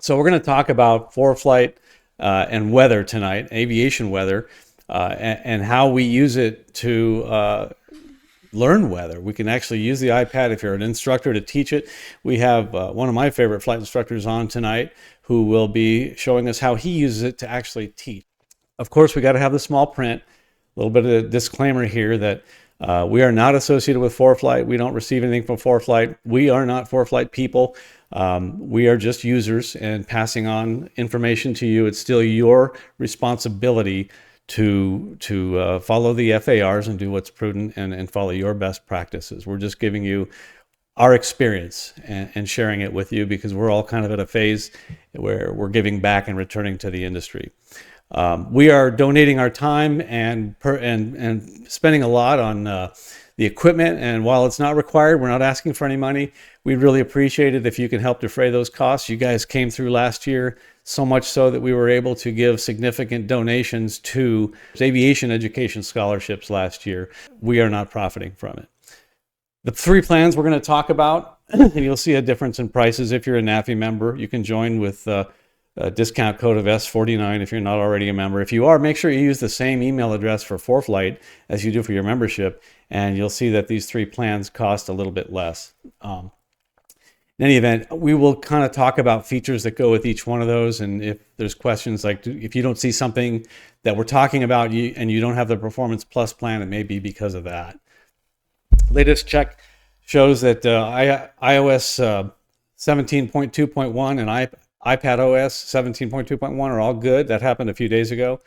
So we're going to talk about ForeFlight and weather tonight, aviation weather, and how we use it to learn weather. We can actually use the iPad if you're an instructor to teach it. We have one of my favorite flight instructors on tonight who will be showing us how he uses it to actually teach. Of course, we got to have the small print. A little bit of a disclaimer here that we are not associated with ForeFlight. We don't receive anything from ForeFlight. We are not ForeFlight people. We are just users and passing on information to you. It's still your responsibility to follow the FARs and do what's prudent and follow your best practices. We're just giving you our experience and sharing it with you because we're all kind of at a phase where we're giving back and returning to the industry. We are donating our time and spending a lot on the equipment, and while it's not required, we're not asking for any money. We'd really appreciate it if you can help defray those costs. You guys came through last year, so much so that we were able to give significant donations to aviation education scholarships last year. We are not profiting from it. The three plans we're going to talk about, and you'll see a difference in prices if you're a NAFI member. You can join with a discount code of S49 if you're not already a member. If you are, make sure you use the same email address for ForeFlight as you do for your membership, and you'll see that these three plans cost a little bit less. In any event, we will kind of talk about features that go with each one of those, and if there's questions like if you don't see something that we're talking about and you don't have the Performance Plus plan, it may be because of that. Latest check shows that iOS 17.2.1 and iPad OS 17.2.1 are all good. That happened a few days ago.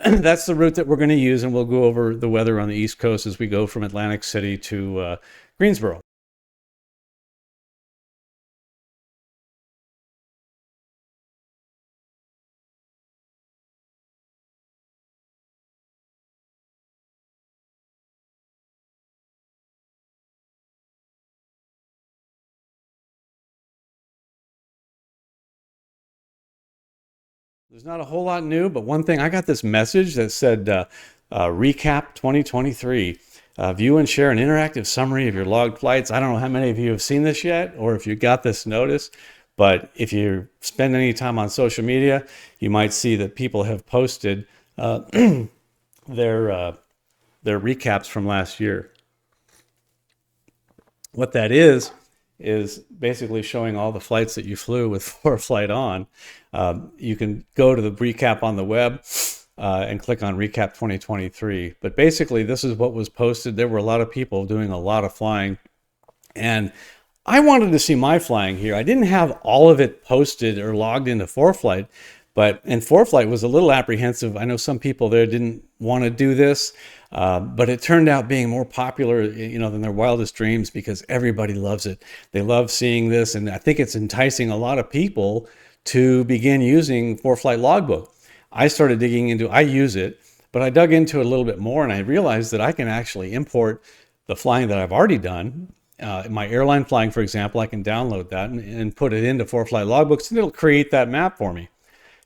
That's the route that we're going to use, and we'll go over the weather on the East Coast as we go from Atlantic City to Greensboro. There's not a whole lot new, but one thing, I got this message that said, recap 2023. View and share an interactive summary of your logged flights. I don't know how many of you have seen this yet, or if you got this notice, but if you spend any time on social media, you might see that people have posted their recaps from last year. What that is basically showing all the flights that you flew with ForeFlight on. You can go to the recap on the web and click on Recap 2023. But basically, this is what was posted. There were a lot of people doing a lot of flying, and I wanted to see my flying here. I didn't have all of it posted or logged into ForeFlight, and ForeFlight was a little apprehensive. I know some people there didn't want to do this, but it turned out being more popular, than their wildest dreams because everybody loves it. They love seeing this, and I think it's enticing a lot of people to begin using ForeFlight Logbook. I started digging into, I use it, but I dug into it a little bit more, and I realized that I can actually import the flying that I've already done. My airline flying, for example, I can download that and put it into ForeFlight Logbooks, and it'll create that map for me.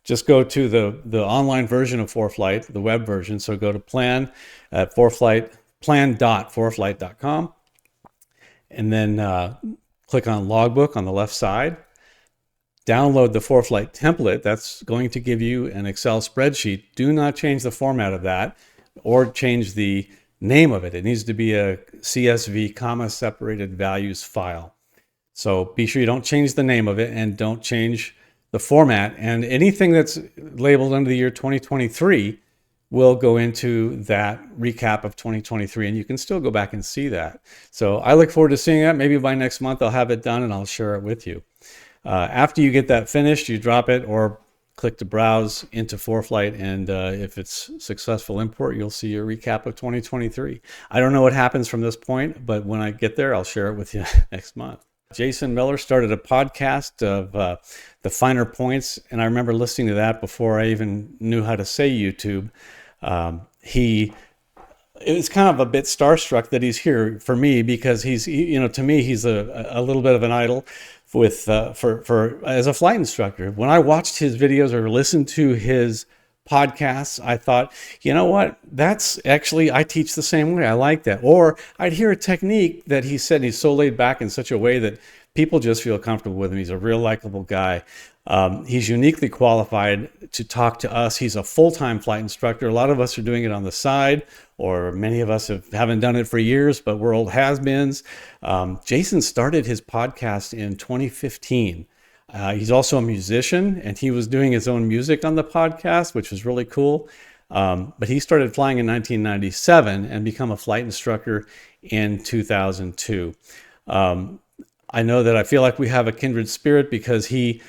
Just go to the online version of ForeFlight, the web version. So go to plan at plan.foreflight.com, and then click on Logbook on the left side. Download the ForeFlight template. That's going to give you an Excel spreadsheet. Do not change the format of that or change the name of it. It needs to be a CSV, comma separated values file. So be sure you don't change the name of it and don't change the format, and anything that's labeled under the year 2023 will go into that recap of 2023, and you can still go back and see that. So I look forward to seeing that. Maybe by next month I'll have it done and I'll share it with you. After you get that finished, you drop it or click to browse into ForeFlight, and if it's successful import, you'll see your recap of 2023. I don't know what happens from this point, but when I get there, I'll share it with you next month. Jason Miller started a podcast of the finer points, and I remember listening to that before I even knew how to say YouTube. It was kind of a bit starstruck that he's here for me because to me he's a little bit of an idol for as a flight instructor. When I watched his videos or listened to his podcasts, I thought, you know what, that's actually, I teach the same way. I like that. Or I'd hear a technique that he said, he's so laid back in such a way that people just feel comfortable with him. He's a real likable guy. He's uniquely qualified to talk to us. He's a full-time flight instructor. A lot of us are doing it on the side, or many of us haven't done it for years, but we're old has-beens. Jason started his podcast in 2015. He's also a musician, and he was doing his own music on the podcast, which was really cool. But he started flying in 1997 and become a flight instructor in 2002. I know that I feel like we have a kindred spirit because he,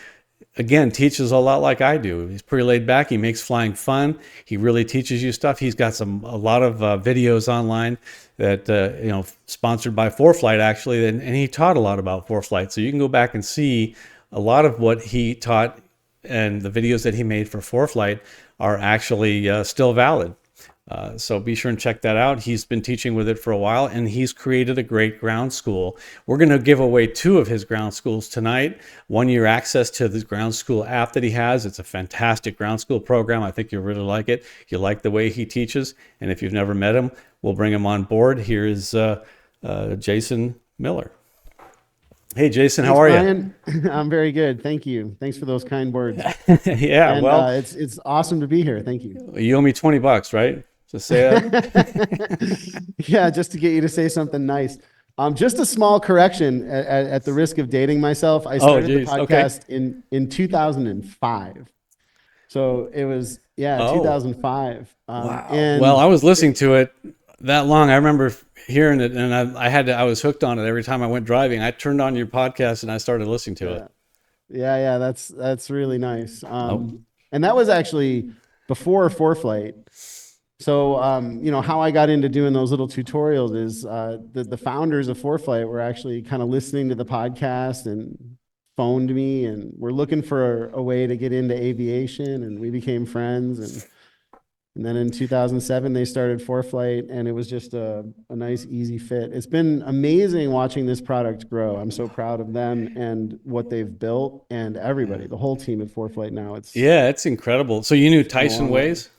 again, teaches a lot like I do. He's pretty laid back. He makes flying fun. He really teaches you stuff. He's got a lot of videos online that, sponsored by ForeFlight actually. And he taught a lot about ForeFlight. So you can go back and see a lot of what he taught, and the videos that he made for ForeFlight are actually still valid. So be sure and check that out. He's been teaching with it for a while, and he's created a great ground school. We're going to give away 2 of his ground schools tonight. 1-year access to the ground school app that he has. It's a fantastic ground school program. I think you'll really like it. You like the way he teaches. And if you've never met him, we'll bring him on board. Here is Jason Miller. Hey, Jason, how are you? I'm very good. Thank you. Thanks for those kind words. Yeah, and, well, it's awesome to be here. Thank you. You owe me $20, right? Just say that. Yeah, just to get you to say something nice. Just a small correction at the risk of dating myself. I started the podcast in 2005. So it was, 2005. Wow. Well, I was listening to it that long. I remember hearing it, and I was hooked on it every time I went driving. I turned on your podcast and I started listening to it. Yeah, that's really nice. And that was actually before ForeFlight. So, how I got into doing those little tutorials is the founders of ForeFlight were actually kind of listening to the podcast and phoned me, and we're looking for a way to get into aviation, and we became friends. And then in 2007, they started ForeFlight, and it was just a nice, easy fit. It's been amazing watching this product grow. I'm so proud of them and what they've built, and everybody, the whole team at ForeFlight now. It's incredible. So you knew Tyson Ways?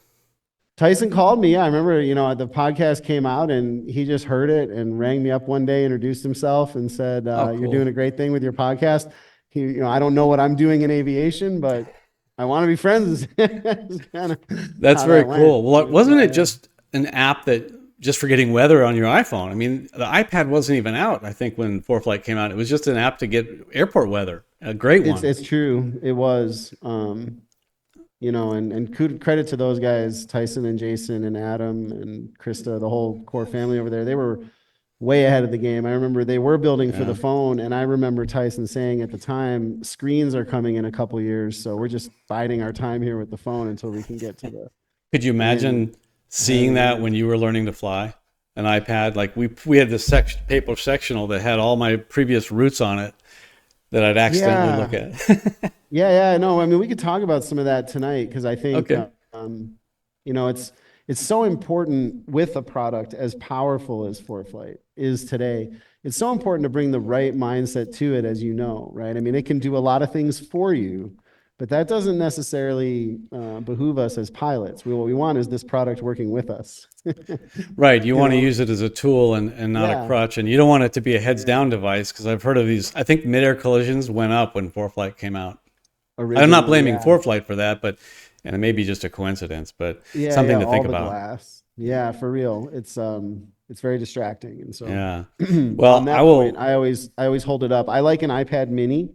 Tyson called me. Yeah, I remember, the podcast came out, and he just heard it and rang me up one day, introduced himself, and said, cool. You're doing a great thing with your podcast. I don't know what I'm doing in aviation, but I want to be friends. That's very cool. Well, wasn't it just an app that just for getting weather on your iPhone? I mean, the iPad wasn't even out, I think, when ForeFlight came out. It was just an app to get airport weather. A great one. It's true. It was. And credit to those guys, Tyson and Jason and Adam and Krista, the whole core family over there. They were way ahead of the game. I remember they were building for the phone, and I remember Tyson saying at the time, screens are coming in a couple years, so we're just biding our time here with the phone until we can get to the... Could you imagine seeing that when you were learning to fly? An iPad? Like we had this paper sectional that had all my previous routes on it that I'd accidentally look at. No, I mean, we could talk about some of that tonight, because I think, it's so important with a product as powerful as ForeFlight is today. It's so important to bring the right mindset to it, as you know, right? I mean, it can do a lot of things for you, but that doesn't necessarily behoove us as pilots. What we want is this product working with us. Right. You want to use it as a tool and not a crutch. And you don't want it to be a heads down device, because I've heard of these. I think mid-air collisions went up when ForeFlight came out. I'm not blaming ForeFlight for that, and it may be just a coincidence, but something to think about. Glass. Yeah, for real. It's very distracting. And so well, on that point, I always hold it up. I like an iPad mini.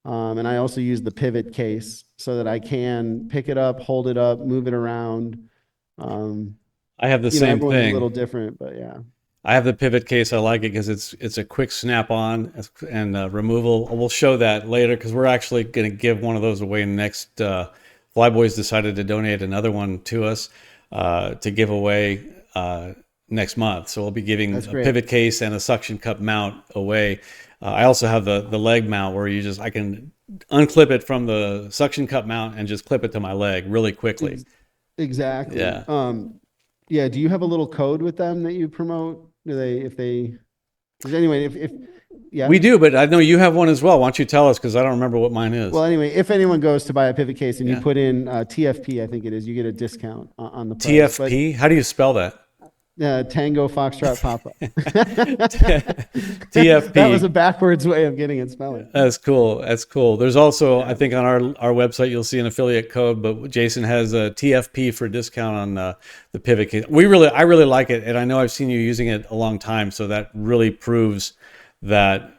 And I also use the pivot case so that I can pick it up, hold it up, move it around. I have the same thing. A little different, but yeah. I have the pivot case. I like it because it's a quick snap on and removal. We'll show that later, because we're actually going to give one of those away next. Flyboys decided to donate another one to us to give away next month. So we'll be giving a pivot case and a suction cup mount away. I also have the leg mount where I can unclip it from the suction cup mount and just clip it to my leg really quickly. Exactly. Yeah. Do you have a little code with them that you promote? Anyway, we do, but I know you have one as well. Why don't you tell us, because I don't remember what mine is. Well, anyway, if anyone goes to buy a pivot case and you put in TFP, I think it is, you get a discount on the price. TFP? How do you spell that? Tango Foxtrot Papa. That was TFP. a backwards way of getting it spelling. That's cool. That's cool. There's also, I Yeah. think, on our website you'll see an affiliate code, but Jason has a TFP for a discount on the pivot case. I really like it, and I know I've seen you using it a long time, so that really proves that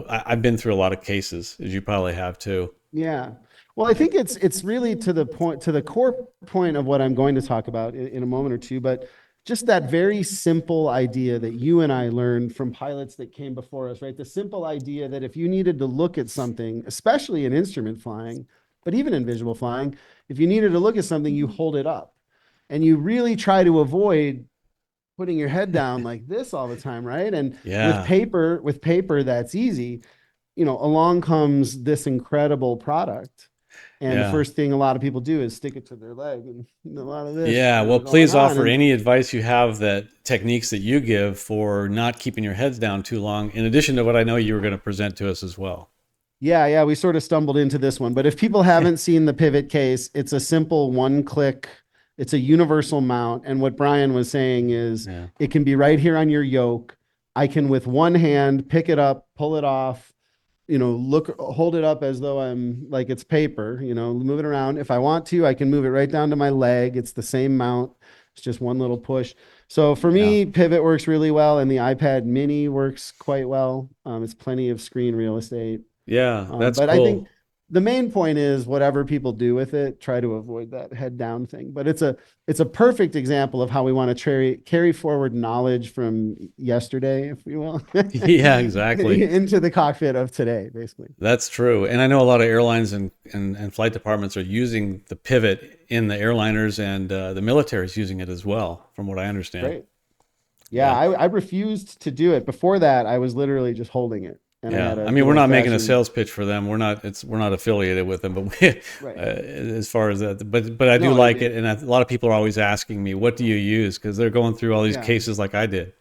I've been through a lot of cases, as you probably have too. Yeah. Well, I think it's really to the point, to the core point of what I'm going to talk about in a moment or two, but just that very simple idea that you and I learned from pilots that came before us, right? The simple idea that if you needed to look at something, especially in instrument flying, but even in visual flying, if you needed to look at something, you hold it up and you really try to avoid putting your head down like this all the time, right? And Yeah, with paper, that's easy. Along comes this incredible product. And the yeah. first thing a lot of people do is stick it to their leg and a lot of this, Yeah, well, going please on. offer And any advice you have, that techniques that you give for not keeping your heads down too long, in addition to what I know you were going to present to us as well. yeah, we sort of stumbled into this one. But if people haven't seen the pivot case, it's a simple one click, it's a universal mount. And what Brian was saying is Yeah. it can be right here on your yoke. I can, with one hand, pick it up, pull it off, hold it up as though I'm like it's paper, move it around. If I want to, I can move it right down to my leg. It's the same mount. It's just one little push. So for Yeah. me, pivot works really well, and the iPad mini works quite well. It's plenty of screen real estate. Yeah, that's But I think cool. the main point is whatever people do with it, try to avoid that head down thing. But it's a perfect example of how we want to carry forward knowledge from yesterday, if you will, Yeah, exactly. into the cockpit of today, basically. That's true. And I know a lot of airlines and flight departments are using the pivot in the airliners, and the military is using it as well, from what I understand. Great. Yeah, Yeah. I refused to do it. Before that, I was literally just holding it, and I Yeah, had a I mean, good we're old not making a fashioned. sales pitch for them. We're not affiliated with them, but Right. as far as that, but I do No, like it, and a lot of people are always asking me, "What do you use?" Because they're going through all these yeah, cases like I did.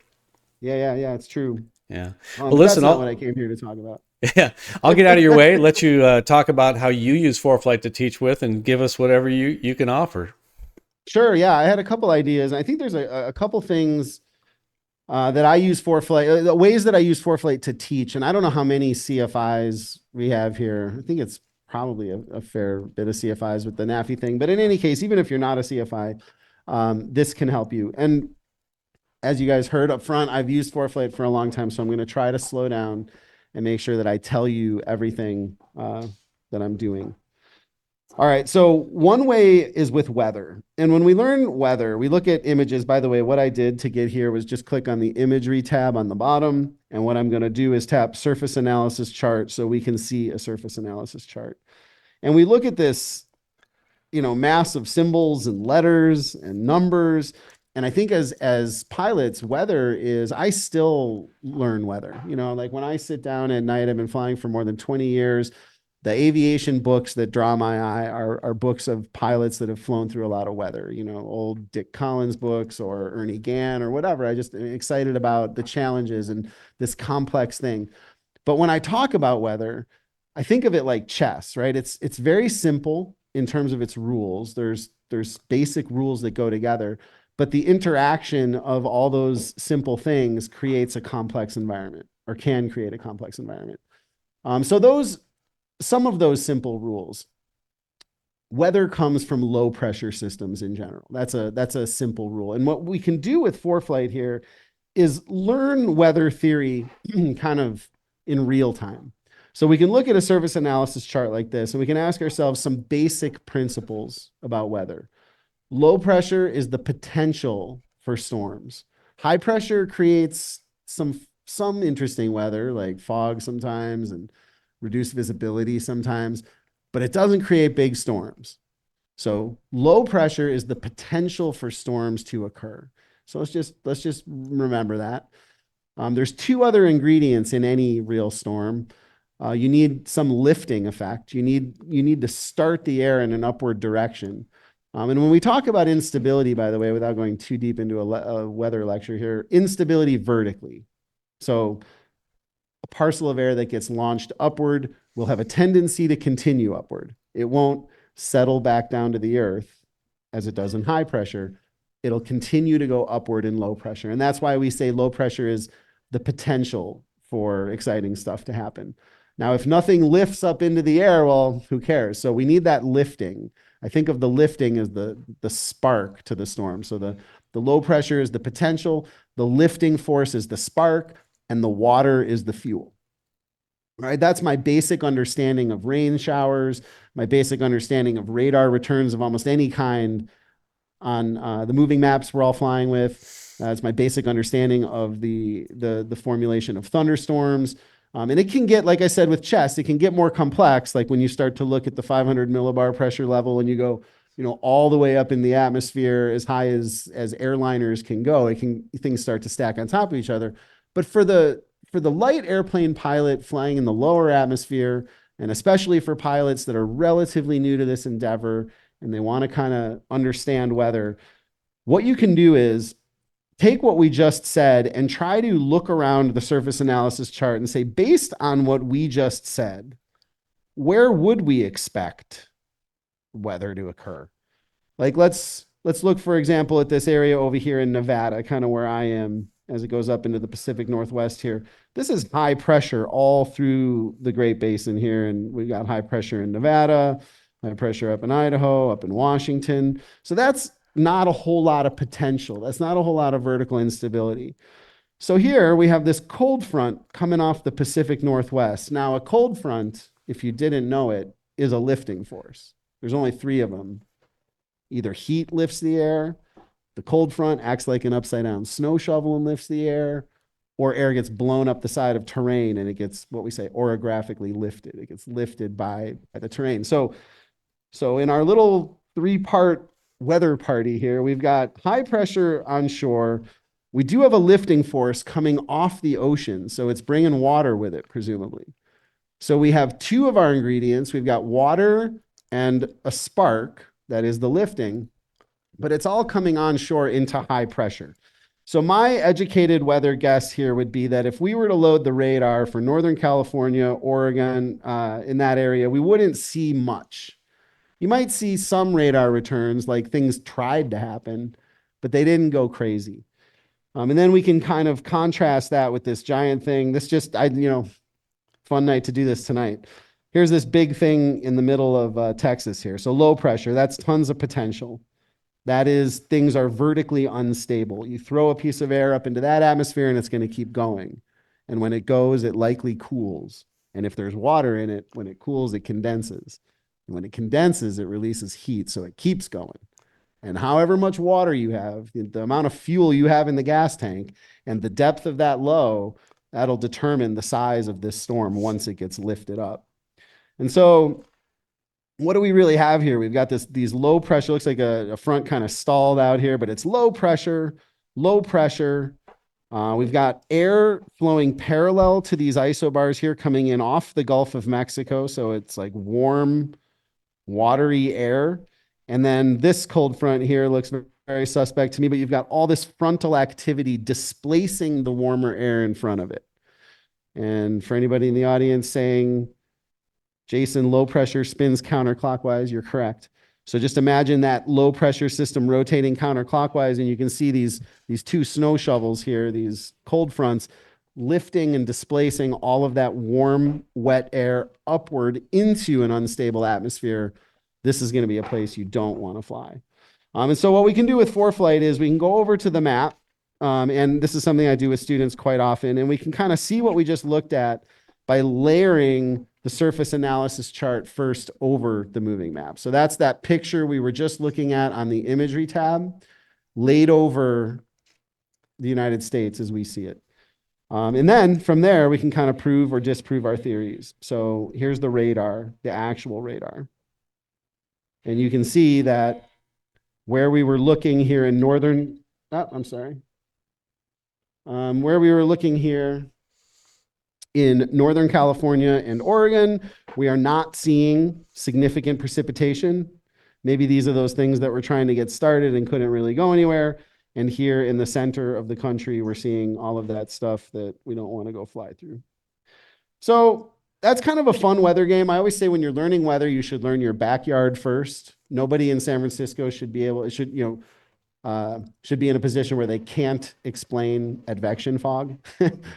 yeah. It's true. Yeah. Well, But that's listen, not what I came here to talk about. yeah, I'll get out of your way, let you talk about how you use ForeFlight to teach with, and give us whatever you can offer. Sure. Yeah, I had a couple ideas. I think there's a couple things that I use ForeFlight, the ways that I use ForeFlight to teach. And I don't know how many CFIs we have here. I think it's probably a fair bit of CFIs with the NAFI thing. But in any case, even if you're not a CFI, this can help you. And as you guys heard up front, I've used ForeFlight for a long time, so I'm going to try to slow down and make sure that I tell you everything that I'm doing. All right, so one way is with weather. And when we learn weather, we look at images. By the way, what I did to get here was just click on the imagery tab on the bottom. And what I'm going to do is tap surface analysis chart so we can see a surface analysis chart. And we look at this, mass of symbols and letters and numbers. And I think as pilots, weather is, I still learn weather. Like when I sit down at night, I've been flying for more than 20 years. The aviation books that draw my eye are books of pilots that have flown through a lot of weather, old Dick Collins books or Ernie Gann or whatever. I just am excited about the challenges and this complex thing. But when I talk about weather, I think of it like chess, right? It's very simple in terms of its rules. There's basic rules that go together, but the interaction of all those simple things creates a complex environment, or can create a complex environment. So some of those simple rules. Weather comes from low pressure systems in general. That's a simple rule. And what we can do with ForeFlight here is learn weather theory kind of in real time. So we can look at a surface analysis chart like this, and we can ask ourselves some basic principles about weather. Low pressure is the potential for storms. High pressure creates some interesting weather, like fog sometimes and reduced visibility sometimes, but it doesn't create big storms. So low pressure is the potential for storms to occur. So let's just remember that. There's two other ingredients in any real storm. You need some lifting effect. You need to start the air in an upward direction. And when we talk about instability, by the way, without going too deep into a weather lecture here, instability vertically. So a parcel of air that gets launched upward will have a tendency to continue upward. It won't settle back down to the earth as it does in high pressure, it'll continue to go upward in low pressure. And that's why we say low pressure is the potential for exciting stuff to happen. Now, if nothing lifts up into the air, well, who cares? So we need that lifting. I think of the lifting as the spark to the storm. So the low pressure is the potential, the lifting force is the spark, and the water is the fuel. All right, that's my basic understanding of rain showers, my basic understanding of radar returns of almost any kind on the moving maps we're all flying with. That's my basic understanding of the formulation of thunderstorms. And it can get, like I said, with chess, it can get more complex. Like when you start to look at the 500 millibar pressure level and you go, all the way up in the atmosphere as high as airliners can go, things start to stack on top of each other. But for the light airplane pilot flying in the lower atmosphere, and especially for pilots that are relatively new to this endeavor and they want to kind of understand weather, what you can do is take what we just said and try to look around the surface analysis chart and say, based on what we just said, where would we expect weather to occur? Like let's look, for example, at this area over here in Nevada, kind of where I am as it goes up into the Pacific Northwest here. This is high pressure all through the Great Basin here. And we've got high pressure in Nevada, high pressure up in Idaho, up in Washington. So that's not a whole lot of potential. That's not a whole lot of vertical instability. So here we have this cold front coming off the Pacific Northwest. Now a cold front, if you didn't know it, is a lifting force. There's only 3 of them. Either heat lifts the air, the cold front acts like an upside down snow shovel and lifts the air, or air gets blown up the side of terrain and it gets what we say orographically lifted. It gets lifted by the terrain. So in our little 3-part weather party here, we've got high pressure on shore. We do have a lifting force coming off the ocean. So it's bringing water with it, presumably. So we have 2 of our ingredients. We've got water and a spark, that is the lifting, but it's all coming onshore into high pressure. So my educated weather guess here would be that if we were to load the radar for Northern California, Oregon, in that area, we wouldn't see much. You might see some radar returns, like things tried to happen, but they didn't go crazy. And then we can kind of contrast that with this giant thing. This just, fun night to do this tonight. Here's this big thing in the middle of Texas here. So low pressure, that's tons of potential. That is, things are vertically unstable. You throw a piece of air up into that atmosphere and it's going to keep going. And when it goes, it likely cools. And if there's water in it, when it cools, it condenses. And when it condenses, it releases heat, so it keeps going. And however much water you have, the amount of fuel you have in the gas tank, and the depth of that low, that'll determine the size of this storm once it gets lifted up. And so what do we really have here? We've got these low pressure, looks like a front kind of stalled out here, but it's low pressure, low pressure. We've got air flowing parallel to these isobars here coming in off the Gulf of Mexico. So it's like warm, watery air. And then this cold front here looks very suspect to me, but you've got all this frontal activity displacing the warmer air in front of it. And for anybody in the audience saying, Jason, low pressure spins counterclockwise, you're correct. So just imagine that low pressure system rotating counterclockwise, and you can see these 2 snow shovels here, these cold fronts, lifting and displacing all of that warm, wet air upward into an unstable atmosphere. This is going to be a place you don't want to fly. And so what we can do with ForeFlight is we can go over to the map, and this is something I do with students quite often, and we can kind of see what we just looked at by layering the surface analysis chart first over the moving map. So that's that picture we were just looking at on the imagery tab, laid over the United States as we see it. And then from there, we can kind of prove or disprove our theories. So here's the radar, the actual radar. And you can see that where we were looking here in northern, where we were looking here in Northern California and Oregon, we are not seeing significant precipitation. Maybe these are those things that we're trying to get started and couldn't really go anywhere. And here in the center of the country, we're seeing all of that stuff that we don't want to go fly through. So that's kind of a fun weather game. I always say when you're learning weather, you should learn your backyard first. Nobody in San Francisco should be able, should be in a position where they can't explain advection fog,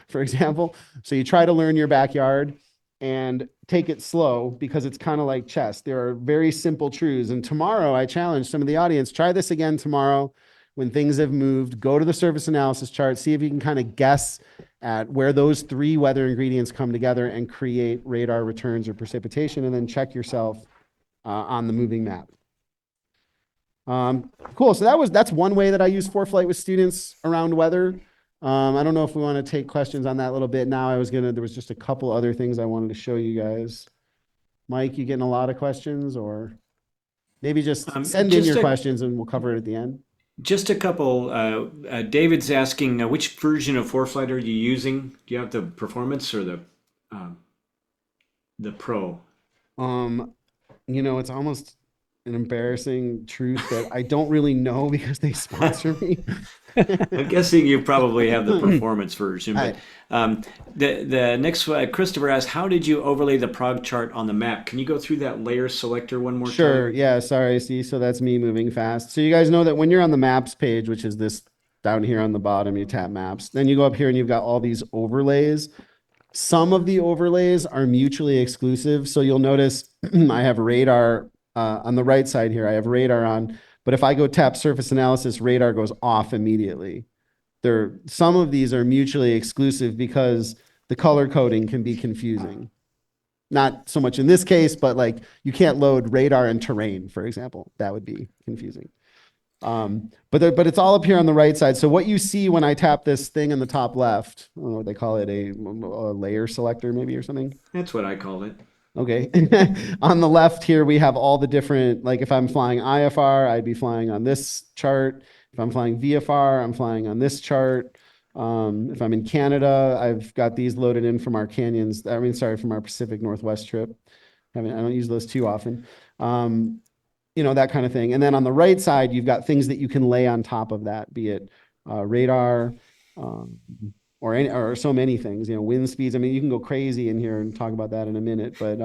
for example. So you try to learn your backyard and take it slow because it's kind of like chess. There are very simple truths. And tomorrow, I challenge some of the audience, try this again tomorrow when things have moved. Go to the surface analysis chart, see if you can kind of guess at where those three weather ingredients come together and create radar returns or precipitation, and then check yourself on the moving map. Cool. So that's one way that I use ForeFlight with students around weather. I don't know if we want to take questions on that a little bit now. There was just a couple other things I wanted to show you guys. Mike, you getting a lot of questions, or maybe just send in your questions and we'll cover it at the end. Just a couple. David's asking, which version of ForeFlight are you using? Do you have the performance or the Pro? It's almost an embarrassing truth that I don't really know because they sponsor me. I'm guessing you probably have the performance version. But the next one, Christopher asked, how did you overlay the prog chart on the map? Can you go through that layer selector one more time? Sure. Yeah. Sorry. See, so that's me moving fast. So you guys know that when you're on the maps page, which is this down here on the bottom, you tap maps, then you go up here and you've got all these overlays. Some of the overlays are mutually exclusive. So you'll notice I have radar on the right side here. I have radar on, but if I go tap surface analysis, radar goes off immediately. Some of these are mutually exclusive because the color coding can be confusing. Not so much in this case, but like you can't load radar and terrain, for example. That would be confusing. But it's all up here on the right side. So what you see when I tap this thing in the top left, I don't know what they call it, a layer selector maybe or something. That's what I called it. Okay. On the left here, we have all the different, like if I'm flying IFR, I'd be flying on this chart. If I'm flying VFR, I'm flying on this chart. If I'm in Canada, I've got these loaded in from our from our Pacific Northwest trip. I don't use those too often. That kind of thing. And then on the right side, you've got things that you can lay on top of that, be it radar, or so many things, wind speeds. I mean, you can go crazy in here and talk about that in a minute, but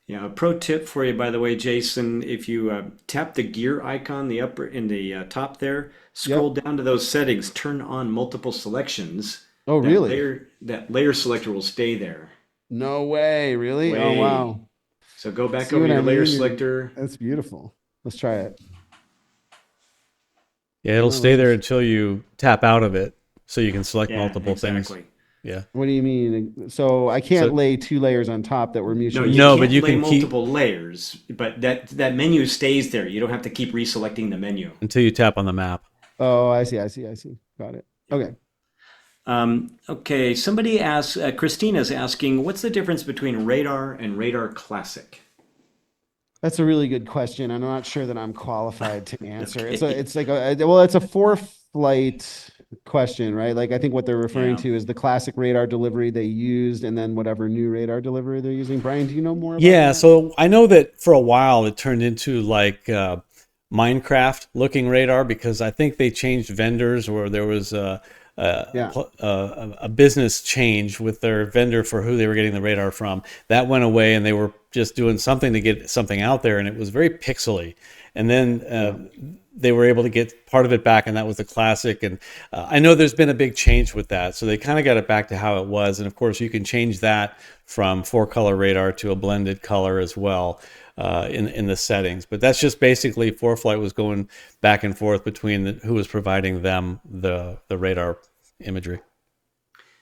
yeah, a pro tip for you, by the way, Jason, if you tap the gear icon, the upper in the top there, scroll down to those settings, turn on multiple selections. Oh, really? That layer selector will stay there. No way, really? Oh, wow. So go back over your layer selector. That's beautiful. Let's try it. Yeah, it'll stay there until you tap out of it. So you can select multiple things. Yeah. What do you mean? So I can't lay two layers on top that were mutually. No, but you can lay multiple layers. But that menu stays there. You don't have to keep reselecting the menu until you tap on the map. Oh, I see. Got it. Okay. Okay. Somebody asked. Christina's asking, what's the difference between radar and radar classic? That's a really good question. I'm not sure that I'm qualified to answer. Okay. It's a ForeFlight question, right? Like I think what they're referring to is the classic radar delivery they used and then whatever new radar delivery they're using. Brian, do you know more about that? So I know that for a while it turned into like Minecraft looking radar because I think they changed vendors or there was a business change with their vendor for who they were getting the radar from. That went away and they were just doing something to get something out there and it was very pixely. And then they were able to get part of it back, and that was the classic. And I know there's been a big change with that, so they kind of got it back to how it was. And of course, you can change that from 4-color radar to a blended color as well in the settings. But that's just basically ForeFlight was going back and forth between who was providing them the radar imagery.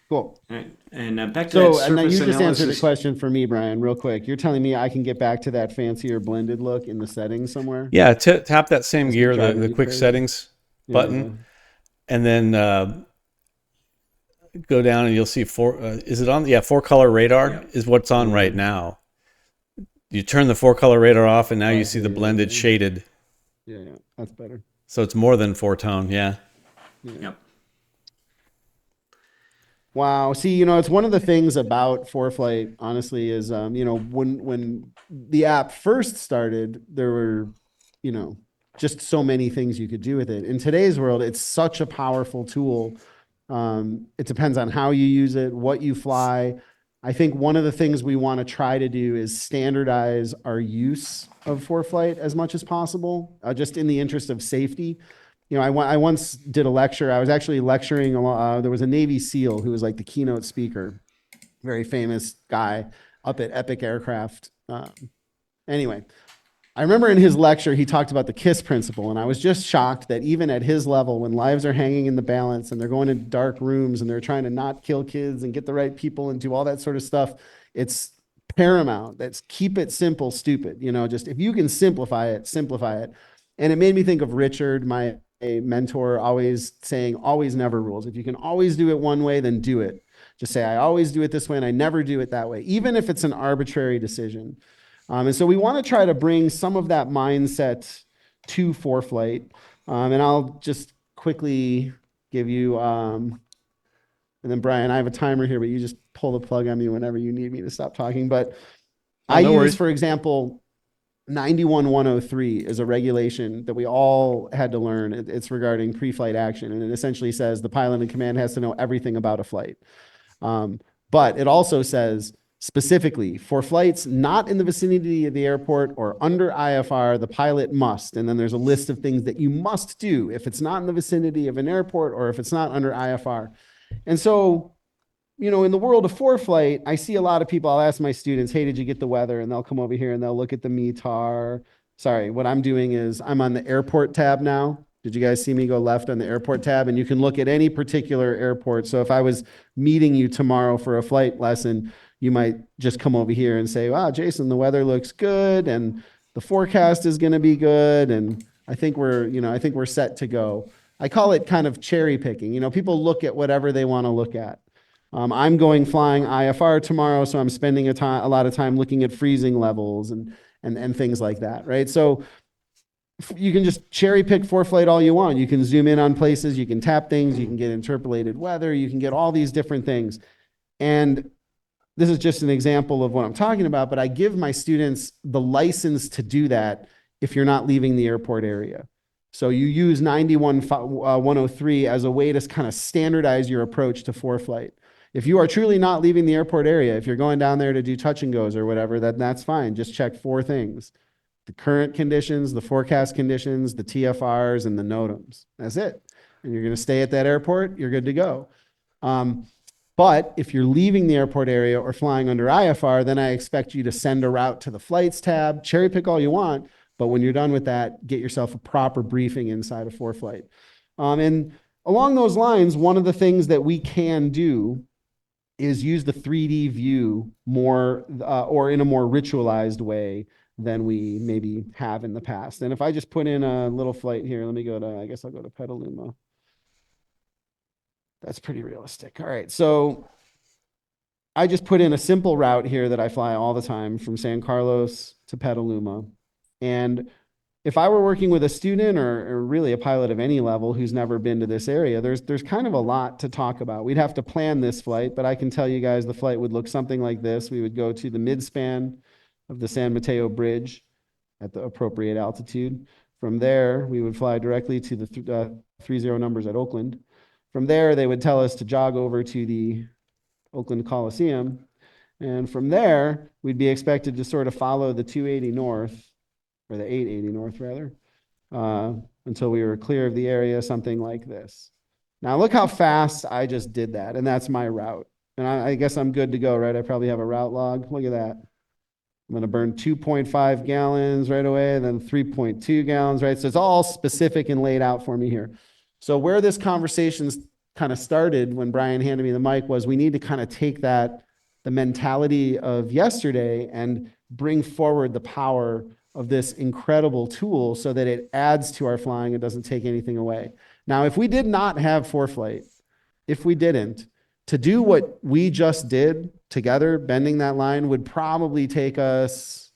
Cool. Right. And back to that surface analysis. You just answered the question for me, Brian, real quick. You're telling me I can get back to that fancier blended look in the settings somewhere? Yeah, tap that same gear, the quick settings button, and then go down and you'll see is it on? Yeah, 4-color radar is what's on right now. You turn the 4-color radar off, and now you see the blended shaded. Yeah, that's better. So it's more than 4-tone, yeah. Yep. Wow. See, it's one of the things about ForeFlight, honestly, is, when the app first started, there were, just so many things you could do with it. In today's world, it's such a powerful tool. It depends on how you use it, what you fly. I think one of the things we want to try to do is standardize our use of ForeFlight as much as possible, just in the interest of safety. you know, I once did a lecture. I was actually lecturing, there was a Navy SEAL who was like the keynote speaker, very famous guy up at Epic Aircraft. Anyway, I remember in his lecture, he talked about the KISS principle, and I was just shocked that even at his level, when lives are hanging in the balance and they're going into dark rooms and they're trying to not kill kids and get the right people and do all that sort of stuff, it's paramount. That's keep it simple, stupid. You know, just if you can simplify it, simplify it. And it made me think of Richard, my mentor, always saying, always never rules. If you can always do it one way, then do it. Just say, I always do it this way and I never do it that way, even if it's an arbitrary decision. And so we want to try to bring some of that mindset to ForeFlight. And I'll just quickly give you, and then Brian, I have a timer here, but you just pull the plug on me whenever you need me to stop talking. But I use, for example, 91103 is a regulation that we all had to learn. It's regarding pre-flight action. And it essentially says the pilot in command has to know everything about a flight. But it also says, specifically, for flights not in the vicinity of the airport or under IFR, the pilot must, and then there's a list of things that you must do if it's not in the vicinity of an airport or if it's not under IFR. And so, you know, in the world of ForeFlight, I see a lot of people, I'll ask my students, hey, did you get the weather? And they'll come over here and they'll look at the METAR. Sorry, what I'm doing is I'm on the airport tab now. Did you guys see me go left on the airport tab? And you can look at any particular airport. So if I was meeting you tomorrow for a flight lesson, you might just come over here and say, wow, Jason, the weather looks good and the forecast is going to be good. And I think we're set to go. I call it kind of cherry picking. You know, people look at whatever they want to look at. I'm going flying IFR tomorrow, so I'm spending a lot of time looking at freezing levels and things like that, right? So you can just cherry pick ForeFlight all you want. You can zoom in on places, you can tap things, you can get interpolated weather, you can get all these different things. And this is just an example of what I'm talking about, but I give my students the license to do that if you're not leaving the airport area. So you use 91103 as a way to kind of standardize your approach to ForeFlight. If you are truly not leaving the airport area, if you're going down there to do touch and goes or whatever, that's fine. Just check 4 things: the current conditions, the forecast conditions, the TFRs, and the NOTAMs. That's it. And you're going to stay at that airport, you're good to go. But if you're leaving the airport area or flying under IFR, then I expect you to send a route to the flights tab, cherry pick all you want, but when you're done with that, get yourself a proper briefing inside of ForeFlight. And along those lines, one of the things that we can do is use the 3D view more or in a more ritualized way than we maybe have in the past. And if I just put in a little flight here, let me go to, I guess I'll go to Petaluma. That's pretty realistic. All right, so I just put in a simple route here that I fly all the time from San Carlos to Petaluma. And if I were working with a student or really a pilot of any level who's never been to this area, there's kind of a lot to talk about. We'd have to plan this flight, but I can tell you guys the flight would look something like this. We would go to the midspan of the San Mateo Bridge at the appropriate altitude. From there, we would fly directly to the 30 numbers at Oakland. From there, they would tell us to jog over to the Oakland Coliseum. And from there, we'd be expected to sort of follow the 280 north, or the 880 north rather, until we were clear of the area, something like this. Now look how fast I just did that, and that's my route. And I guess I'm good to go, right? I probably have a route log. Look at that. I'm going to burn 2.5 gallons right away, then 3.2 gallons, right? So it's all specific and laid out for me here. So where this conversation's kind of started when Brian handed me the mic was we need to kind of take the mentality of yesterday and bring forward the power of this incredible tool so that it adds to our flying and doesn't take anything away. Now, if we did not have ForeFlight, if we didn't, to do what we just did together, bending that line would probably take us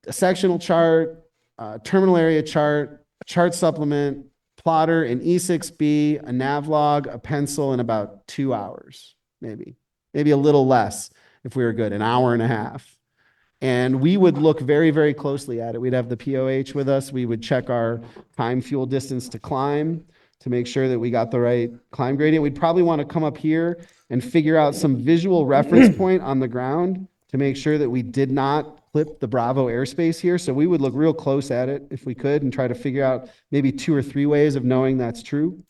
a sectional chart, a terminal area chart, a chart supplement, plotter, an E6B, a navlog, a pencil in about 2 hours, maybe a little less if we were good, an hour and a half. And we would look very, very closely at it. We'd have the POH with us. We would check our time fuel distance to climb to make sure that we got the right climb gradient. We'd probably want to come up here and figure out some visual reference point on the ground to make sure that we did not clip the Bravo airspace here. So we would look real close at it if we could and try to figure out maybe 2 or 3 ways of knowing that's true.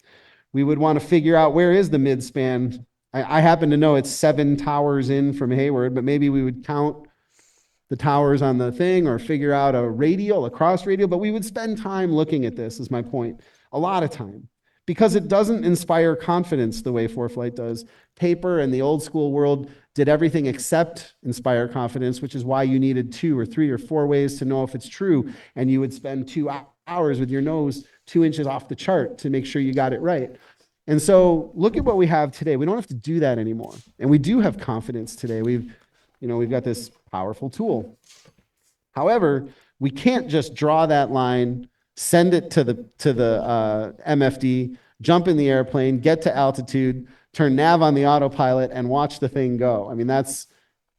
We would want to figure out where is the midspan. I happen to know it's 7 towers in from Hayward, but maybe we would count the towers on the thing or figure out a cross radial, but we would spend time looking at this, is my point. A lot of time. Because it doesn't inspire confidence the way ForeFlight does. Paper and the old school world did everything except inspire confidence, which is why you needed 2 or 3 or 4 ways to know if it's true. And you would spend 2 hours with your nose 2 inches off the chart to make sure you got it right. And so look at what we have today. We don't have to do that anymore. And we do have confidence today. We've got this powerful tool. However, we can't just draw that line, send it to the MFD, jump in the airplane, get to altitude, turn nav on the autopilot, and watch the thing go. I mean, that's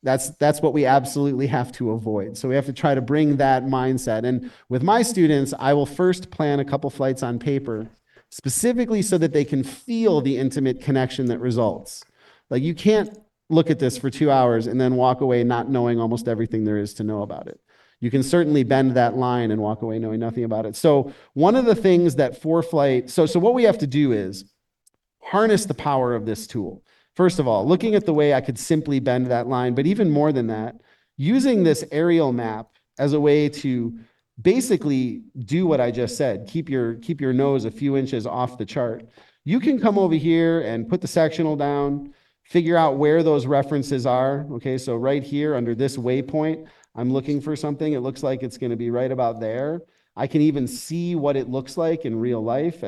what we absolutely have to avoid. So we have to try to bring that mindset. And with my students, I will first plan a couple flights on paper, specifically so that they can feel the intimate connection that results. Like, you can't look at this for 2 hours and then walk away not knowing almost everything there is to know about it. You can certainly bend that line and walk away knowing nothing about it. So one of the things that ForeFlight, so what we have to do is harness the power of this tool. First of all, looking at the way I could simply bend that line, but even more than that, using this aerial map as a way to basically do what I just said, keep your nose a few inches off the chart. You can come over here and put the sectional down, figure out where those references are. Okay, so right here under this waypoint, I'm looking for something. It looks like it's going to be right about there. I can even see what it looks like in real life,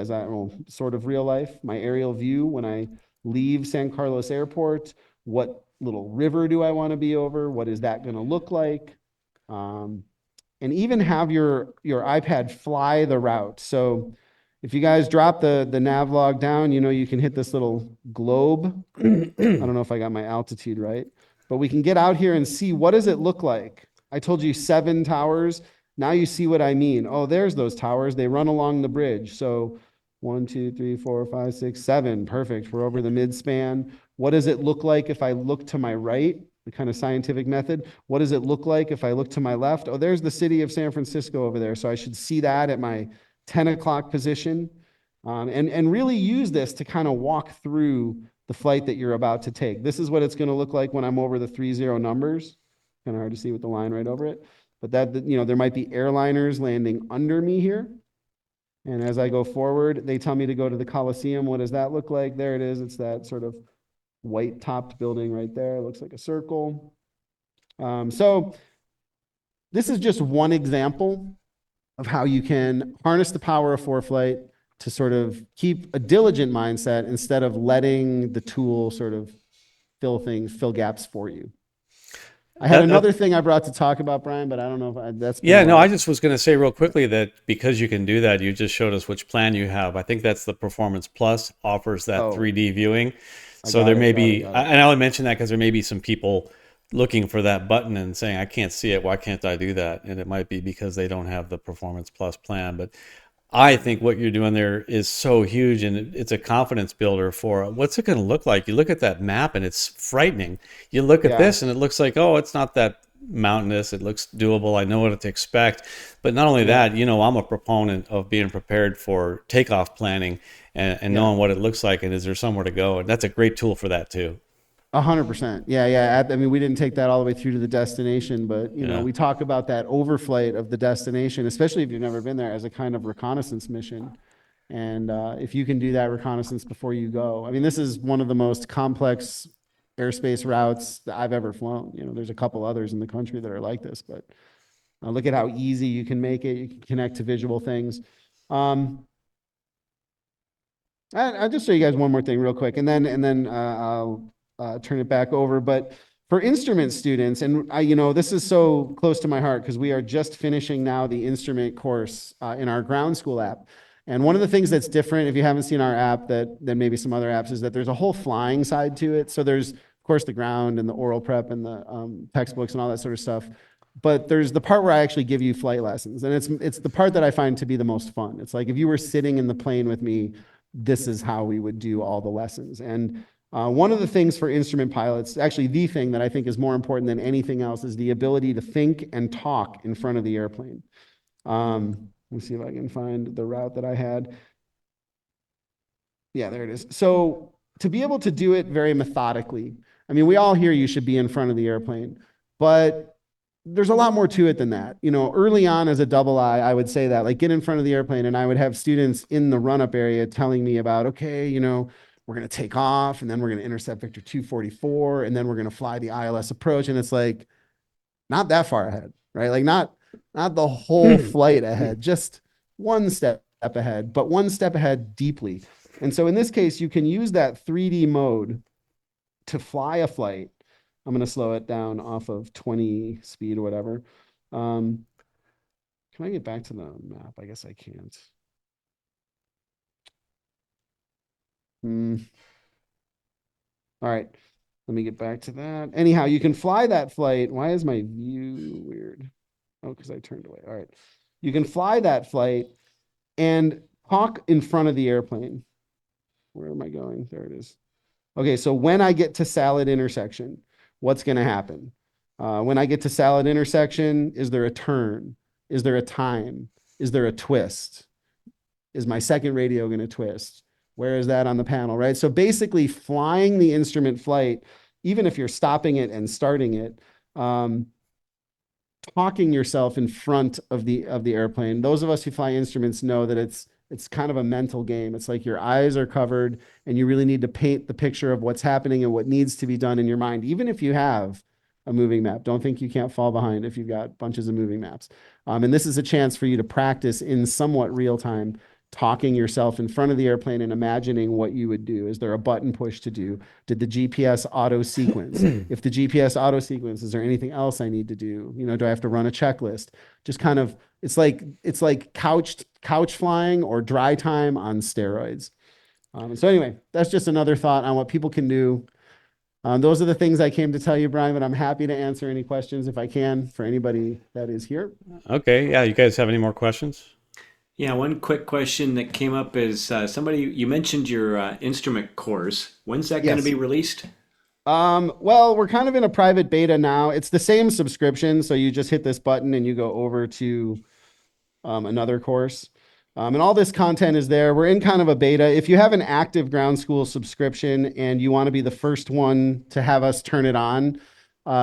sort of real life, my aerial view when I leave San Carlos Airport. What little river do I want to be over? What is that going to look like? And even have your iPad fly the route. So if you guys drop the nav log down, you can hit this little globe. I don't know if I got my altitude right, but we can get out here and see, what does it look like? I told you 7 towers. Now you see what I mean. Oh, there's those towers. They run along the bridge. So 1, 2, 3, 4, 5, 6, 7. Perfect. We're over the midspan. What does it look like if I look to my right? The kind of scientific method. What does it look like if I look to my left? Oh, there's the city of San Francisco over there. So I should see that at my 10 o'clock position. And really use this to kind of walk through the flight that you're about to take. This is what it's going to look like when I'm over the 30 numbers. Kind of hard to see with the line right over it. But there might be airliners landing under me here. And as I go forward, they tell me to go to the Coliseum. What does that look like? There it is. It's that sort of white topped building right there. It looks like a circle. So this is just one example of how you can harness the power of ForeFlight to sort of keep a diligent mindset instead of letting the tool sort of fill gaps for you. I had another thing I brought to talk about, Brian, but I don't know if that's... Yeah, no, I just was going to say real quickly that because you can do that, you just showed us which plan you have. I think that's the Performance Plus offers that 3D viewing. So there may be, and I would mention that because there may be some people looking for that button and saying, I can't see it. Why can't I do that? And it might be because they don't have the Performance Plus plan. But I think what you're doing there is so huge, and it's a confidence builder for what's it going to look like. You look at that map and it's frightening. You look at this and it looks like, oh, it's not that mountainous. It looks doable. I know what to expect. But not only that, I'm a proponent of being prepared for takeoff planning and knowing what it looks like and is there somewhere to go. And that's a great tool for that too. 100%. Yeah. I mean, we didn't take that all the way through to the destination, but we talk about that overflight of the destination, especially if you've never been there, as a kind of reconnaissance mission. And if you can do that reconnaissance before you go, I mean, this is one of the most complex airspace routes that I've ever flown. There's a couple others in the country that are like this, but look at how easy you can make it. You can connect to visual things. I'll just show you guys one more thing real quick, and then I'll turn it back over. But for instrument students, and this is so close to my heart because we are just finishing now the instrument course in our ground school app. And one of the things that's different, if you haven't seen our app than maybe some other apps, is that there's a whole flying side to it. So there's, of course, the ground and the oral prep and the textbooks and all that sort of stuff. But there's the part where I actually give you flight lessons. And it's the part that I find to be the most fun. It's like if you were sitting in the plane with me, this is how we would do all the lessons. And One of the things for instrument pilots, actually the thing that I think is more important than anything else, is the ability to think and talk in front of the airplane. Let me see if I can find the route that I had. Yeah, there it is. So to be able to do it very methodically, I mean, we all hear you should be in front of the airplane, but there's a lot more to it than that. You know, early on as a double I would say that, like, get in front of the airplane, and I would have students in the run-up area telling me about, okay, you know, we're going to take off, and then we're going to intercept Victor 244, and then we're going to fly the ILS approach. And it's like, not that far ahead, right? Like not the whole flight ahead, just one step ahead, but one step ahead deeply. And so in this case, you can use that 3D mode to fly a flight. I'm going to slow it down off of 20 speed or whatever. Can I get back to the map? I guess I can't. All right, let me get back to that. Anyhow, you can fly that flight. Why is my view weird? Oh, because I turned away. All right. You can fly that flight and talk in front of the airplane. Where am I going? There it is. Okay, so when I get to salad intersection, what's going to happen? When I get to salad intersection, is there a turn? Is there a time? Is there a twist? Is my second radio going to twist? Where is that on the panel, right? So basically flying the instrument flight, even if you're stopping it and starting it, talking yourself in front of the airplane. Those of us who fly instruments know that it's kind of a mental game. It's like your eyes are covered and you really need to paint the picture of what's happening and what needs to be done in your mind, even if you have a moving map. Don't think you can't fall behind if you've got bunches of moving maps. And this is a chance for you to practice in somewhat real time, talking yourself in front of the airplane and imagining what you would do. Is there a button push to do? Did the GPS auto sequence? If the GPS auto sequence, is there anything else I need to do? You know, do I have to run a checklist? Just kind of, it's like couch flying or dry time on steroids. So anyway, that's just another thought on what people can do. Those are the things I came to tell you, Brian, but I'm happy to answer any questions if I can for anybody that is here. Okay. Yeah. You guys have any more questions? Yeah, one quick question that came up is you mentioned your instrument course. When's that going to be released? Well, we're kind of in a private beta now. It's the same subscription. So you just hit this button and you go over to another course. And all this content is there. We're in kind of a beta. If you have an active ground school subscription and you want to be the first one to have us turn it on,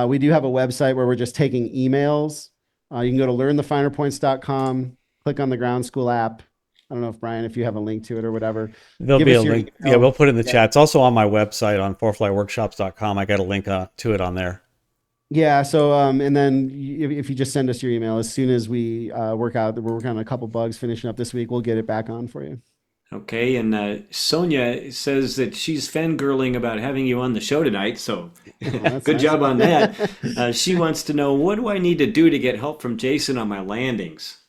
we do have a website where we're just taking emails. You can go to learnthefinerpoints.com. Click on the ground school app. I don't know if Brian, if you have a link to it or whatever. There'll be a link. Yeah, we'll put it in the chat. It's also on my website on ForeFlightWorkshops.com. I got a link to it on there. Yeah. So, and then if you just send us your email, as soon as we we're working on a couple bugs finishing up this week, we'll get it back on for you. Okay. And Sonia says that she's fangirling about having you on the show tonight. So good job on that. She wants to know, what do I need to do to get help from Jason on my landings?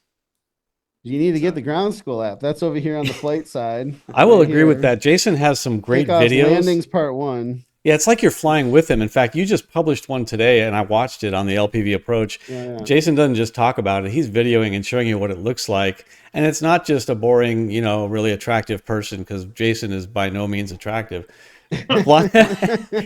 You need to get the ground school app. That's over here on the flight side. I will agree with that. Jason has some great videos. Landings part 1. Yeah, it's like you're flying with him. In fact, you just published one today, and I watched it on the LPV approach. Yeah. Jason doesn't just talk about it. He's videoing and showing you what it looks like. And it's not just a boring, really attractive person, because Jason is by no means attractive.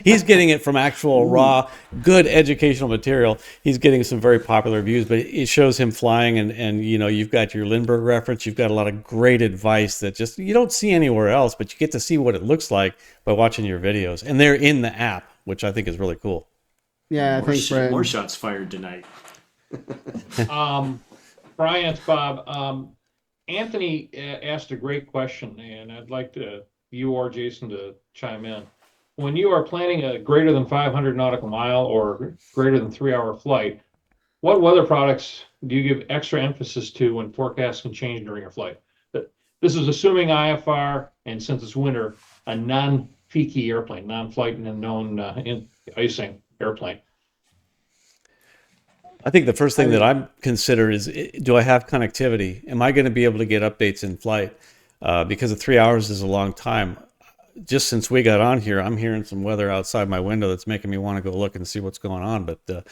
He's getting it from actual raw, good educational material. He's getting some very popular views, but it shows him flying, and you've got your Lindbergh reference. You've got a lot of great advice that just you don't see anywhere else, but you get to see what it looks like by watching your videos, and they're in the app, which I think is really cool. Yeah, more shots fired tonight. Brian, it's Bob. Anthony asked a great question, and I'd like you or Jason to chime in. When you are planning a greater than 500 nautical mile or greater than 3-hour flight, what weather products do you give extra emphasis to when forecasts can change during your flight? This is assuming IFR, and since it's winter, a non-peaky airplane, non-flight and known icing airplane. I think the first thing that I consider is, do I have connectivity? Am I going to be able to get updates in flight? Because 3 hours is a long time. Just since we got on here, I'm hearing some weather outside my window that's making me want to go look and see what's going on. But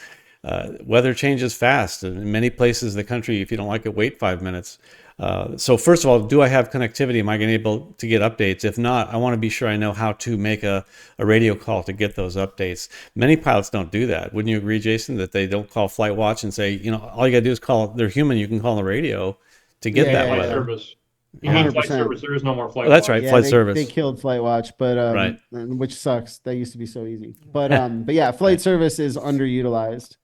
weather changes fast. In many places of the country, if you don't like it, wait 5 minutes. So first of all, do I have connectivity? Am I going to be able to get updates? If not, I want to be sure I know how to make a radio call to get those updates. Many pilots don't do that. Wouldn't you agree, Jason, that they don't call Flight Watch and say, all you got to do is call, they're human, you can call the radio to get that Flight weather. service. You mean flight 100%. service? There is no more flight. Oh, that's watch. right, Yeah, flight service. They killed Flight Watch, but Right. which sucks. That used to be so easy. But yeah, flight service is underutilized.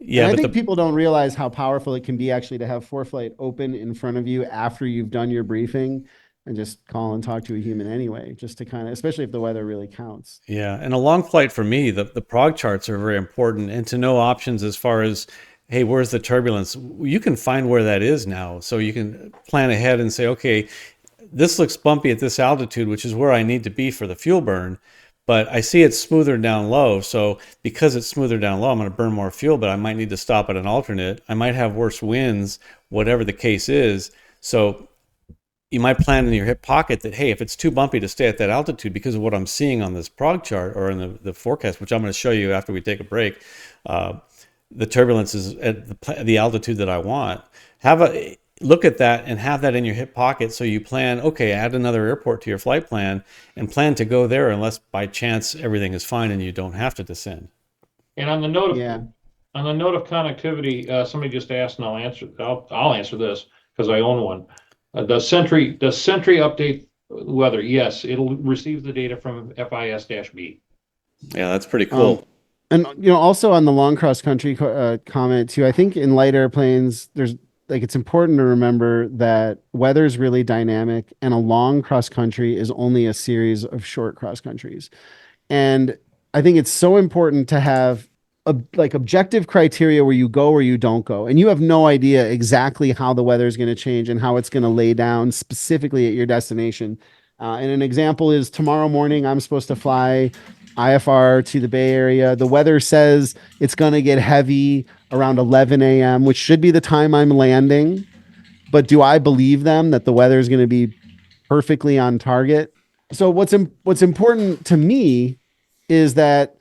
Yeah, and I but think people don't realize how powerful it can be actually to have ForeFlight open in front of you after you've done your briefing and just call and talk to a human anyway, just to kind of, especially if the weather really counts. Yeah, and a long flight for me, the prog charts are very important, and to know options as far as, hey, where's the turbulence? You can find where that is now, so you can plan ahead and say, okay, this looks bumpy at this altitude, which is where I need to be for the fuel burn, but I see it's smoother down low, so because it's smoother down low, I'm going to burn more fuel, but I might need to stop at an alternate. I might have worse winds, whatever the case is. So you might plan in your hip pocket that, hey, if it's too bumpy to stay at that altitude because of what I'm seeing on this prog chart or in the forecast, which I'm going to show you after we take a break, the turbulence is at the altitude that I want. Look at that and have that in your hip pocket, so you plan, okay, add another airport to your flight plan and plan to go there unless by chance everything is fine and you don't have to descend. And on the note of Yeah. connectivity, somebody just asked, and I'll answer this because I own one. Does Sentry update weather? Yes, it'll receive the data from FIS-B. Yeah, that's pretty cool. And also on the long cross country comment too, I think in light airplanes, it's important to remember that weather is really dynamic, and a long cross country is only a series of short cross countries. And I think it's so important to have objective criteria where you go or you don't go, and you have no idea exactly how the weather is going to change and how it's going to lay down specifically at your destination. And an example is tomorrow morning, I'm supposed to fly IFR to the Bay Area. The weather says it's going to get heavy around 11 a.m., which should be the time I'm landing. But do I believe them that the weather is going to be perfectly on target? So what's important to me is that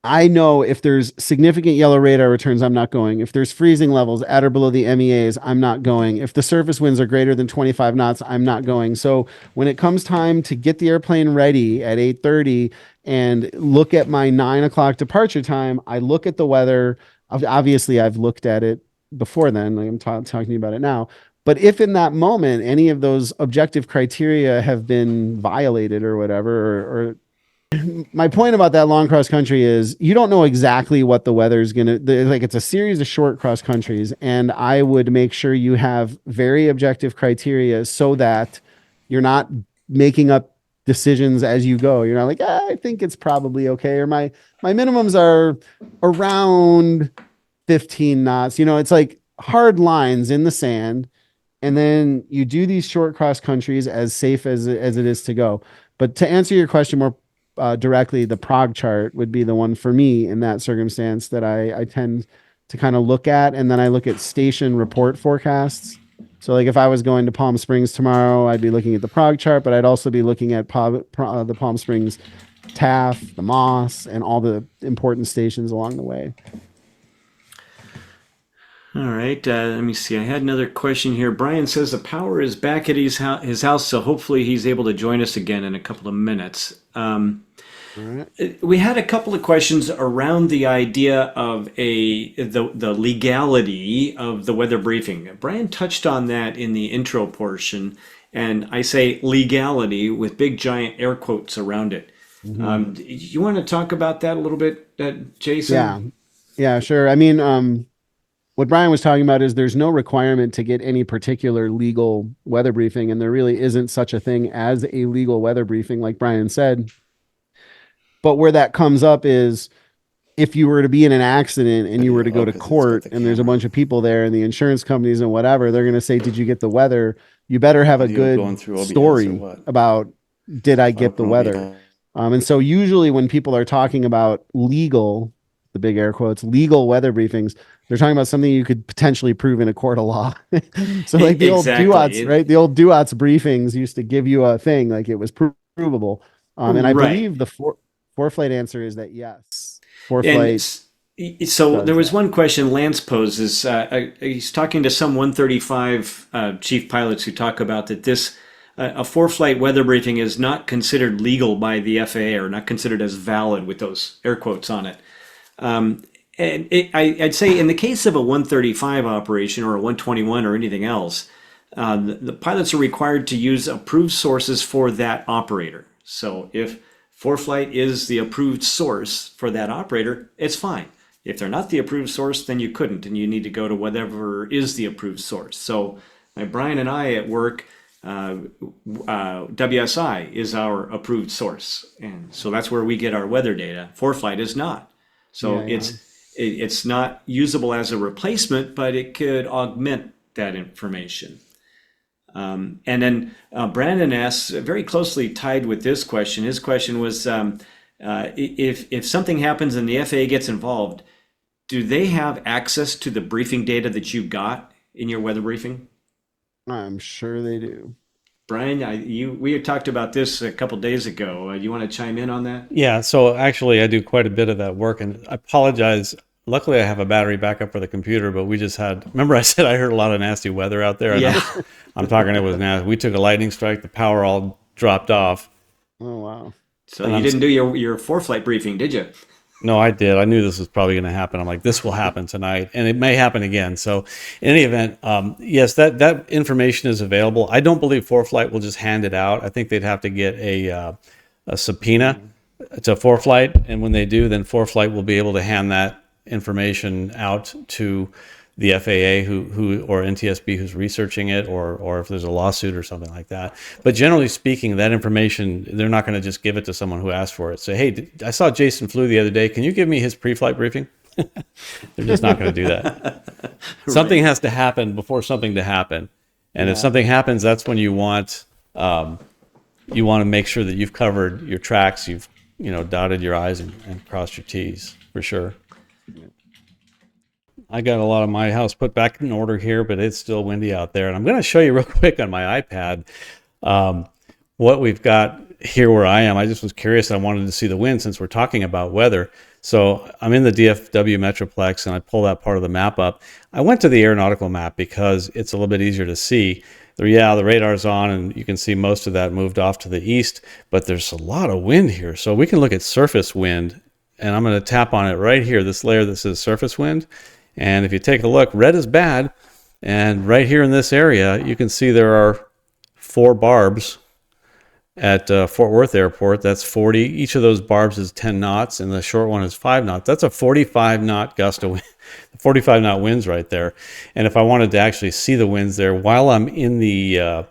I know if there's significant yellow radar returns, I'm not going. If there's freezing levels at or below the MEAs, I'm not going. If the surface winds are greater than 25 knots, I'm not going. So when it comes time to get the airplane ready at 8:30 and look at my 9 o'clock departure time, I look at the weather. Obviously, I've looked at it before then. I'm talking to you about it now. But if in that moment any of those objective criteria have been violated or whatever, or my point about that long cross country is you don't know exactly what the weather is going to, it's a series of short cross countries. And I would make sure you have very objective criteria so that you're not making up decisions as you go. You're not like, I think it's probably okay. Or my minimums are around 15 knots. It's like hard lines in the sand. And then you do these short cross countries as safe as it is to go. But to answer your question more directly, the prog chart would be the one for me in that circumstance that I tend to kind of look at. And then I look at station report forecasts. So like if I was going to Palm Springs tomorrow, I'd be looking at the prog chart, but I'd also be looking at the Palm Springs TAF, the Moss, and all the important stations along the way. All right, let me see. I had another question here. Brian says the power is back at his house, so hopefully he's able to join us again in a couple of minutes. We had a couple of questions around the idea of the legality of the weather briefing. Brian touched on that in the intro portion, and I say legality with big giant air quotes around it. Mm-hmm. You want to talk about that a little bit, Jason? Yeah, sure. I mean, what Brian was talking about is there's no requirement to get any particular legal weather briefing, and there really isn't such a thing as a legal weather briefing, like Brian said. But where that comes up is if you were to be in an accident and you were to go to court and there's a bunch of people there and the insurance companies and whatever, they're going to say, did you get the weather? You better have a good story about, did I get the weather? And so usually when people are talking about legal, the big air quotes, legal weather briefings, they're talking about something you could potentially prove in a court of law. So like the old DUATS, right? The old DUATS briefings used to give you a thing like it was provable. And I believe the ForeFlight answer is that yes. ForeFlight. So there was one question Lance poses. He's talking to some 135 chief pilots who talk about that this a ForeFlight weather briefing is not considered legal by the FAA, or not considered as valid, with those air quotes on it. I'd say in the case of a 135 operation or a 121 or anything else, the pilots are required to use approved sources for that operator. So if ForeFlight is the approved source for that operator, it's fine. If they're not the approved source, then you couldn't, and you need to go to whatever is the approved source. So Brian and I at work, WSI is our approved source, and so that's where we get our weather data. ForeFlight is not. So it's not usable as a replacement, but it could augment that information. And then Brandon asks, very closely tied with this question, his question was, if something happens and the FAA gets involved, do they have access to the briefing data that you got in your weather briefing? I'm sure they do. Brian, we had talked about this a couple days ago. You want to chime in on that? Yeah, so actually I do quite a bit of that work, and I apologize. Luckily I have a battery backup for the computer, but we just had, remember I said I heard a lot of nasty weather out there? And Yeah. I'm talking, it was nasty. We took a lightning strike, the power all dropped off. Oh, wow. So you didn't do your ForeFlight briefing, did you? No, I did. I knew this was probably going to happen. I'm like, this will happen tonight, and it may happen again. So, in any event, yes, that information is available. I don't believe ForeFlight will just hand it out. I think they'd have to get a subpoena to ForeFlight, and when they do, then ForeFlight will be able to hand that information out to the FAA who or NTSB who's researching it, or if there's a lawsuit or something like that. But generally speaking, that information, they're not going to just give it to someone who asked for it. Say, hey, I saw Jason flew the other day. Can you give me his pre-flight briefing? They're just not going to do that. Something has to happen before something to happen. And if something happens, that's when you want to make sure that you've covered your tracks, you've dotted your I's and crossed your T's, for sure. I got a lot of my house put back in order here, but it's still windy out there. And I'm going to show you real quick on my iPad what we've got here where I am. I just was curious. I wanted to see the wind since we're talking about weather. So I'm in the DFW Metroplex, and I pull that part of the map up. I went to the aeronautical map because it's a little bit easier to see. The radar's on, and you can see most of that moved off to the east, but there's a lot of wind here. So we can look at surface wind, and I'm going to tap on it right here, this layer that says surface wind. And if you take a look, red is bad. And right here in this area, you can see there are 4 barbs at Fort Worth Airport. That's 40. Each of those barbs is 10 knots, and the short one is 5 knots. That's a 45 knot gust of wind, 45 knot winds right there. And if I wanted to actually see the winds there while I'm in the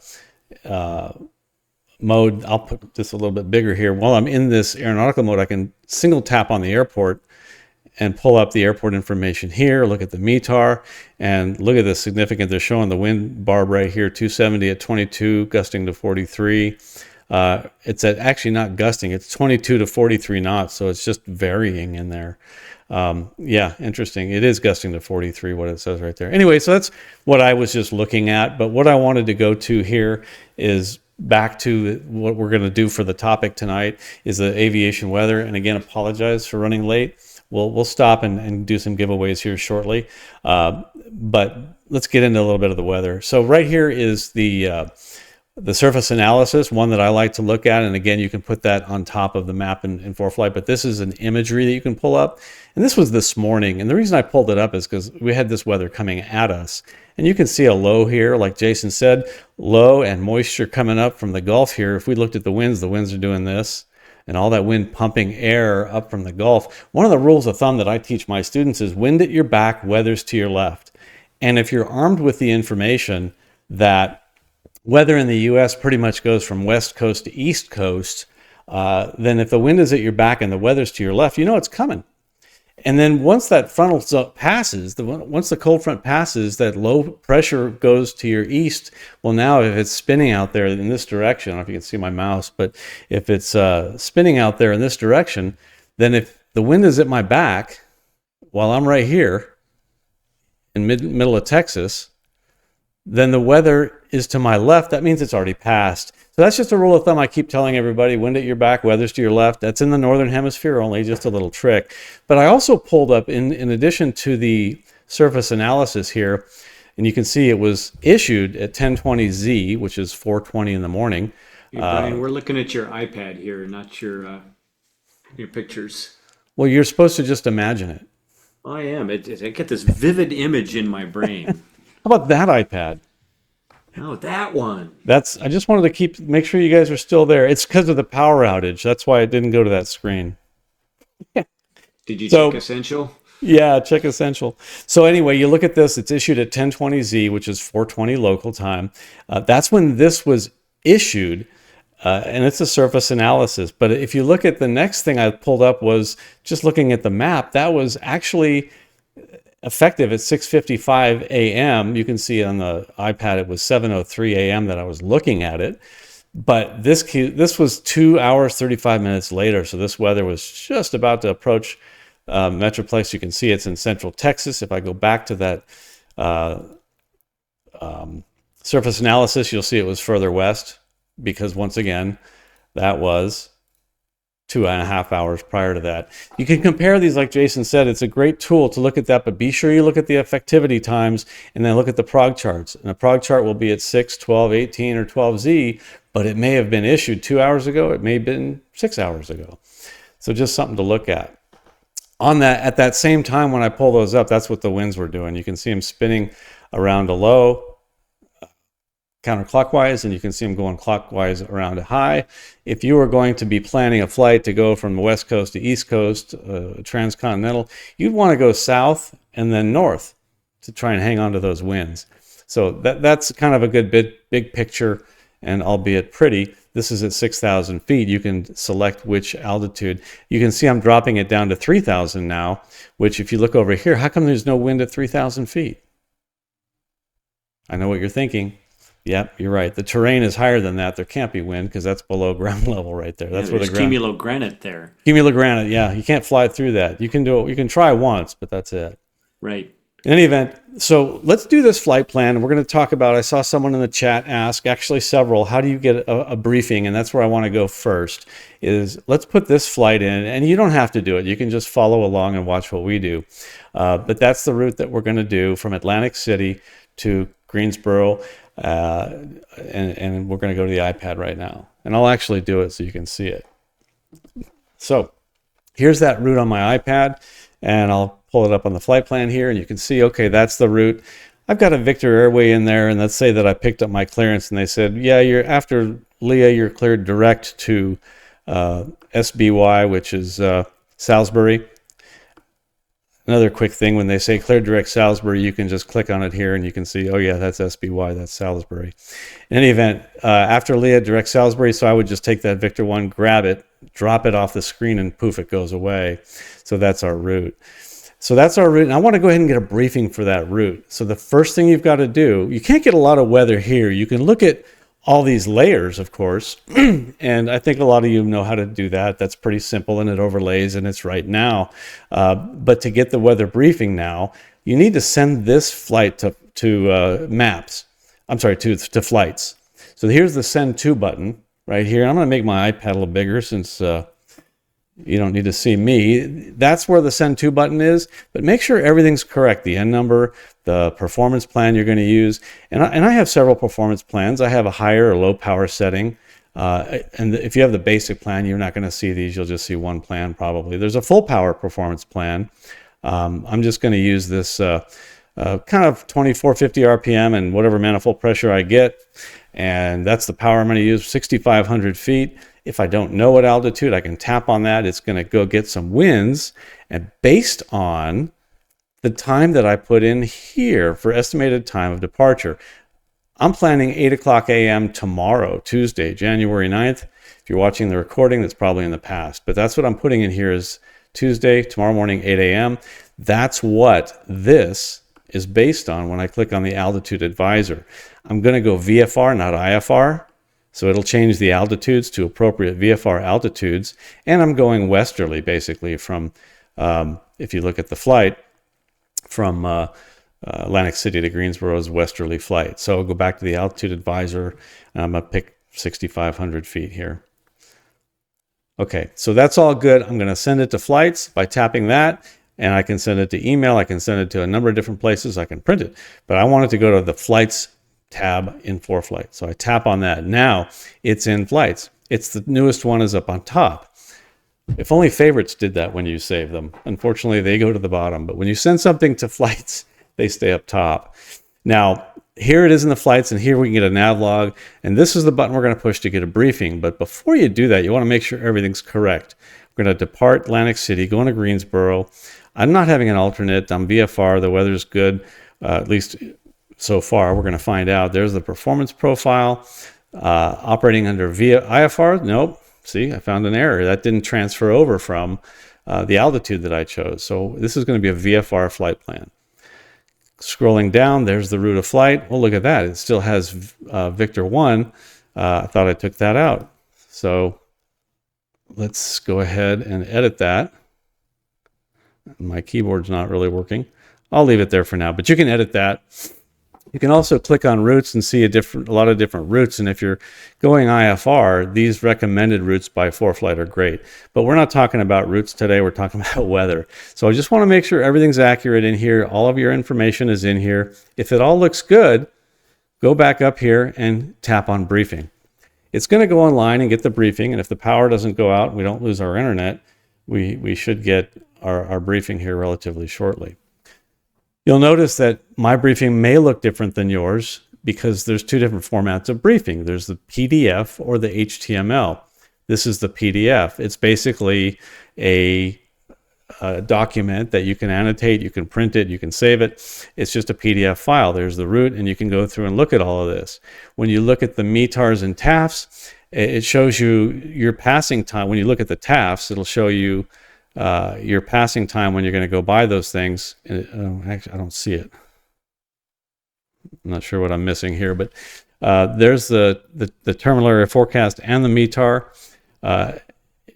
mode, I'll put this a little bit bigger here. While I'm in this aeronautical mode, I can single tap on the airport and pull up the airport information here, look at the METAR, and look at the significant. They're showing the wind barb right here, 270 at 22, gusting to 43. It's actually not gusting, it's 22 to 43 knots, so it's just varying in there. Yeah, interesting. It is gusting to 43, what it says right there. Anyway, so that's what I was just looking at, but what I wanted to go to here is back to what we're going to do for the topic tonight is the aviation weather. And again, apologize for running late. We'll stop and do some giveaways here shortly, but let's get into a little bit of the weather. So right here is the surface analysis, one that I like to look at, and again, you can put that on top of the map in ForeFlight, but this is an imagery that you can pull up, and this was this morning, and the reason I pulled it up is because we had this weather coming at us, and you can see a low here, like Jason said, low and moisture coming up from the Gulf here. If we looked at the winds are doing this, and all that wind pumping air up from the Gulf. One of the rules of thumb that I teach my students is wind at your back, weather's to your left. And if you're armed with the information that weather in the U.S. pretty much goes from west coast to east coast, then if the wind is at your back and the weather's to your left, you know it's coming. And then once that frontal passes, once the cold front passes, that low pressure goes to your east. Well, now if it's spinning out there in this direction, I don't know if you can see my mouse, but if it's spinning out there in this direction, then if the wind is at my back while I'm right here in middle of Texas, then the weather is to my left. That means it's already passed. So that's just a rule of thumb I keep telling everybody. Wind at your back, weather's to your left. That's in the northern hemisphere only, just a little trick. But I also pulled up, in addition to the surface analysis here, and you can see it was issued at 10:20Z, which is 4:20 in the morning. Hey, Brian, we're looking at your iPad here, not your pictures. Well, you're supposed to just imagine it. I am. I get this vivid image in my brain. How about that iPad? Oh, that one. I just wanted to make sure you guys are still there. It's because of the power outage. That's why it didn't go to that screen. Did you check Essential? Yeah, check Essential. So anyway, you look at this. It's issued at 10:20Z, which is 4:20 local time. That's when this was issued, and it's a surface analysis. But if you look at the next thing I pulled up was just looking at the map. That was actually effective at 6:55 a.m. You can see on the iPad it was 7:03 a.m. that I was looking at it. But this was 2 hours, 35 minutes later. So this weather was just about to approach Metroplex. You can see it's in central Texas. If I go back to that surface analysis, you'll see it was further west because, once again, that was 2.5 hours prior to that. You can compare these, like Jason said. It's a great tool to look at that, but be sure you look at the effectivity times and then look at the prog charts. And the prog chart will be at 6, 12, 18, or 12Z, but it may have been issued 2 hours ago. It may have been 6 hours ago. So just something to look at. On that, at that same time, when I pull those up, that's what the winds were doing. You can see them spinning around a low, counterclockwise, and you can see them going clockwise around a high. If you were going to be planning a flight to go from the West Coast to East Coast, transcontinental, you'd want to go south and then north to try and hang on to those winds. So that's kind of a good big picture, and albeit pretty. This is at 6,000 feet. You can select which altitude. You can see I'm dropping it down to 3,000 now, which if you look over here, how come there's no wind at 3,000 feet? I know what you're thinking. Yep, you're right. The terrain is higher than that. There can't be wind because that's below ground level right there. That's where the ground. Cumulogranite there. Cumulogranite, yeah. You can't fly through that. You can do it. You can try once, but that's it. Right. In any event, so let's do this flight plan. We're going to talk about, I saw someone in the chat ask, actually several, how do you get a briefing? And that's where I want to go first, is let's put this flight in. And you don't have to do it. You can just follow along and watch what we do. But that's the route that we're going to do from Atlantic City to Greensboro. And we're going to go to the iPad right now. And I'll actually do it so you can see it. So here's that route on my iPad. And I'll pull it up on the flight plan here, and you can see, okay, that's the route. I've got a Victor Airway in there, and let's say that I picked up my clearance, and they said, yeah, you're after Leah, you're cleared direct to SBY, which is Salisbury. Another quick thing, when they say cleared direct Salisbury, you can just click on it here, and you can see, oh yeah, that's SBY, that's Salisbury. In any event, after Leah, direct Salisbury, so I would just take that Victor 1, grab it, drop it off the screen, and poof, it goes away. So that's our route. So that's our route, and I want to go ahead and get a briefing for that route. So the first thing you've got to do, you can't get a lot of weather here. You can look at all these layers, of course, and I think a lot of you know how to do that. That's pretty simple, and it overlays, and it's right now. But to get the weather briefing now, you need to send this flight to maps. I'm sorry, to flights. So here's the send to button right here. I'm going to make my iPad a little bigger since you don't need to see me. That's where the send to button is, but make sure everything's correct. The N number, the performance plan you're going to use. And I have several performance plans. I have a higher or low power setting. And if you have the basic plan, you're not going to see these. You'll just see one plan probably. There's a full power performance plan. I'm just going to use this kind of 2450 RPM and whatever manifold pressure I get. And that's the power I'm going to use, 6,500 feet. If I don't know what altitude, I can tap on that. It's going to go get some winds. And based on the time that I put in here for estimated time of departure, I'm planning 8 o'clock a.m. tomorrow, Tuesday, January 9th. If you're watching the recording, that's probably in the past. But that's what I'm putting in here is Tuesday, tomorrow morning, 8 a.m. That's what this is based on when I click on the altitude advisor. I'm going to go VFR, not IFR. So it'll change the altitudes to appropriate VFR altitudes. And I'm going westerly, basically, from, if you look at the flight, from Atlantic City to Greensboro is westerly flight. So I'll go back to the altitude advisor, and I'm going to pick 6,500 feet here. Okay, so that's all good. I'm going to send it to flights by tapping that, and I can send it to email. I can send it to a number of different places. I can print it, but I want it to go to the flights tab in ForeFlight. So I tap on that. Now it's in flights. It's the newest one is up on top. If only favorites did that when you save them. Unfortunately, they go to the bottom, but when you send something to flights, they stay up top. Now, here it is in the flights, and here we can get a nav log, and this is the button we're going to push to get a briefing. But before you do that, you want to make sure everything's correct. We're going to depart Atlantic City, go into Greensboro. I'm not having an alternate. I'm VFR. The weather's good, at least so far. We're going to find out. There's the performance profile. Operating under IFR. Nope. See, I found an error. That didn't transfer over from the altitude that I chose. So this is going to be a VFR flight plan. Scrolling down, there's the route of flight. Well, look at that. It still has Victor 1. I thought I took that out. So let's go ahead and edit that. My keyboard's not really working. I'll leave it there for now, but you can edit that. You can also click on routes and see a lot of different routes. And if you're going IFR, these recommended routes by ForeFlight are great. But we're not talking about routes today. We're talking about weather. So I just want to make sure everything's accurate in here. All of your information is in here. If it all looks good, go back up here and tap on briefing. It's going to go online and get the briefing. And if the power doesn't go out, we don't lose our internet, we should get our briefing here relatively shortly. You'll notice that my briefing may look different than yours because there's two different formats of briefing. There's the PDF or the HTML. This is the PDF. It's basically a document that you can annotate, you can print it, you can save it. It's just a PDF file. There's the route, and you can go through and look at all of this. When you look at the METARs and TAFs, it shows you your passing time. When you look at the TAFs, it'll show you your passing time when you're going to go by those things. Actually, I don't see it. I'm not sure what I'm missing here, but there's the terminal area forecast and the METAR.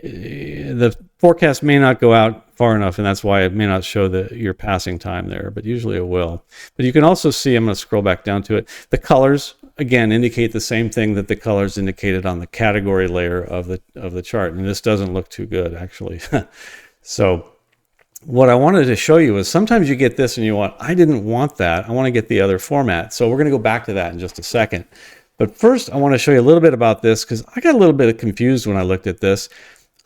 The forecast may not go out far enough, and that's why it may not show your passing time there, but usually it will. But you can also see, I'm going to scroll back down to it, the colors, again, indicate the same thing that the colors indicated on the category layer of the chart, and this doesn't look too good, actually. So what I wanted to show you is sometimes you get this and you want, I didn't want that. I want to get the other format. So we're going to go back to that in just a second. But first, I want to show you a little bit about this because I got a little bit confused when I looked at this.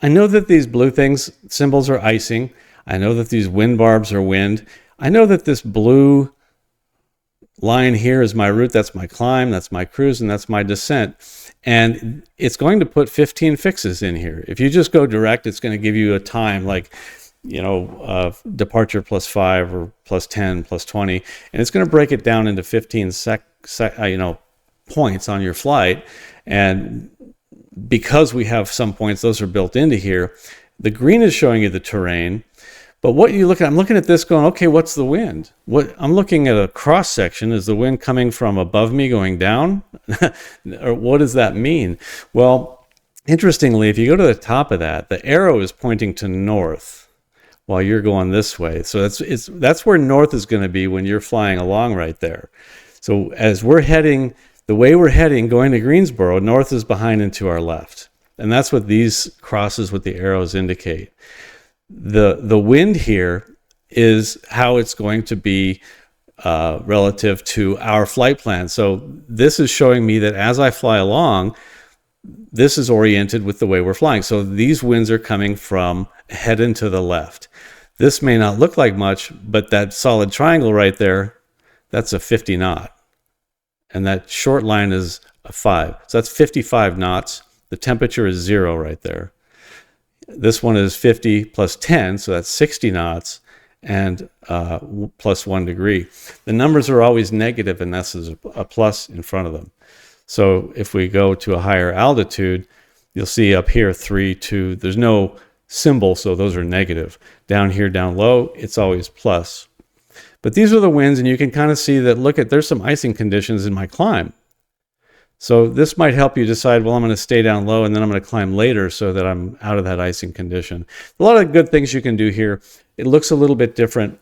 I know that these blue symbols are icing. I know that these wind barbs are wind. I know that this blue line here is my route. That's my climb. That's my cruise. And that's my descent. And it's going to put 15 fixes in here. If you just go direct, it's going to give you a time like, departure +5 or +10, +20. And it's going to break it down into 15 points on your flight. And because we have some points, those are built into here. The green is showing you the terrain. But what you look at, I'm looking at this going, okay, what's the wind? I'm looking at a cross section. Is the wind coming from above me going down? Or what does that mean? Well, interestingly, if you go to the top of that, the arrow is pointing to north while you're going this way. So that's where north is going to be when you're flying along right there. So as we're heading, the way we're heading, going to Greensboro, north is behind and to our left. And that's what these crosses with the arrows indicate. The wind here is how it's going to be relative to our flight plan. So this is showing me that as I fly along, this is oriented with the way we're flying. So these winds are coming from head and to the left. This may not look like much, but that solid triangle right there, that's a 50 knot. And that short line is a 5. So that's 55 knots. The temperature is 0 right there. This one is 50 plus 10, so that's 60 knots, and plus 1 degree. The numbers are always negative, and this is a plus in front of them. So if we go to a higher altitude, you'll see up here 3, 2, there's no symbol, so those are negative. Down here, down low, it's always plus. But these are the winds, and you can kind of see that, look at, there's some icing conditions in my climb. So this might help you decide, well, I'm going to stay down low and then I'm going to climb later so that I'm out of that icing condition. A lot of good things you can do here. It looks a little bit different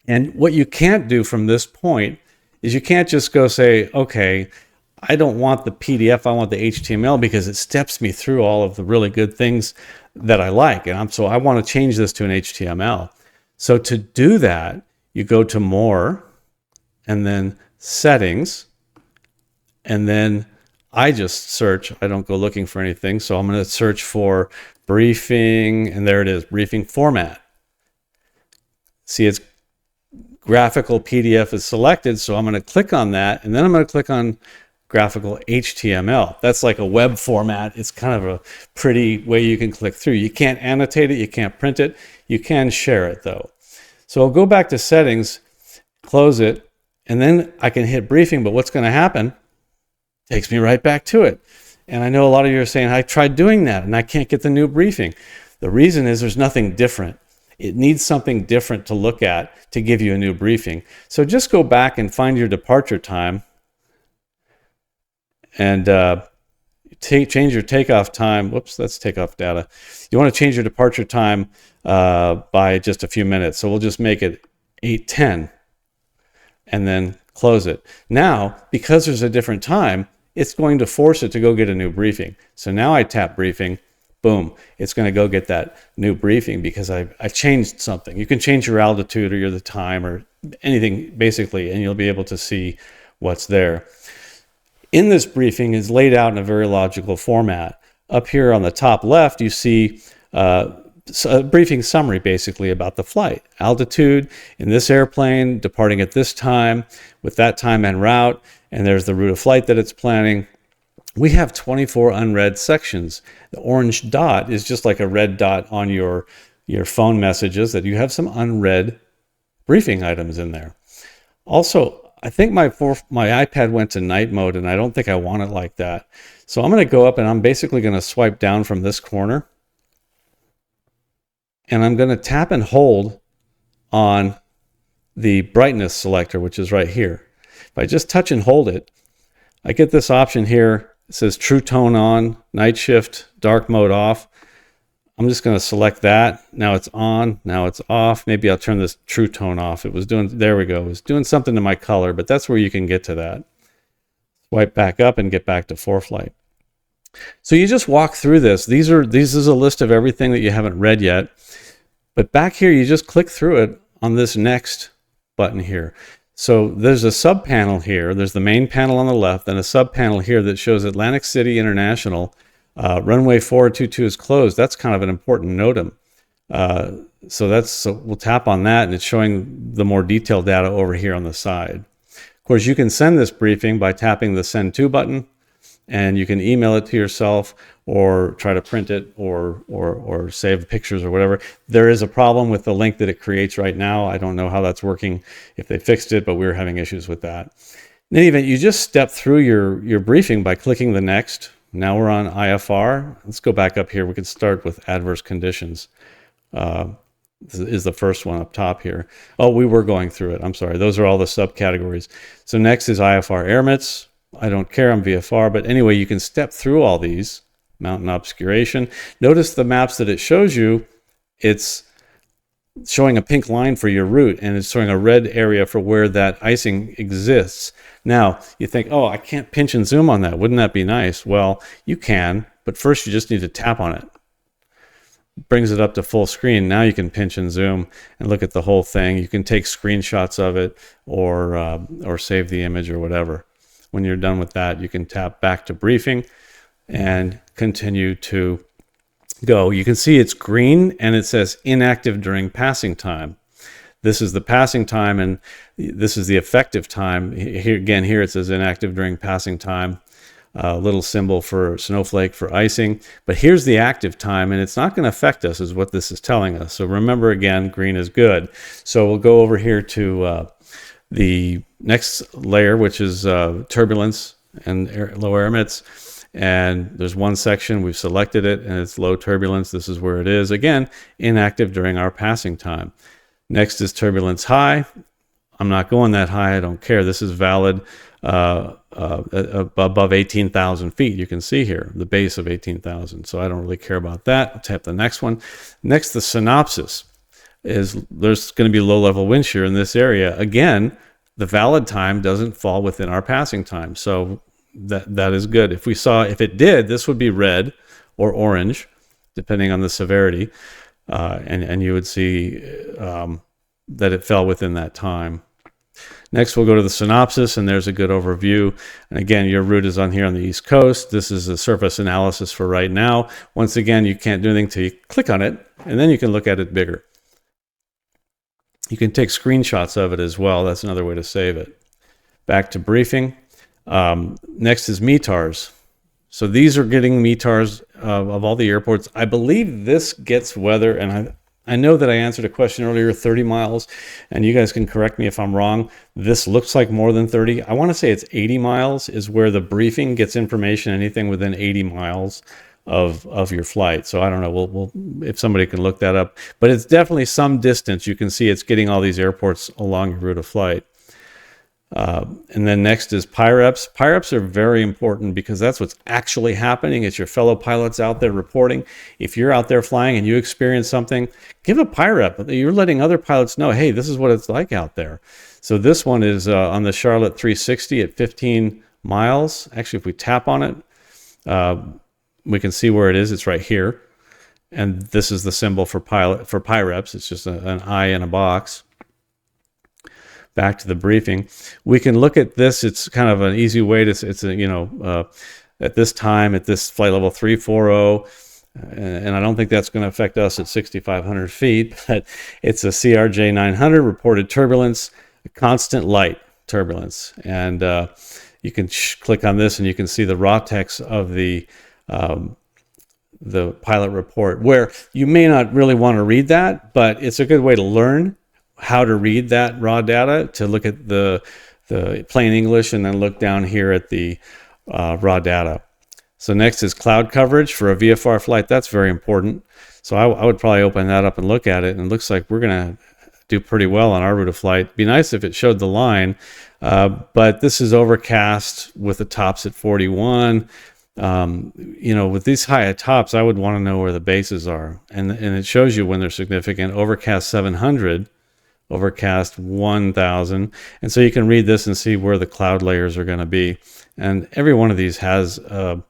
And what you can't do from this point is you can't just go say, okay, I don't want the PDF, I want the HTML, because it steps me through all of the really good things that I like. And so I want to change this to an HTML. So to do that, you go to More, and then Settings, and then I just search. I don't go looking for anything. So I'm going to search for briefing, and there it is, briefing format. See, it's graphical PDF is selected, so I'm going to click on that, and then I'm going to click on graphical HTML. That's like a web format. It's kind of a pretty way you can click through. You can't annotate it, you can't print it, you can share it though. So I'll go back to settings, close it, and then I can hit briefing, but what's going to happen? Takes me right back to it. And I know a lot of you are saying, I tried doing that and I can't get the new briefing. The reason is there's nothing different. It needs something different to look at to give you a new briefing. So just go back and find your departure time, and change your takeoff time. Whoops, that's takeoff data. You want to change your departure time by just a few minutes. So we'll just make it 8:10 and then close it. Now, because there's a different time, it's going to force it to go get a new briefing. So now I tap briefing, boom, it's going to go get that new briefing because I changed something. You can change your altitude or the time or anything basically, and you'll be able to see what's there. In this briefing is laid out in a very logical format. Up here on the top left, you see a briefing summary basically about the flight. Altitude in this airplane, departing at this time, with that time en route, and there's the route of flight that it's planning. We have 24 unread sections. The orange dot is just like a red dot on your phone messages that you have some unread briefing items in there. Also, I think my iPad went to night mode, and I don't think I want it like that. So I'm going to go up, and I'm basically going to swipe down from this corner, and I'm going to tap and hold on the brightness selector, which is right here. If I just touch and hold it, I get this option here. It says True Tone on, Night Shift, Dark Mode off. I'm just going to select that. Now it's on, now it's off. Maybe I'll turn this True Tone off. It was doing, there we go. It was doing something to my color, but that's where you can get to that. Swipe back up and get back to ForeFlight. So you just walk through this. This is a list of everything that you haven't read yet. But back here, you just click through it on this next button here. So there's a sub panel here. There's the main panel on the left, and a sub panel here that shows Atlantic City International. Runway 422 is closed. That's kind of an important NOTAM. So we'll tap on that, and it's showing the more detailed data over here on the side. Of course, you can send this briefing by tapping the Send To button, and you can email it to yourself or try to print it or save pictures or whatever. There is a problem with the link that it creates right now. I don't know how that's working, if they fixed it, but we were having issues with that. In any event, you just step through your briefing by clicking the next. Now we're on IFR. Let's go back up here. We could start with adverse conditions. This is the first one up top here. Oh, we were going through it. I'm sorry. Those are all the subcategories. So next is IFR airmits. I don't care. I'm VFR. But anyway, you can step through all these. Mountain obscuration. Notice the maps that it shows you. It's showing a pink line for your route, and it's showing a red area for where that icing exists. Now, you think, oh, I can't pinch and zoom on that. Wouldn't that be nice? Well, you can, but first you just need to tap on it. Brings it up to full screen. Now you can pinch and zoom and look at the whole thing. You can take screenshots of it or save the image or whatever. When you're done with that, you can tap back to briefing and continue to go. You can see it's green and it says inactive during passing time. This is the passing time, and this is the effective time. Here again, here it says inactive during passing time. A little symbol for snowflake for icing. But here's the active time, and it's not going to affect us, is what this is telling us. So remember, again, green is good. So we'll go over here to the next layer, which is turbulence and low air emits. And there's one section, we've selected it, and it's low turbulence. This is where it is. Again, inactive during our passing time. Next is turbulence high. I'm not going that high. I don't care. This is valid above 18,000 feet. You can see here the base of 18,000. So I don't really care about that. I'll tap the next one. Next, the synopsis. is there's going to be low level wind shear in this area. Again, the valid time doesn't fall within our passing time. So that is good. If it did, this would be red or orange, depending on the severity. And you would see that it fell within that time. Next, we'll go to the synopsis, and there's a good overview. And again, your route is on here on the East Coast. This is a surface analysis for right now. Once again, you can't do anything till you click on it, and then you can look at it bigger. You can take screenshots of it as well. That's another way to save it. Back to briefing. Next is METARs. So these are getting METARs of all the airports. I believe this gets weather, and I know that I answered a question earlier, 30 miles, and you guys can correct me if I'm wrong. This looks like more than 30. I want to say it's 80 miles is where the briefing gets information, anything within 80 miles of your flight. So I don't know, we'll if somebody can look that up, but it's definitely some distance. You can see it's getting all these airports along your route of flight. And then next is PIREPs. PIREPs are very important because that's what's actually happening. It's your fellow pilots out there reporting. If you're out there flying and you experience something, give a PIREP. You're letting other pilots know, hey, this is what it's like out there. So this one is on the Charlotte 360 at 15 miles. Actually, if we tap on it, we can see where it is. It's right here. And this is the symbol for PIREPs. It's just an eye in a box. Back to the briefing, we can look at this. It's kind of an easy way to, at this time, at this flight level 340, and I don't think that's going to affect us at 6,500 feet, but it's a CRJ 900 reported turbulence, constant light turbulence. And you can click on this and you can see the raw text of the pilot report, where you may not really want to read that, but it's a good way to learn how to read that raw data, to look at the plain English and then look down here at the raw data. So next is cloud coverage for a VFR flight. That's very important. So I would probably open that up and look at it, and it looks like we're going to do pretty well on our route of flight. It'd be nice if it showed the line, but this is overcast with the tops at 41. With these high tops, I would want to know where the bases are, and it shows you when they're significant. Overcast 700. Overcast 1000, and so you can read this and see where the cloud layers are going to be. And every one of these has a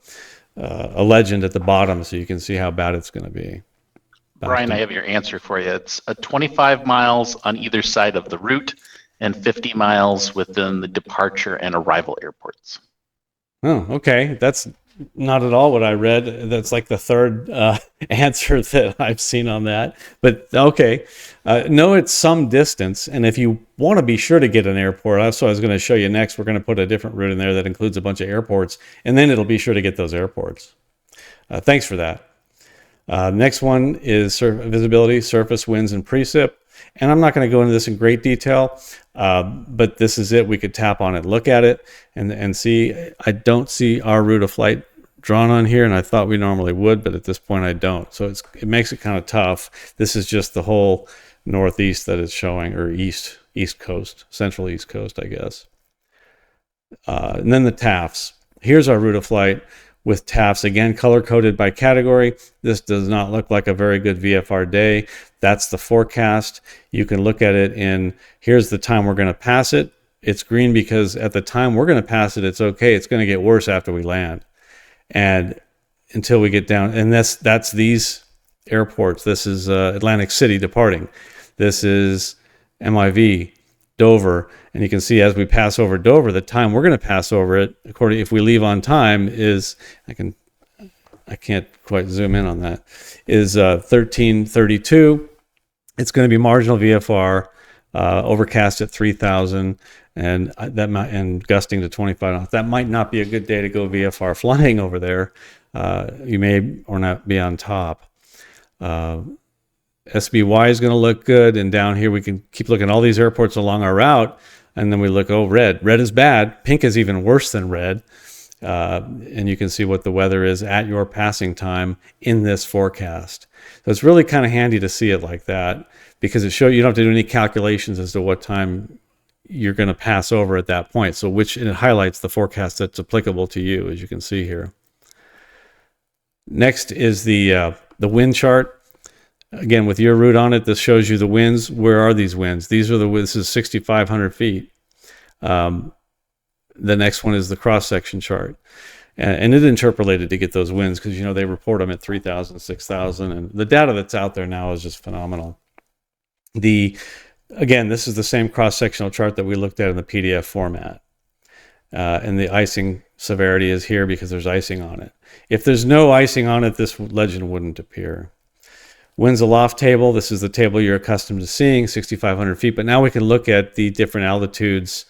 legend at the bottom, so you can see how bad it's going to be. Brian, I have your answer for you. It's 25 miles on either side of the route and 50 miles within the departure and arrival airports. Oh, okay. That's not at all what I read. That's like the third answer that I've seen on that. But okay, no, it's some distance. And if you want to be sure to get an airport, that's what I was going to show you next. We're going to put a different route in there that includes a bunch of airports, and then it'll be sure to get those airports. Thanks for that. Next one is visibility, surface, winds, and precip. And I'm not going to go into this in great detail, but this is it. We could tap on it, look at it, and see. I don't see our route of flight drawn on here, and I thought we normally would, but at this point I don't. So it makes it kind of tough. This is just the whole northeast that it's showing, or east coast, central east coast, I guess. And then the TAFs. Here's our route of flight with TAFs, again, color-coded by category. This does not look like a very good VFR day. That's the forecast. You can look at it in, here's the time we're going to pass it. It's green because at the time we're going to pass it, it's okay. It's going to get worse after we land. And until we get down, and that's these airports. This is Atlantic City departing. This is MIV, Dover, and you can see as we pass over Dover, the time we're going to pass over it, according if we leave on time, is I can't quite zoom in on that, is 13:32. It's going to be marginal VFR, overcast at 3,000, and gusting to 25 knots. That might not be a good day to go VFR flying over there. You may or not be on top. SBY is going to look good, and down here we can keep looking at all these airports along our route, and then we look, oh, red is bad, pink is even worse than red, and you can see what the weather is at your passing time in this forecast. So it's really kind of handy to see it like that, because you don't have to do any calculations as to what time you're going to pass over at that point. So it highlights the forecast that's applicable to you, as you can see here. Next is the wind chart. Again, with your route on it, this shows you the winds. Where are these winds? This is 6,500 feet. The next one is the cross-section chart. And it interpolated to get those winds because, they report them at 3,000, 6,000. And the data that's out there now is just phenomenal. Again, this is the same cross-sectional chart that we looked at in the PDF format. And the icing severity is here because there's icing on it. If there's no icing on it, this legend wouldn't appear. Winds aloft table, this is the table you're accustomed to seeing, 6,500 feet. But now we can look at the different altitudes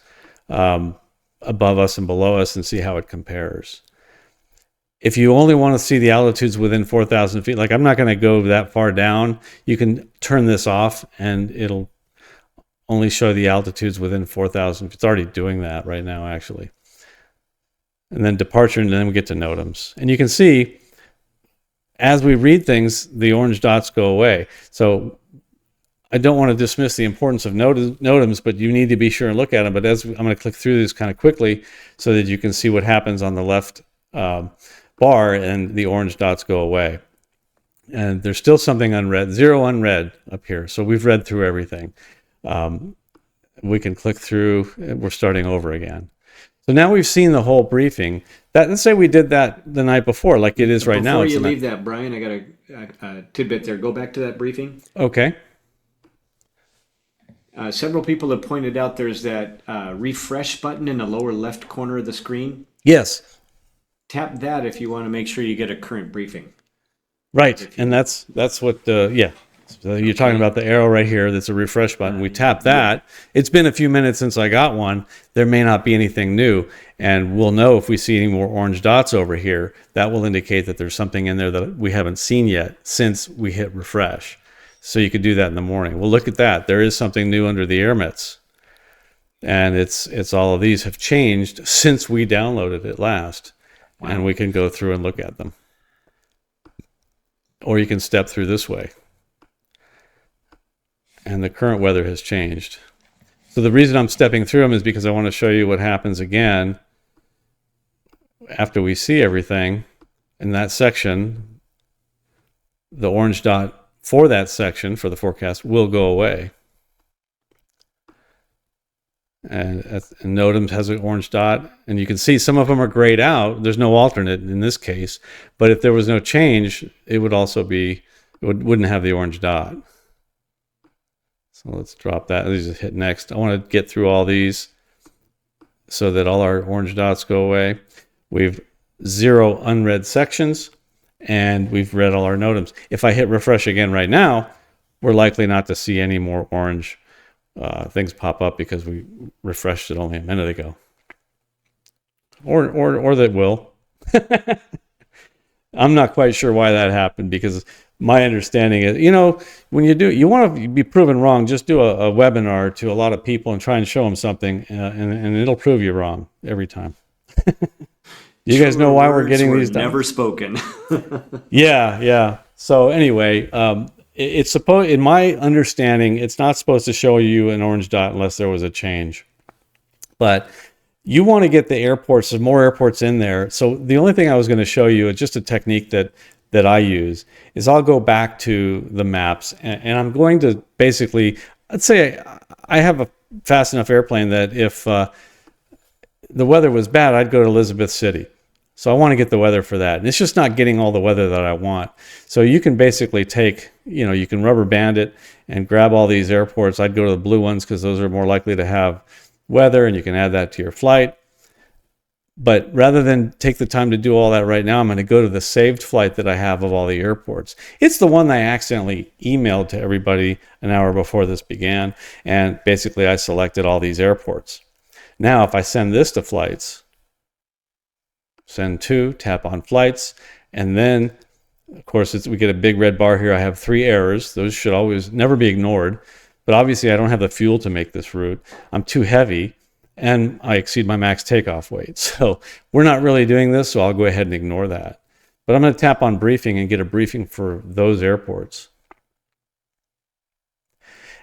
above us and below us and see how it compares. If you only want to see the altitudes within 4,000 feet, like I'm not going to go that far down, you can turn this off and it'll only show the altitudes within 4,000. It's already doing that right now, actually. And then departure, and then we get to NOTAMs. And you can see, as we read things, the orange dots go away. So I don't want to dismiss the importance of NOTAMs, but you need to be sure and look at them. But I'm going to click through these kind of quickly so that you can see what happens on the left bar, and the orange dots go away. And there's still something unread, 0 unread up here. So we've read through everything. We can click through, and we're starting over again. So now we've seen the whole briefing. Let's say we did that the night before, like it is right now. Before you leave that, Brian, I got a tidbit there. Go back to that briefing. Okay. Several people have pointed out there's that refresh button in the lower left corner of the screen. Yes. Tap that if you want to make sure you get a current briefing. Right, and that's what, yeah. So you're talking about the arrow right here. That's a refresh button. We tap that. It's been a few minutes since I got one. There may not be anything new, and we'll know if we see any more orange dots over here. That will indicate that there's something in there that we haven't seen yet since we hit refresh. So you could do that in the morning. Well, look at that. There is something new under the air mitts, and it's all of these have changed since we downloaded it last, and we can go through and look at them. Or you can step through this way. And the current weather has changed. So the reason I'm stepping through them is because I want to show you what happens again after we see everything in that section. The orange dot for that section for the forecast will go away. And NOTAMs has an orange dot, and you can see some of them are grayed out. There's no alternate in this case, but if there was no change, it would also be, wouldn't have the orange dot. So let's drop that. Let's just hit next. I want to get through all these so that all our orange dots go away. We've 0 unread sections, and we've read all our NOTAMs. If I hit refresh again right now, we're likely not to see any more orange things pop up because we refreshed it only a minute ago. Or that will. I'm not quite sure why that happened, because my understanding is, when you want to be proven wrong, just do a webinar to a lot of people and try and show them something, and it'll prove you wrong every time. You guys know why we're getting these done? Never spoken. Yeah. So anyway, it's supposed, in my understanding, it's not supposed to show you an orange dot unless there was a change. But you want to get the airports, there's more airports in there. So the only thing I was going to show you is just a technique that I use is I'll go back to the maps, and I'm going to basically, let's say I have a fast enough airplane that if the weather was bad, I'd go to Elizabeth City. So I want to get the weather for that. And it's just not getting all the weather that I want. So you can basically take, you can rubber band it and grab all these airports. I'd go to the blue ones because those are more likely to have weather, and you can add that to your flight. But rather than take the time to do all that right now, I'm going to go to the saved flight that I have of all the airports. It's the one that I accidentally emailed to everybody an hour before this began. And basically I selected all these airports. Now, if I send this to flights, send to, tap on flights, and then, of course, we get a big red bar here. I have 3 errors. Those should always never be ignored. But obviously, I don't have the fuel to make this route. I'm too heavy, and I exceed my max takeoff weight. So we're not really doing this, so I'll go ahead and ignore that. But I'm going to tap on briefing and get a briefing for those airports.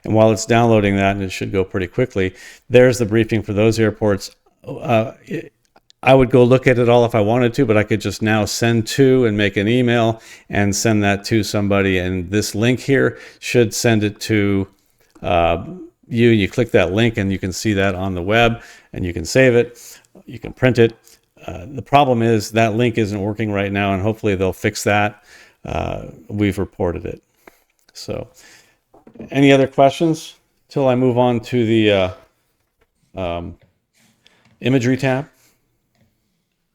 And while it's downloading that, and it should go pretty quickly, there's the briefing for those airports. I would go look at it all if I wanted to, but I could just now send to and make an email and send that to somebody. And this link here should send it to you. You click that link and you can see that on the web, and you can save it. You can print it. The problem is that link isn't working right now, and hopefully they'll fix that. We've reported it. So any other questions till I move on to the imagery tab?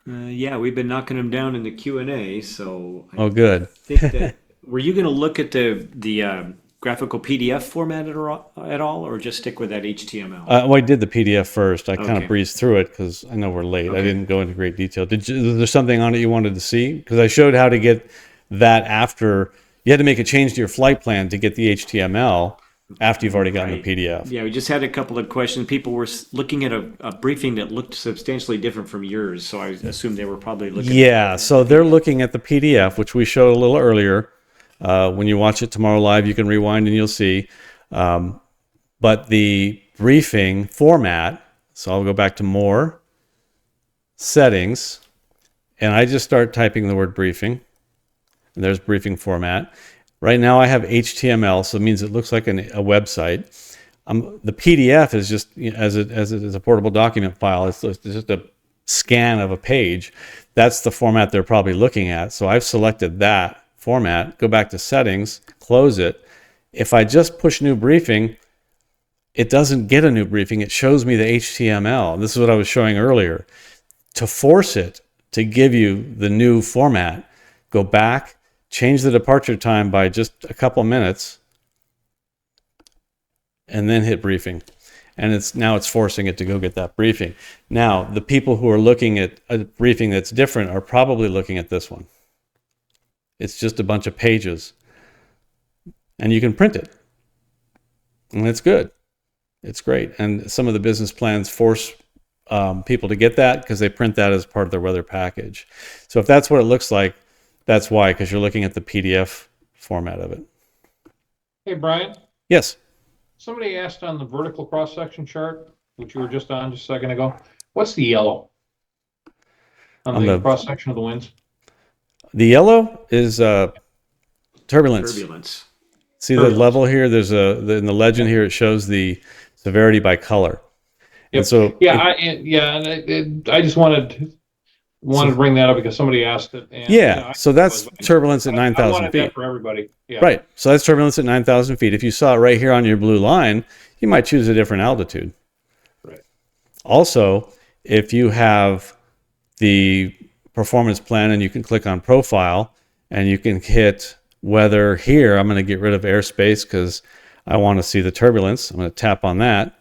Yeah, we've been knocking them down in the Q&A, so Oh, good. think that were you going to look at the graphical PDF format at all, or just stick with that HTML? Well, I did the PDF first. I kind Okay. of breezed through it because I know we're late. I Okay. didn't go into great detail. Is there something on it you wanted to see? Because I showed how to get that after. You had to make a change to your flight plan to get the HTML after you've already gotten Right. the PDF. Yeah, we just had a couple of questions. People were looking at a briefing that looked substantially different from yours, so I assumed they were probably looking. Yeah, so they're looking at the PDF, which we showed a little earlier. When you watch it tomorrow live, you can rewind and you'll see. But the briefing format, so I'll go back to more, settings, and I just start typing the word briefing. And there's briefing format. Right now I have HTML, so it means it looks like a website. The PDF is just, as it is a portable document file, it's just a scan of a page. That's the format they're probably looking at. So I've selected that format, go back to settings, close it. If I just push new briefing, it doesn't get a new briefing. It shows me the HTML. This is what I was showing earlier. To force it to give you the new format, go back, change the departure time by just a couple minutes, and then hit briefing. And it's forcing it to go get that briefing. Now, the people who are looking at a briefing that's different are probably looking at this one. It's just a bunch of pages. And you can print it. And it's good. It's great. And some of the business plans force people to get that because they print that as part of their weather package. So if that's what it looks like, that's why, because you're looking at the PDF format of it. Hey, Brian, Yes. somebody asked on the vertical cross-section chart, which you were just on just a second ago, what's the yellow on the cross-section of the winds? The yellow is turbulence. Turbulence. See the level here? There's in the legend here, it shows the severity by color. Yep. And so I just wanted to bring that up because somebody asked it. And, so that's turbulence at 9,000 I wanted feet. that for everybody. Yeah. Right. So that's turbulence at 9,000 feet. If you saw it right here on your blue line, you might choose a different altitude. Right. Also, if you have the performance plan and you can click on profile and you can hit weather here, I'm going to get rid of airspace because I want to see the turbulence. I'm going to tap on that.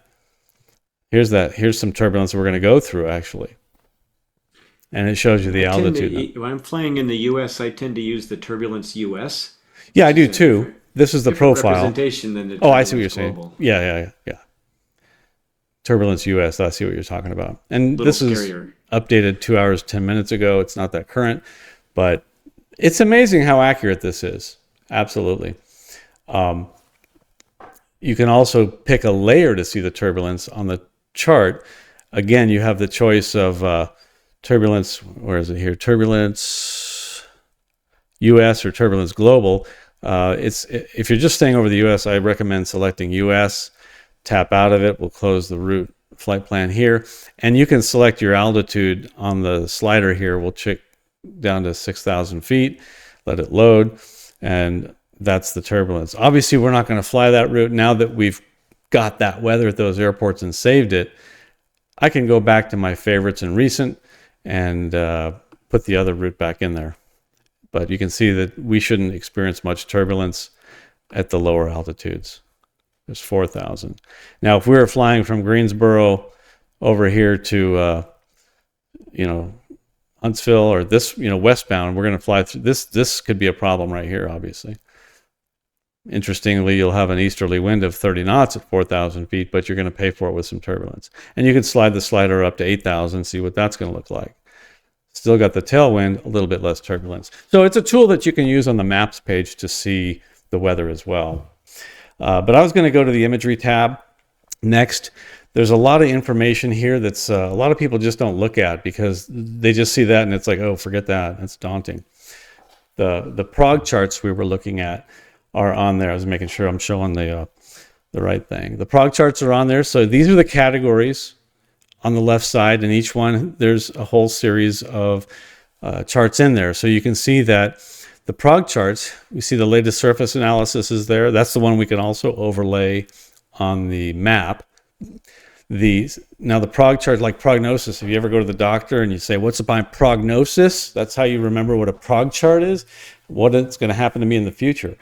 Here's some turbulence we're going to go through actually. And it shows you the altitude. When I'm flying in the US, I tend to use the turbulence US. Yeah, I do too. This is the profile. Representation than the I see what you're global. saying. Yeah. Turbulence US, I see what you're talking about. And Little this is scarier. updated 2 hours, 10 minutes ago. It's not that current, but it's amazing how accurate this is. Absolutely. You can also pick a layer to see the turbulence on the chart. Again, you have the choice of turbulence, where is it here? Turbulence US or turbulence global. If you're just staying over the US, I recommend selecting US. Tap out of it. We'll close the route flight plan here. And you can select your altitude on the slider here. We'll check down to 6,000 feet, let it load, and that's the turbulence. Obviously, we're not going to fly that route now that we've got that weather at those airports and saved it. I can go back to my favorites and recent and put the other route back in there. But you can see that we shouldn't experience much turbulence at the lower altitudes. There's 4,000. Now, if we were flying from Greensboro over here to, Huntsville or this, westbound, we're going to fly through this. This could be a problem right here, obviously. Interestingly, you'll have an easterly wind of 30 knots at 4,000 feet, but you're going to pay for it with some turbulence. And you can slide the slider up to 8,000, see what that's going to look like. Still got the tailwind, a little bit less turbulence. So it's a tool that you can use on the maps page to see the weather as well. But I was going to go to the imagery tab next. there's a lot of information here that's a lot of people just don't look at because they just see that and it's like, oh, forget that. That's daunting. The prog charts we were looking at are on there. I was making sure I'm showing the right thing. The prog charts are on there. So these are the categories on the left side, and each one, there's a whole series of charts in there. So you can see that the prog charts, we see the latest surface analysis is there. That's the one we can also overlay on the map. Now the prog chart, like prognosis, if you ever go to the doctor and you say, what's my prognosis? That's how you remember what a prog chart is, what it's going to happen to me in the future.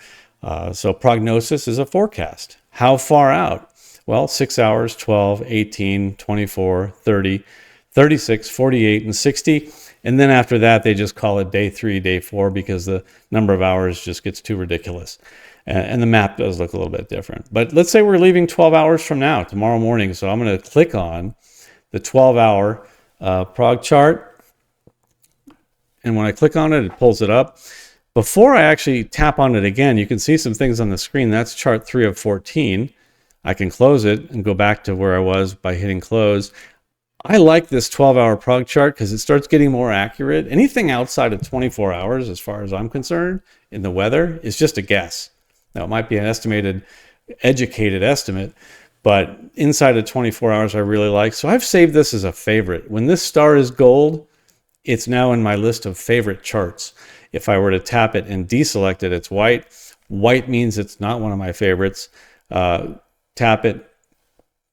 So prognosis is a forecast. How far out? Well, 6 hours, 12, 18, 24, 30, 36, 48, and 60. And then after that, they just call it day 3, day 4, because the number of hours just gets too ridiculous. And the map does look a little bit different. But let's say we're leaving 12 hours from now, tomorrow morning. So I'm going to click on the 12-hour prog chart. And when I click on it, it pulls it up. Before I actually tap on it again, you can see some things on the screen. That's chart 3 of 14. I can close it and go back to where I was by hitting close. I like this 12-hour prog chart because it starts getting more accurate. Anything outside of 24 hours, as far as I'm concerned, in the weather is just a guess. Now, it might be an estimated, educated estimate, but inside of 24 hours, I really like. So I've saved this as a favorite. When this star is gold, it's now in my list of favorite charts. If I were to tap it and deselect it, it's white. White means it's not one of my favorites. Tap it,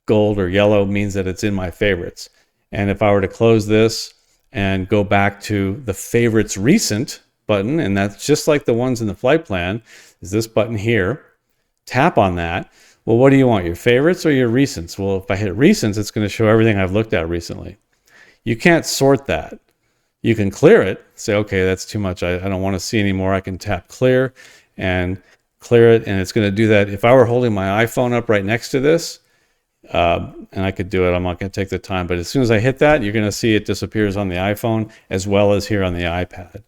gold or yellow means that it's in my favorites. And if I were to close this and go back to the favorites recent button, and that's just like the ones in the flight plan, is this button here. Tap on that. Well, what do you want, your favorites or your recents? Well, if I hit recents, it's going to show everything I've looked at recently. You can't sort that. You can clear it, say, okay, that's too much. I don't want to see anymore. I can tap clear and clear it, and it's going to do that. If I were holding my iPhone up right next to this, and I could do it, I'm not going to take the time, but as soon as I hit that, you're going to see it disappears on the iPhone as well as here on the iPad.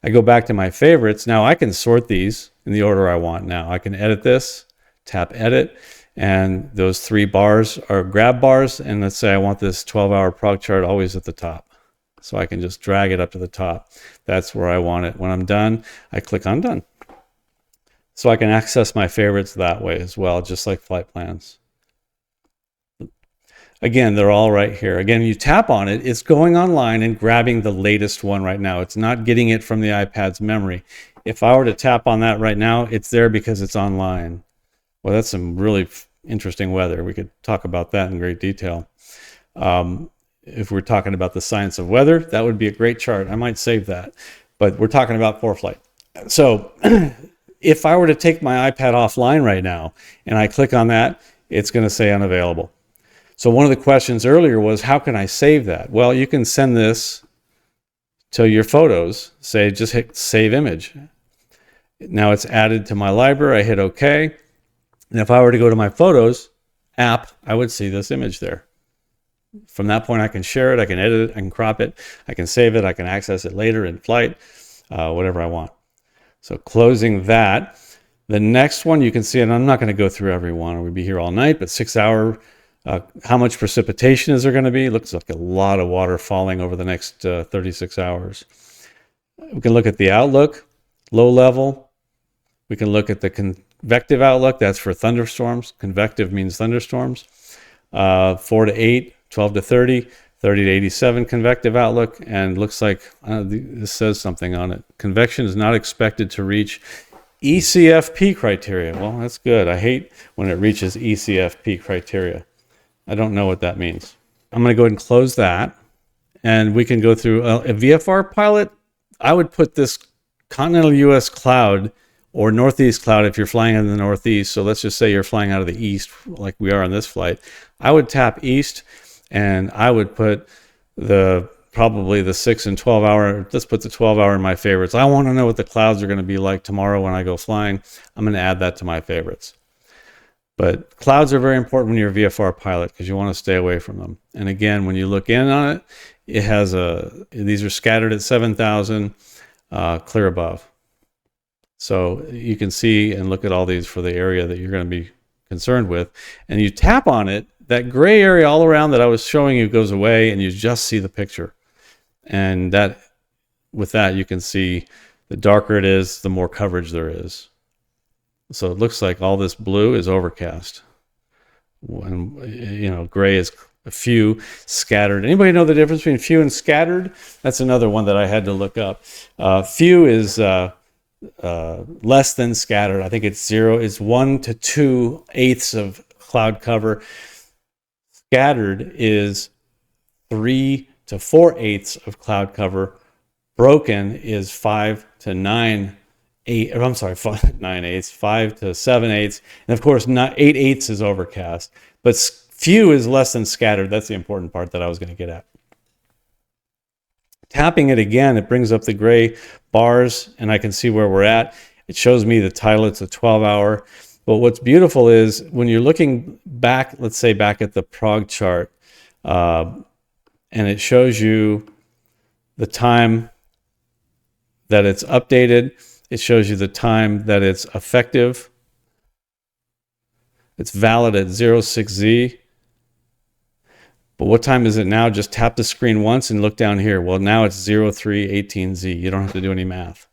I go back to my favorites. Now I can sort these in the order I want. Now I can edit this, tap edit, and those 3 bars are grab bars. And let's say I want this 12-hour prog chart always at the top. So I can just drag it up to the top. That's where I want it. When I'm done, I click on done. So I can access my favorites that way as well, just like flight plans. Again, they're all right here. Again, you tap on it, it's going online and grabbing the latest one right now. It's not getting it from the iPad's memory. If I were to tap on that right now, it's there because it's online. Well, that's some really interesting weather. We could talk about that in great detail. If we're talking about the science of weather, that would be a great chart. I might save that. But we're talking about ForeFlight. So if I were to take my iPad offline right now and I click on that, it's going to say unavailable. So one of the questions earlier was, how can I save that? Well, you can send this to your photos. Say, just hit save image. Now it's added to my library. I hit OK. And if I were to go to my photos app, I would see this image there. From that point, I can share it, I can edit it, I can crop it, I can save it, I can access it later in flight, whatever I want. So closing that. The next one you can see, and I'm not going to go through every one, we'd be here all night, but 6 hour, how much precipitation is there going to be? Looks like a lot of water falling over the next 36 hours. We can look at the outlook, low level. We can look at the convective outlook, that's for thunderstorms. Convective means thunderstorms. 4 to 8. 12 to 30, 30 to 87 convective outlook, and looks like this says something on it. Convection is not expected to reach ECFP criteria. Well, that's good. I hate when it reaches ECFP criteria. I don't know what that means. I'm going to go ahead and close that, and we can go through a VFR pilot. I would put this continental U.S. cloud or northeast cloud if you're flying in the northeast. So let's just say you're flying out of the east like we are on this flight. I would tap east, and I would put probably the 6 and 12 hour, let's put the 12 hour in my favorites. I want to know what the clouds are going to be like tomorrow when I go flying. I'm going to add that to my favorites. But clouds are very important when you're a VFR pilot because you want to stay away from them. And again, when you look in on it, it has these are scattered at 7,000, clear above. So you can see and look at all these for the area that you're going to be concerned with. And you tap on it, that gray area all around that I was showing you goes away, and you just see the picture. And that, with that, you can see the darker it is, the more coverage there is. So it looks like all this blue is overcast. When, you know, gray is a few, scattered. Anybody know the difference between few and scattered? That's another one that I had to look up. Few is less than scattered. I think it's 0. It's 1 to 2/8 of cloud cover. Scattered is 3 to 4/8 of cloud cover. Broken is 5 to 9/8. I'm sorry, 9/8, 5 to 7/8, and of course, not 8/8 is overcast. But few is less than scattered. That's the important part that I was going to get at. Tapping it again, it brings up the gray bars, and I can see where we're at. It shows me the title. It's a 12-hour. But what's beautiful is when you're looking back, let's say back at the Prague chart, and it shows you the time that it's updated. It shows you the time that it's effective. It's valid at 06Z. But what time is it now? Just tap the screen once and look down here. Well, now it's 0318Z. You don't have to do any math.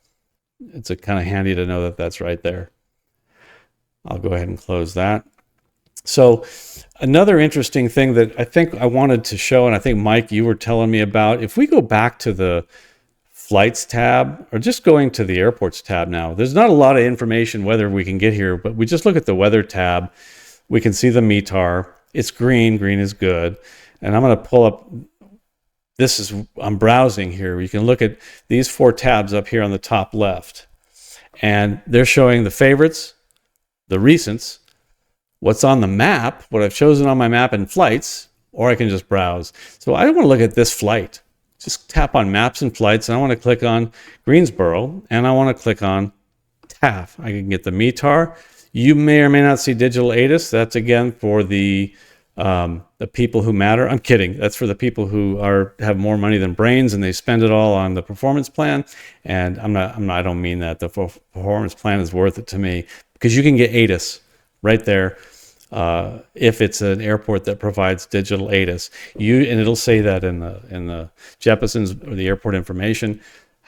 It's kind of handy to know that that's right there. I'll go ahead and close that. So another interesting thing that I think I wanted to show, and I think, Mike, you were telling me about, if we go back to the flights tab, or just going to the airports tab now, there's not a lot of information whether we can get here, but we just look at the weather tab. We can see the METAR. It's green. Green is good. And I'm going to pull up, I'm browsing here. You can look at these 4 tabs up here on the top left. And they're showing the favorites, the recents, what's on the map, what I've chosen on my map and flights, or I can just browse. So I want to look at this flight. Just tap on maps and flights, and I want to click on Greensboro, and I want to click on TAF. I can get the METAR. You may or may not see digital ATIS. That's again for the people who matter. I'm kidding. That's for the people who have more money than brains, and they spend it all on the performance plan. And I don't mean that. The performance plan is worth it to me, because you can get ATIS right there. If it's an airport that provides digital ATIS, and it'll say that in the Jepeson's or the airport information.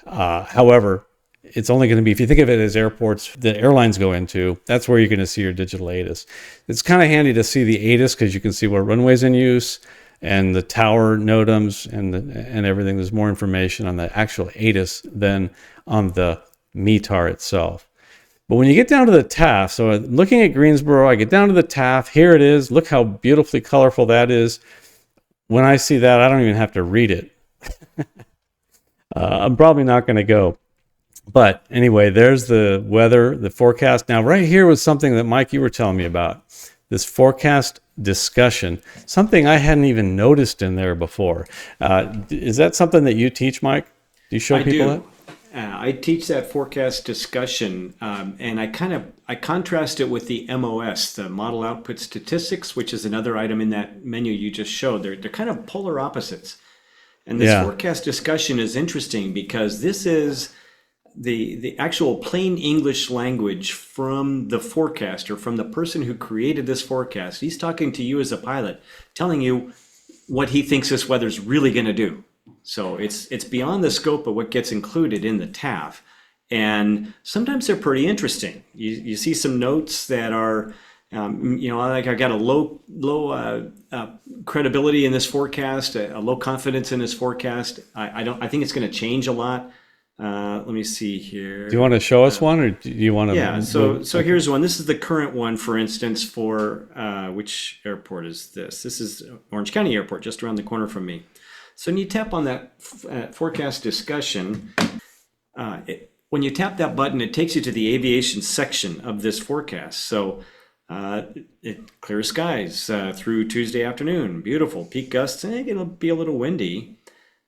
However, it's only going to be, if you think of it as airports that airlines go into, that's where you're going to see your digital ATIS. It's kind of handy to see the ATIS because you can see what runway's in use and the tower NOTAMs and everything. There's more information on the actual ATIS than on the METAR itself. But when you get down to the TAF, so looking at Greensboro, I get down to the TAF. Here it is. Look how beautifully colorful that is. When I see that, I don't even have to read it. I'm probably not going to go. But anyway, there's the weather, the forecast. Now, right here was something that, Mike, you were telling me about. This forecast discussion, something I hadn't even noticed in there before. Is that something that you teach, Mike? Do you show people that? I teach that forecast discussion, and I contrast it with the MOS, the Model Output Statistics, which is another item in that menu you just showed. They're kind of polar opposites. And this forecast discussion is interesting because this is the actual plain English language from the forecaster, from the person who created this forecast. He's talking to you as a pilot, telling you what he thinks this weather's really going to do. So it's beyond the scope of what gets included in the TAF. And sometimes they're pretty interesting. You see some notes that are, like I got a low credibility in this forecast, a low confidence in this forecast. I think it's going to change a lot. Let me see here. Do you want to show us one, or do you want to? Yeah, so here's one. This is the current one, for instance, for which airport is this? This is Orange County Airport, just around the corner from me. So when you tap on that forecast discussion, when you tap that button, it takes you to the aviation section of this forecast. So clear skies through Tuesday afternoon, beautiful, peak gusts, and it'll be a little windy.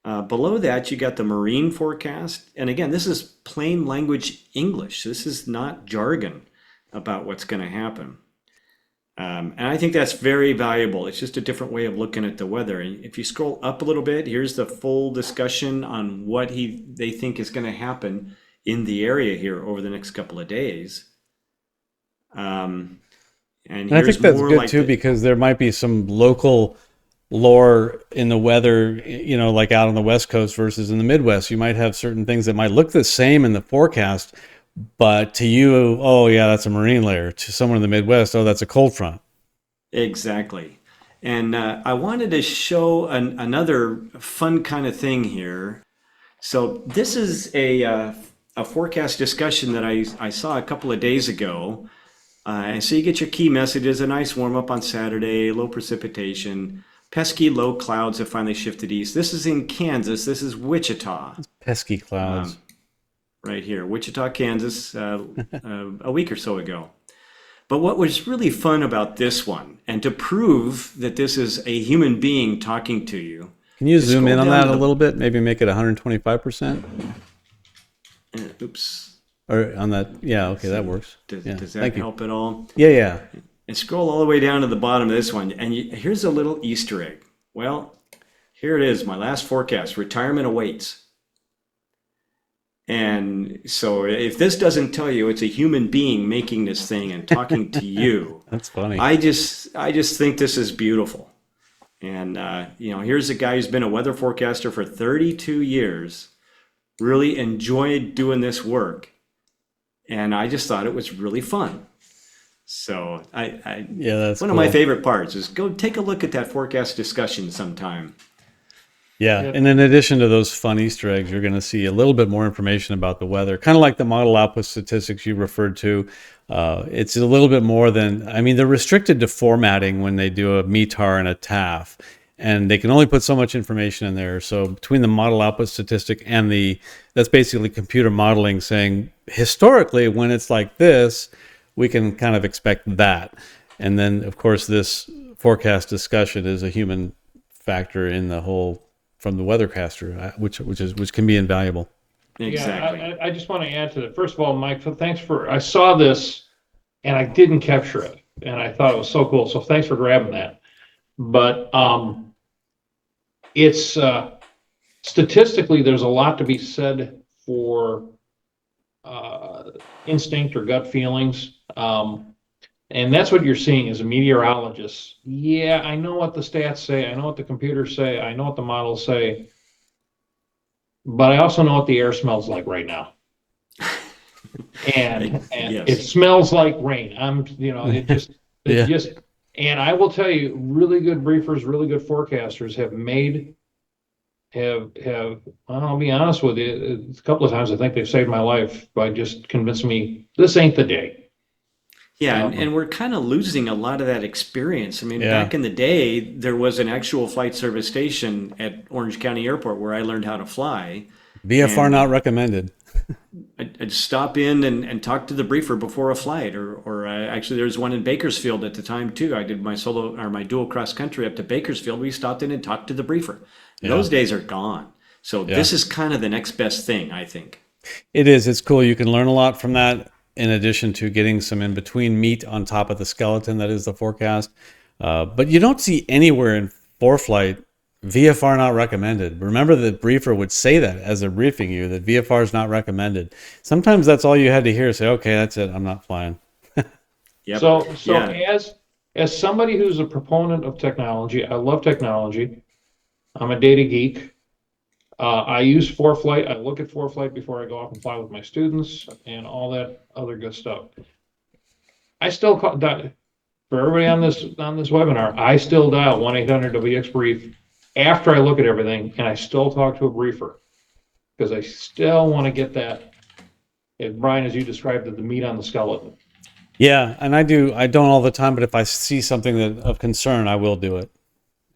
Below that, you got the marine forecast. And again, this is plain language English. This is not jargon about what's going to happen. And I think that's very valuable. It's just a different way of looking at the weather. And if you scroll up a little bit, here's the full discussion on what they think is going to happen in the area here over the next couple of days. And And I think here's that's more good like too, because there might be some local lore in the weather, like out on the West Coast versus in the Midwest. You might have certain things that might look the same in the forecast, but to you, oh yeah, that's a marine layer. To someone in the Midwest, oh, that's a cold front. exactly. And I wanted to show another fun kind of thing here. So this is a forecast discussion that I saw a couple of days ago. And so you get your key messages, a nice warm up on Saturday, low precipitation, pesky low clouds have finally shifted east. This is in Kansas. This is Wichita, Pesky clouds. right here, Wichita, Kansas, a week or so ago. But what was really fun about this one, and to prove that this is a human being talking to you, Can you zoom in on down that to a the- little bit? Maybe make it 125%? oops, Or on that? Yeah, okay, that works. does, Yeah, does that thank you. help at all? Yeah. And scroll all the way down to the bottom of this one, and here's a little Easter egg. Well, here it is, my last forecast, retirement awaits. And so if this doesn't tell you it's a human being making this thing and talking to you, That's funny. I just think this is beautiful. And here's a guy who's been a weather forecaster for 32 years, really enjoyed doing this work, and I just thought it was really fun. So Yeah, that's one cool. of my favorite parts is go take a look at that forecast discussion sometime. Yeah, and in addition to those fun Easter eggs, you're going to see a little bit more information about the weather, kind of like the model output statistics you referred to. It's a little bit more than, they're restricted to formatting when they do a METAR and a TAF, and they can only put so much information in there. So between the model output statistic and that's basically computer modeling saying, historically, when it's like this, we can kind of expect that. And then, of course, this forecast discussion is a human factor in the whole from the weathercaster, which can be invaluable. Exactly. Yeah, I just want to add to that. First of all, Mike, I saw this and I didn't capture it, and I thought it was so cool. So thanks for grabbing that. But it's statistically, there's a lot to be said for instinct or gut feelings. And that's what you're seeing as a meteorologist. Yeah, I know what the stats say. I know what the computers say. I know what the models say. But I also know what the air smells like right now. And Yes. it smells like rain. Yeah. And I will tell you, really good briefers, really good forecasters I'll be honest with you, a couple of times I think they've saved my life by just convincing me this ain't the day. Yeah, and we're kind of losing a lot of that experience. Yeah. Back in the day, there was an actual flight service station at Orange County Airport where I learned how to fly. VFR And not recommended. I'd stop in and talk to the briefer before a flight, or actually there was one in Bakersfield at the time too. I did my dual cross country up to Bakersfield. We stopped in and talked to the briefer. Yeah. Those days are gone. So Yeah. this is kind of the next best thing, I think. It is. It's cool. You can learn a lot from that, in addition to getting some in between meat on top of the skeleton that is the forecast. But you don't see anywhere in ForeFlight VFR not recommended. Remember, the briefer would say that as they're briefing you, that VFR is not recommended. Sometimes that's all you had to hear. Say, okay, that's it. I'm not flying. Yep. So Yeah. as somebody who's a proponent of technology, I love technology. I'm a data geek. I use ForeFlight. I look at ForeFlight before I go off and fly with my students and all that other good stuff. I still call for everybody on this webinar. I still dial 1-800-WX-BRIEF after I look at everything, and I still talk to a briefer because I still want to get that, Brian, as you described it, the meat on the skeleton. Yeah, and I do. I don't all the time, but if I see something of concern, I will do it.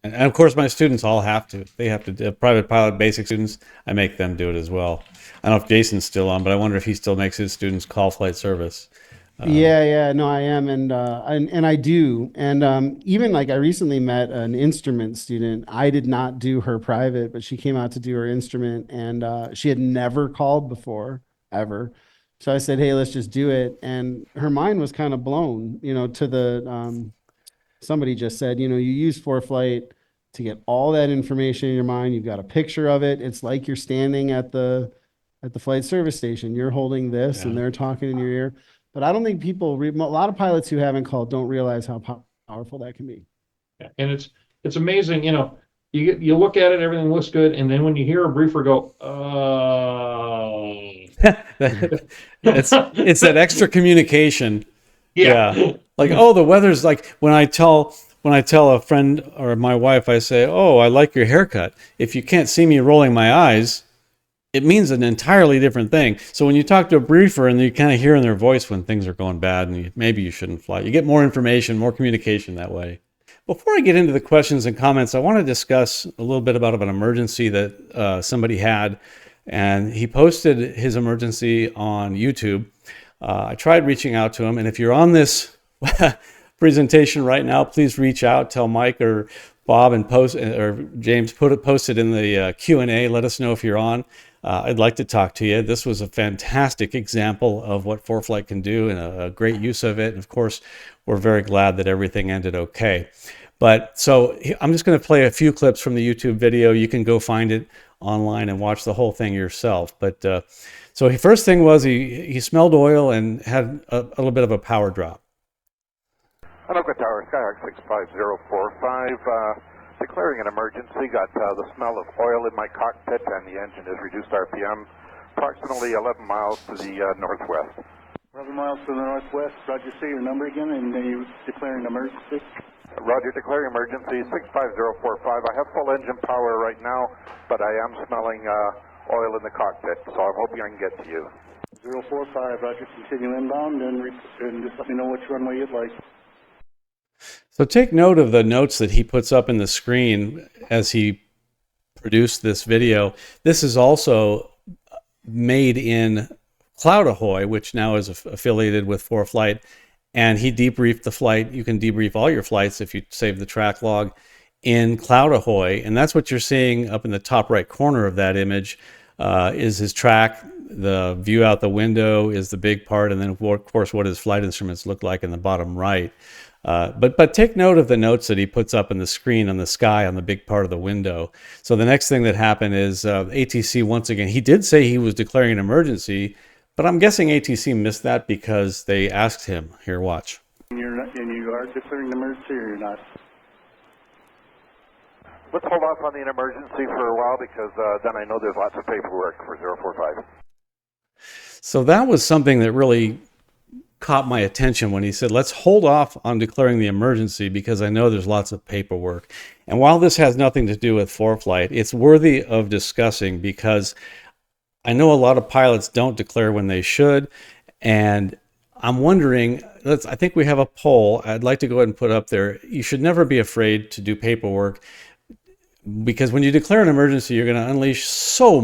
And of course, my students all have to. They have to. Private pilot basic students, I make them do it as well. I don't know if Jason's still on, but I wonder if he still makes his students call flight service. Yeah, no, I am, and I do, and even like I recently met an instrument student. I did not do her private, but she came out to do her instrument, and she had never called before ever. So I said, "Hey, let's just do it," and her mind was kind of blown, to the somebody just said, you use ForeFlight to get all that information in your mind. You've got a picture of it. It's like you're standing at the flight service station. You're holding this, and Yeah. they're talking in your ear. But I don't think a lot of pilots who haven't called don't realize how powerful that can be. Yeah. And it's amazing, you know, you look at it, everything looks good, and then when you hear a briefer go, It's that extra communication. yeah. Like, oh, the weather's like when I tell a friend or my wife, I say, oh, I like your haircut. If you can't see me rolling my eyes, it means an entirely different thing. So when you talk to a briefer and you kind of hear in their voice when things are going bad and maybe you shouldn't fly, you get more information, more communication that way. Before I get into the questions and comments, I want to discuss a little bit about an emergency that somebody had, and he posted his emergency on YouTube. I tried reaching out to him, and if you're on this presentation right now, please reach out, tell Mike or Bob and post, or James, post it in the Q&A. Let us know if you're on. I'd like to talk to you. This was a fantastic example of what ForeFlight can do and a great use of it. And of course, we're very glad that everything ended okay. But so I'm just going to play a few clips from the YouTube video. You can go find it online and watch the whole thing yourself. But so first thing was he smelled oil and had a little bit of a power drop. Hello, Good Tower, Skyhawk 65045. Declaring an emergency, got the smell of oil in my cockpit and the engine is reduced RPM, approximately 11 miles to the northwest. 11 miles to the northwest. Roger, say your number again, and then you declaring an emergency. Roger, declaring emergency 65045. I have full engine power right now, but I am smelling oil in the cockpit, so I'm hoping I can get to you. 045, Roger, continue inbound and just let me know which runway you'd like. So take note of the notes that he puts up in the screen as he produced this video. This is also made in Cloud Ahoy, which now is affiliated with ForeFlight, and he debriefed the flight. You can debrief all your flights if you save the track log in Cloud Ahoy, and that's what you're seeing up in the top right corner of that image is his track. The view out the window is the big part, and then of course what his flight instruments look like in the bottom right. But take note of the notes that he puts up in the screen on the sky on the big part of the window. So the next thing that happened is ATC, once again, he did say he was declaring an emergency, but I'm guessing ATC missed that because they asked him. Here, watch. And you are declaring an emergency, or you're not? Let's hold off on the emergency for a while because then I know there's lots of paperwork for 045. So that was something that really caught my attention when he said, let's hold off on declaring the emergency because I know there's lots of paperwork. And while this has nothing to do with ForeFlight, it's worthy of discussing because I know a lot of pilots don't declare when they should. And I'm wondering, I think we have a poll I'd like to go ahead and put up there. You should never be afraid to do paperwork because when you declare an emergency, you're going to unleash so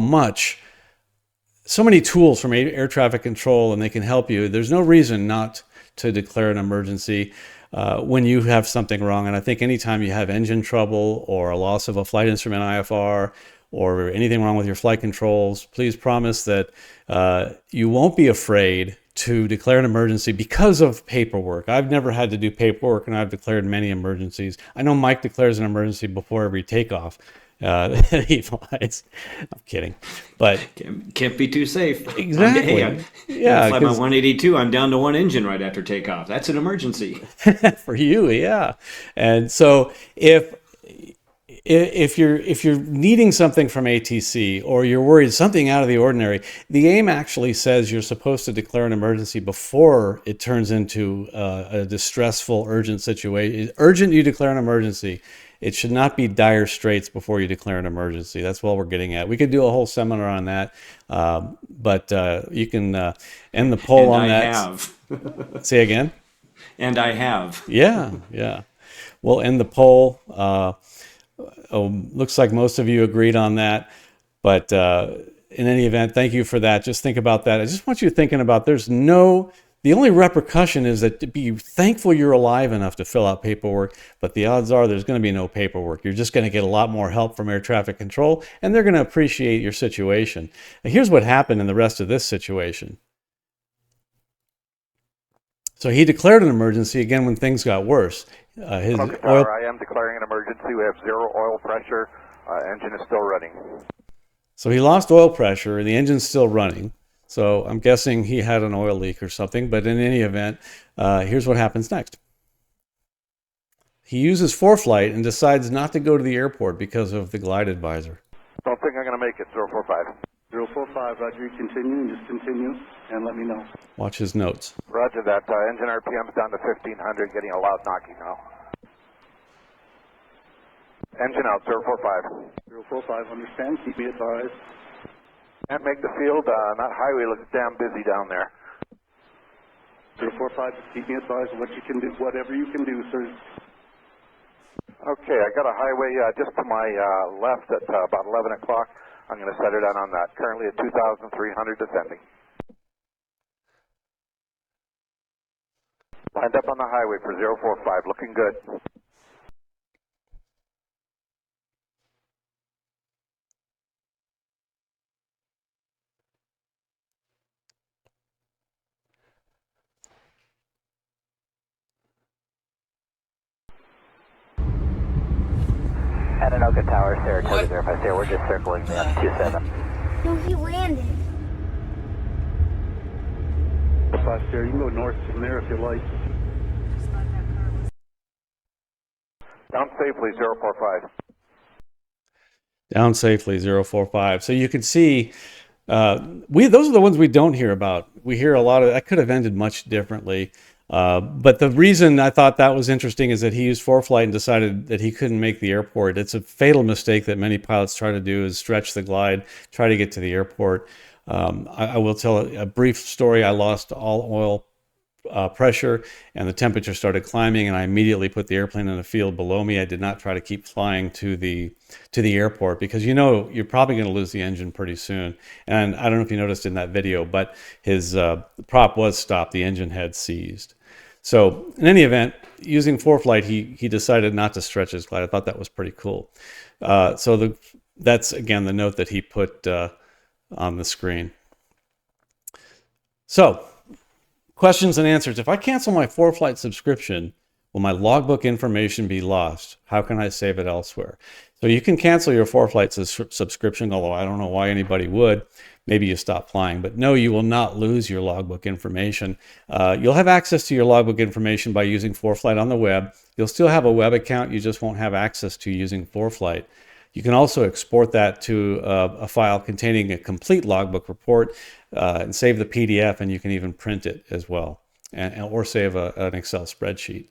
many tools from air traffic control, and they can help you. There's no reason not to declare an emergency when you have something wrong. And I think anytime you have engine trouble or a loss of a flight instrument IFR or anything wrong with your flight controls, please promise that you won't be afraid to declare an emergency because of paperwork. I've never had to do paperwork, and I've declared many emergencies. I know Mike declares an emergency before every takeoff. He flies. I'm kidding, but can't be too safe. Exactly. I fly my 182. I'm down to one engine right after takeoff. That's an emergency for you. Yeah. And so if you're needing something from ATC or you're worried something out of the ordinary, the AIM actually says you're supposed to declare an emergency before it turns into a distressful, urgent situation. Urgent, you declare an emergency. It should not be dire straits before you declare an emergency. That's what we're getting at. We could do a whole seminar on that, but you can end the poll on that. Have. Say again? And I have. Yeah. We'll end the poll. Looks like most of you agreed on that, but in any event, thank you for that. Just think about that. I just want you thinking about the only repercussion is that to be thankful you're alive enough to fill out paperwork, but the odds are there's going to be no paperwork. You're just going to get a lot more help from air traffic control, and they're going to appreciate your situation. Now, here's what happened in the rest of this situation. So he declared an emergency again when things got worse. I am declaring an emergency. We have 0 oil pressure. Engine is still running. So he lost oil pressure, and the engine's still running. So I'm guessing he had an oil leak or something, but in any event, here's what happens next. He uses ForeFlight and decides not to go to the airport because of the glide advisor. Don't think I'm going to make it, 045. 045, roger, you continue, just continue, and let me know. Watch his notes. Roger that. Engine RPM's down to 1500, getting a loud knocking now. Engine out, 045. 045, understand, keep me advised. Can't make the field. That highway looks damn busy down there. 045, just keep me advised of what you can do, whatever you can do, sir. Okay, I got a highway just to my left at about 11 o'clock. I'm going to set her down on that. Currently at 2,300 descending. Lined up on the highway for 045, looking good. Anoka Tower, Saratoga 050, we're just circling on 27. No, he landed. 5 there, you can go north from there if you like. Down safely, 045. Down safely, 045. So you can see, those are the ones we don't hear about. We hear a lot of, that could have ended much differently. But the reason I thought that was interesting is that he used ForeFlight and decided that he couldn't make the airport. It's a fatal mistake that many pilots try to do, is stretch the glide, try to get to the airport. I will tell a brief story. I lost all oil pressure and the temperature started climbing, and I immediately put the airplane in a field below me. I did not try to keep flying to the airport because you're probably going to lose the engine pretty soon. And I don't know if you noticed in that video, but his prop was stopped. The engine had seized. So in any event, using ForeFlight, he decided not to stretch his glide. I thought that was pretty cool. That's again the note that he put on the screen. So, questions and answers. If I cancel my ForeFlight subscription, will my logbook information be lost? How can I save it elsewhere? So you can cancel your ForeFlight subscription, although I don't know why anybody would. Maybe you stop flying, but no, you will not lose your logbook information. You'll have access to your logbook information by using ForeFlight on the web. You'll still have a web account, you just won't have access to using ForeFlight. You can also export that to a file containing a complete logbook report and save the PDF, and you can even print it as well, or save an Excel spreadsheet.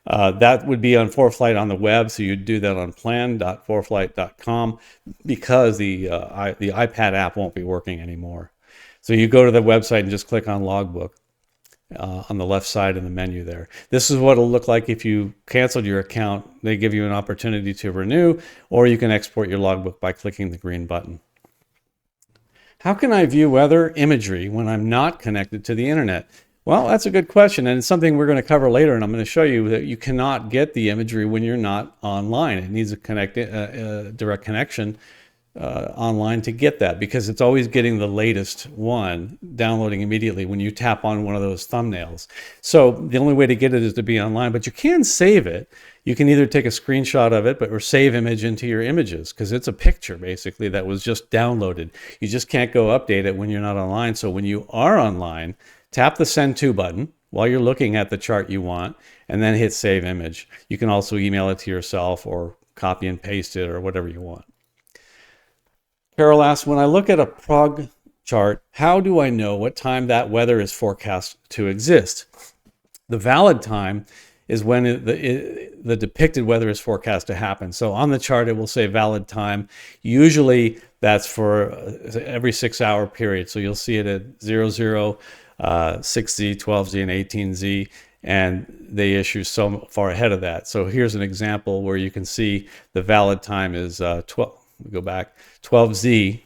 That would be on ForeFlight on the web, so you'd do that on plan.foreflight.com because the iPad app won't be working anymore. So you go to the website and just click on Logbook on the left side in the menu there. This is what it'll look like if you canceled your account. They give you an opportunity to renew, or you can export your logbook by clicking the green button. How can I view weather imagery when I'm not connected to the internet? Well, that's a good question, and it's something we're going to cover later, and I'm going to show you that you cannot get the imagery when you're not online. It needs a direct connection online to get that, because it's always getting the latest one, downloading immediately when you tap on one of those thumbnails. So the only way to get it is to be online, but you can save it. You can either take a screenshot of it, or save image into your images, because it's a picture basically that was just downloaded. You just can't go update it when you're not online. So when you are online, tap the Send To button while you're looking at the chart you want, and then hit Save Image. You can also email it to yourself or copy and paste it or whatever you want. Carol asks, when I look at a prog chart, how do I know what time that weather is forecast to exist? The valid time is when the depicted weather is forecast to happen. So on the chart, it will say valid time. Usually that's for every 6 hour period. So you'll see it at 00, 6Z, 12Z, and 18Z, and they issue so far ahead of that. So here's an example where you can see the valid time is 12Z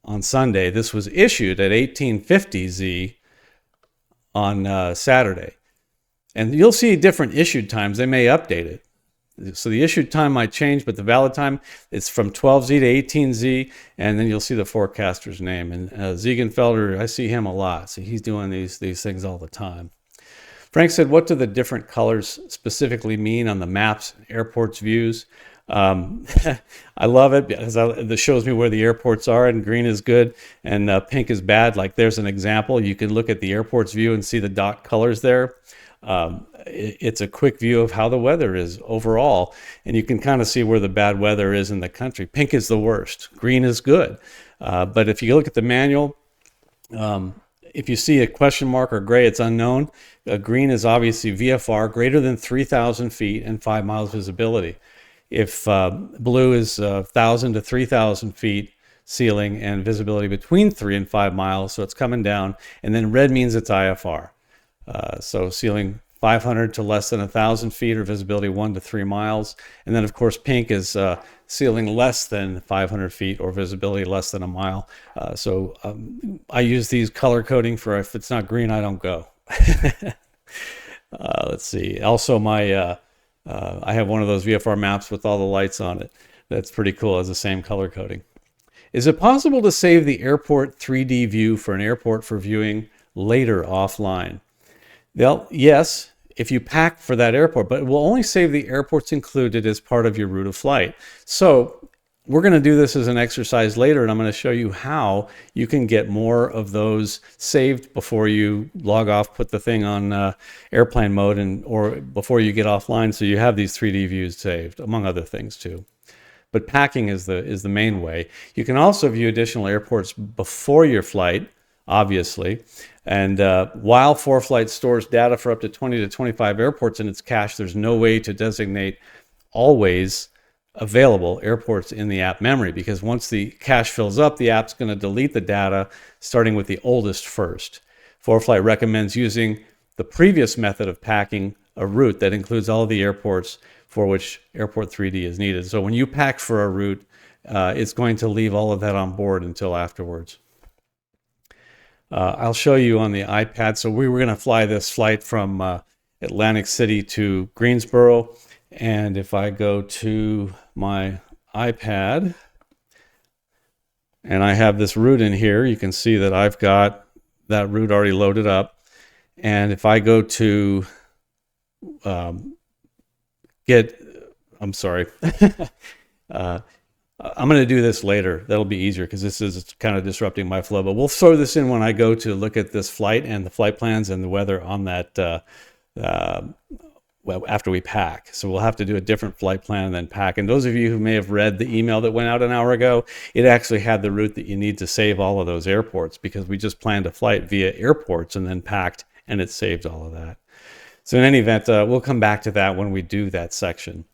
on Sunday. This was issued at 1850Z on Saturday. And you'll see different issued times. They may update it. So the issued time might change, but the valid time is from 12Z to 18Z, and then you'll see the forecaster's name. And Ziegenfelder, I see him a lot. So he's doing these things all the time. Frank said, what do the different colors specifically mean on the maps, airports views? I love it because it shows me where the airports are, and green is good and pink is bad. Like there's an example. You can look at the airport's view and see the dot colors there. It's a quick view of how the weather is overall, and you can kind of see where the bad weather is in the country. Pink is the worst. Green is good. But if you look at the manual, if you see a question mark or gray, it's unknown. Green is obviously VFR greater than 3,000 feet and 5 miles visibility. If blue is 1,000 to 3,000 feet ceiling and visibility between 3 and 5 miles, so it's coming down. And then red means it's IFR. So ceiling 500 to less than 1,000 feet or visibility 1 to 3 miles. And then, of course, pink is ceiling less than 500 feet or visibility less than a mile. I use these color coding for if it's not green, I don't go. Let's see. Also, I have one of those VFR maps with all the lights on it. That's pretty cool. It has the same color coding. Is it possible to save the airport 3D view for an airport for viewing later offline? Well, yes, if you pack for that airport, but it will only save the airports included as part of your route of flight. So we're going to do this as an exercise later, and I'm going to show you how you can get more of those saved before you log off, put the thing on airplane mode, or before you get offline, so you have these 3D views saved, among other things too. But packing is the main way. You can also view additional airports before your flight, obviously. And while ForeFlight stores data for up to 20 to 25 airports in its cache, there's no way to designate always available airports in the app memory, because once the cache fills up, the app's going to delete the data, starting with the oldest first. ForeFlight recommends using the previous method of packing a route that includes all of the airports for which Airport 3D is needed. So when you pack for a route, it's going to leave all of that on board until afterwards. I'll show you on the iPad. So we were going to fly this flight from Atlantic City to Greensboro. And if I go to my iPad and I have this route in here, you can see that I've got that route already loaded up. And if I go to I'm sorry. I'm going to do this later. That'll be easier because this is kind of disrupting my flow. But we'll throw this in when I go to look at this flight and the flight plans and the weather on that well, after we pack. So we'll have to do a different flight plan and then pack. And those of you who may have read the email that went out an hour ago, it actually had the route that you need to save all of those airports, because we just planned a flight via airports and then packed, and it saved all of that. So in any event, we'll come back to that when we do that section.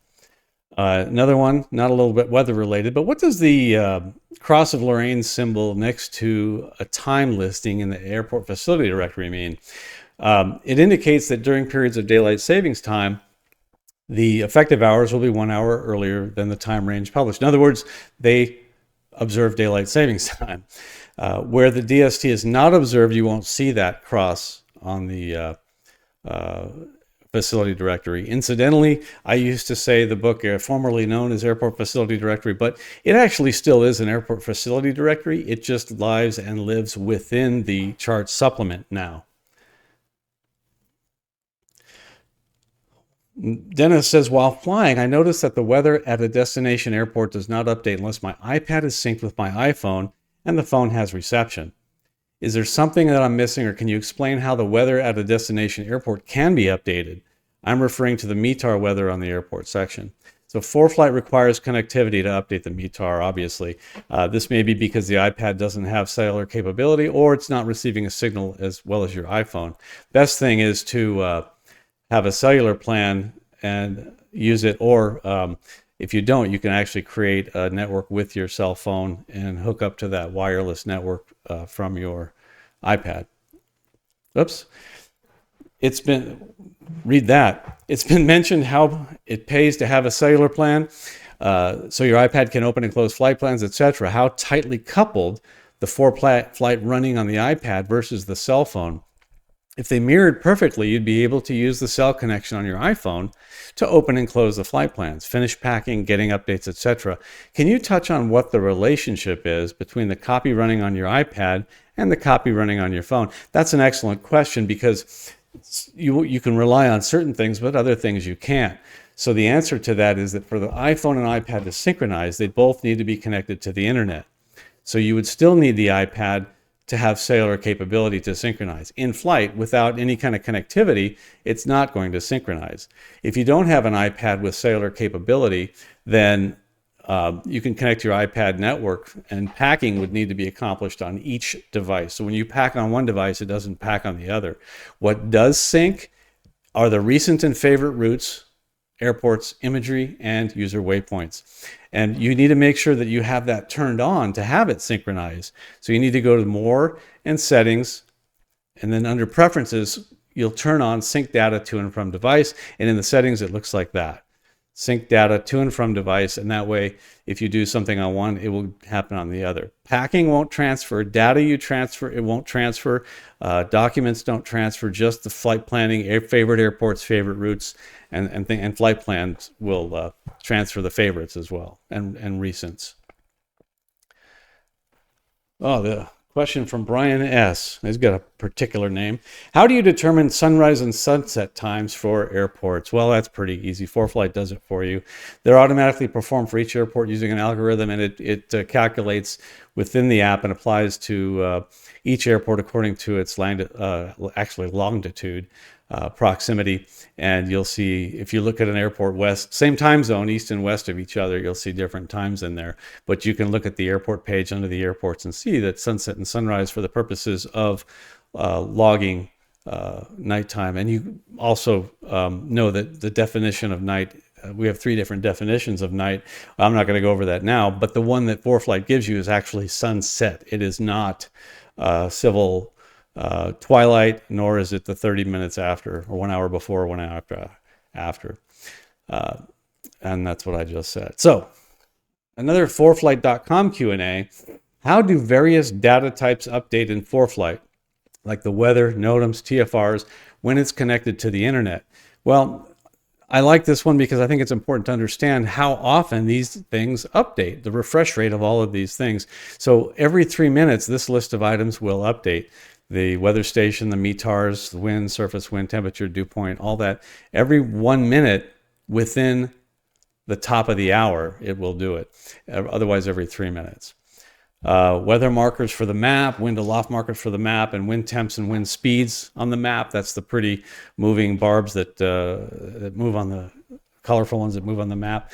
Another one, not a little bit weather related, but what does the Cross of Lorraine symbol next to a time listing in the airport facility directory mean? It indicates that during periods of daylight savings time, the effective hours will be 1 hour earlier than the time range published. In other words, they observe daylight savings time. Where the DST is not observed, you won't see that cross on the facility directory. Incidentally, I used to say the book formerly known as Airport Facility Directory, but it actually still is an airport facility directory. It just lives and lives within the chart supplement now. Dennis says, while flying, I noticed that the weather at a destination airport does not update unless my iPad is synced with my iPhone and the phone has reception. Is there something that I'm missing, or can you explain how the weather at a destination airport can be updated? I'm referring to the METAR weather on the airport section. So ForeFlight requires connectivity to update the METAR, obviously. This may be because the iPad doesn't have cellular capability, or it's not receiving a signal as well as your iPhone. Best thing is to have a cellular plan and use it, or if you don't, you can actually create a network with your cell phone and hook up to that wireless network from your iPad. Oops. Read that. It's been mentioned how it pays to have a cellular plan, so your iPad can open and close flight plans, etc. How tightly coupled the ForeFlight running on the iPad versus the cell phone. If they mirrored perfectly, you'd be able to use the cell connection on your iPhone to open and close the flight plans, finish packing, getting updates, etc. Can you touch on what the relationship is between the copy running on your iPad and the copy running on your phone? That's an excellent question, because you can rely on certain things, but other things you can't. So the answer to that is that for the iPhone and iPad to synchronize, they both need to be connected to the internet. So you would still need the iPad to have cellular capability to synchronize. In flight, without any kind of connectivity, it's not going to synchronize. If you don't have an iPad with cellular capability, then you can connect your iPad network, and packing would need to be accomplished on each device. So when you pack on one device, it doesn't pack on the other. What does sync are the recent and favorite routes, airports, imagery, and user waypoints. And you need to make sure that you have that turned on to have it synchronized. So you need to go to More and Settings, and then under Preferences, you'll turn on Sync Data to and from device. And in the settings, it looks like that. Sync data to and from device, and that way, if you do something on one, it will happen on the other. Packing won't transfer. Data you transfer, it won't transfer. Documents don't transfer. Just the flight planning, favorite airports, favorite routes, and flight plans will transfer the favorites as well, and recents. Oh, the question from Brian S. He's got a particular name. How do you determine sunrise and sunset times for airports? Well, that's pretty easy. ForeFlight does it for you. They're automatically performed for each airport using an algorithm, and it calculates within the app and applies to each airport according to its longitude, proximity. And you'll see, if you look at an airport west, same time zone, east and west of each other, you'll see different times in there. But you can look at the airport page under the airports and see that sunset and sunrise for the purposes of logging nighttime. And you also know that the definition of night, we have 3 different definitions of night. I'm not going to go over that now, but the one that ForeFlight gives you is actually sunset. It is not civil twilight, nor is it the 30 minutes after, or 1 hour before, 1 hour after. And that's what I just said. So another ForeFlight.com Q&A. How do various data types update in ForeFlight, like the weather, NOTAMs, TFRs, when it's connected to the internet? Well, I like this one because I think it's important to understand how often these things update, the refresh rate of all of these things. So every 3 minutes, this list of items will update. The weather station, the METARs, the wind, surface wind, temperature, dew point, all that. Every 1 minute within the top of the hour, it will do it. Otherwise, every 3 minutes. Weather markers for the map, wind to loft markers for the map, and wind temps and wind speeds on the map. That's the pretty moving barbs that move on the colorful ones that move on the map.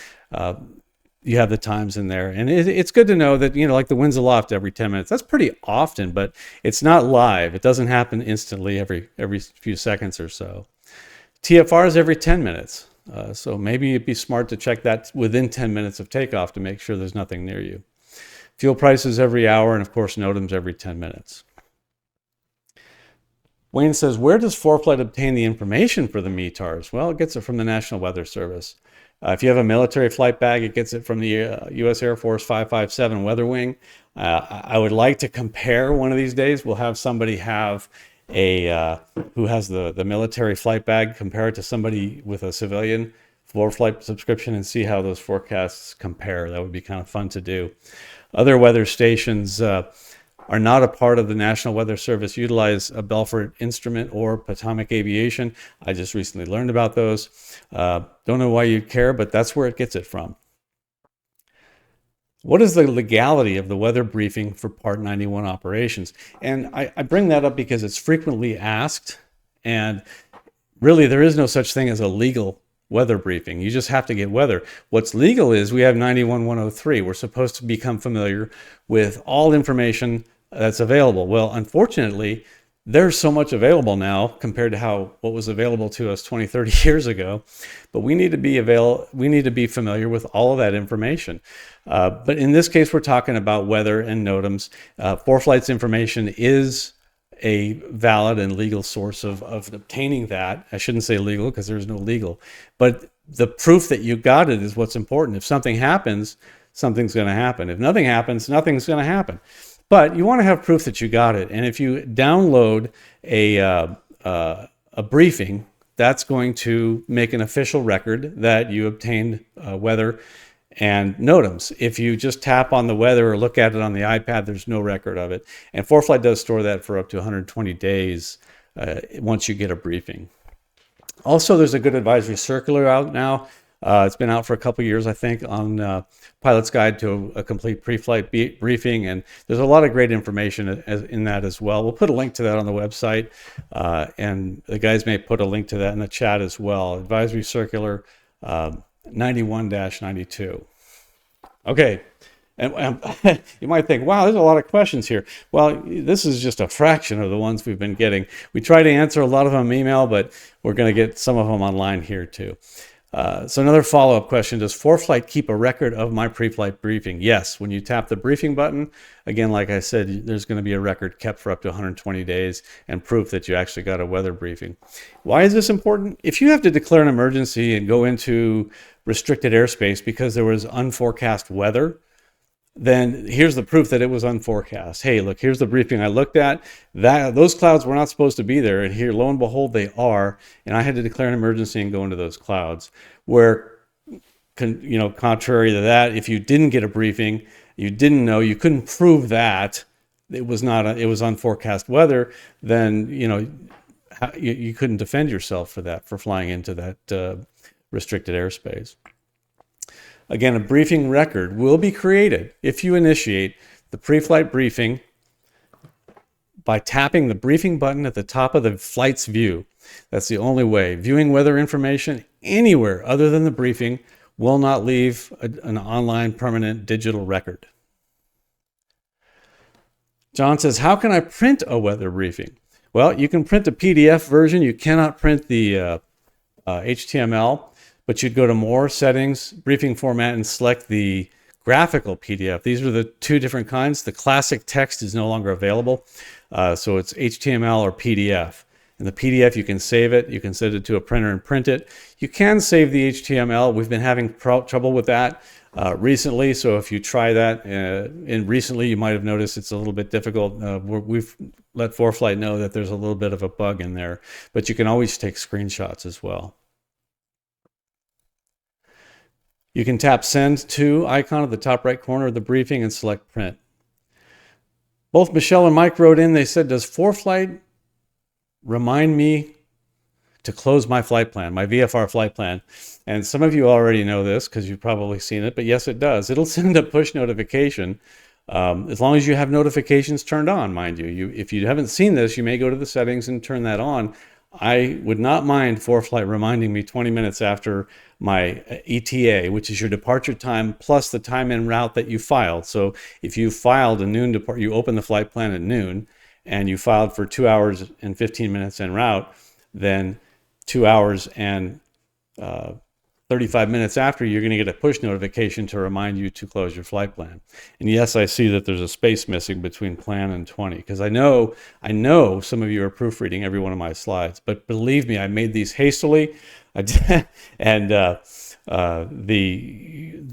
You have the times in there, and it's good to know that, like the winds aloft every 10 minutes. That's pretty often, but it's not live. It doesn't happen instantly every few seconds or so. TFRs every 10 minutes. So maybe it'd be smart to check that within 10 minutes of takeoff to make sure there's nothing near you. Fuel prices every hour, and of course, NOTAMs every 10 minutes. Wayne says, where does ForeFlight obtain the information for the METARs? Well, it gets it from the National Weather Service. If you have a military flight bag, it gets it from the U.S. Air Force 557 Weather Wing. I would like to compare one of these days. We'll have somebody have who has the military flight bag, compare it to somebody with a civilian ForeFlight subscription and see how those forecasts compare. That would be kind of fun to do. Other weather stations are not a part of the National Weather Service, utilize a Belfort instrument or Potomac Aviation. I just recently learned about those. Don't know why you'd care, but that's where it gets it from. What is the legality of the weather briefing for Part 91 operations? And I bring that up because it's frequently asked, and really there is no such thing as a legal weather briefing. You just have to get weather. What's legal is we have 91-103. We're supposed to become familiar with all information that's available. Well, unfortunately, there's so much available now compared to what was available to us 20, 30 years ago. But we need to be familiar with all of that information. But in this case, we're talking about weather and NOTAMs. ForeFlight's information is a valid and legal source of obtaining that. I shouldn't say legal because there's no legal, but the proof that you got it is what's important. If something happens, something's going to happen. If nothing happens, nothing's going to happen. But you want to have proof that you got it. And if you download a briefing, that's going to make an official record that you obtained weather and NOTAMs. If you just tap on the weather or look at it on the iPad, there's no record of it. And ForeFlight does store that for up to 120 days once you get a briefing. Also, there's a good advisory circular out now It's been out for a couple years, I think, on Pilot's Guide to a Complete Pre-Flight Briefing, and there's a lot of great information in that as well. We'll put a link to that on the website, and the guys may put a link to that in the chat as well. Advisory Circular 91-92. Okay. And you might think, wow, there's a lot of questions here. Well, this is just a fraction of the ones we've been getting. We try to answer a lot of them email, but we're going to get some of them online here too. So another follow-up question, does ForeFlight keep a record of my pre-flight briefing? Yes, when you tap the briefing button, again, like I said, there's going to be a record kept for up to 120 days and proof that you actually got a weather briefing. Why is this important? If you have to declare an emergency and go into restricted airspace because there was unforecast weather, then here's the proof that it was unforecast. Hey, look, here's the briefing I looked at. Those clouds were not supposed to be there, and here, lo and behold, they are. And I had to declare an emergency and go into those clouds. Where, contrary to that, if you didn't get a briefing, you didn't know, you couldn't prove that it was unforecast weather, then you couldn't defend yourself for that, for flying into that restricted airspace. Again, a briefing record will be created if you initiate the pre-flight briefing by tapping the briefing button at the top of the flight's view. That's the only way. Viewing weather information anywhere other than the briefing will not leave an online permanent digital record. John says, how can I print a weather briefing? Well, you can print a PDF version. You cannot print the HTML. But you'd go to More, Settings, Briefing Format, and select the graphical PDF. These are the two different kinds. The classic text is no longer available, so it's HTML or PDF. In the PDF, you can save it. You can send it to a printer and print it. You can save the HTML. We've been having trouble with that recently, so if you try that, recently you might have noticed it's a little bit difficult. We've let ForeFlight know that there's a little bit of a bug in there, but you can always take screenshots as well. You can tap Send To icon at the top right corner of the briefing and select Print. Both Michelle and Mike wrote in, they said, does ForeFlight remind me to close my flight plan, my VFR flight plan? And some of you already know this because you've probably seen it, but yes, it does. It'll send a push notification as long as you have notifications turned on, mind you. If you haven't seen this, you may go to the settings and turn that on. I would not mind ForeFlight reminding me 20 minutes after my ETA, which is your departure time plus the time en route that you filed. So if you filed a noon departure, you open the flight plan at noon and you filed for 2 hours and 15 minutes en route, then 2 hours and 35 minutes after, you're going to get a push notification to remind you to close your flight plan. And yes, I see that there's a space missing between plan and 20, because I know some of you are proofreading every one of my slides, but believe me, I made these hastily. And the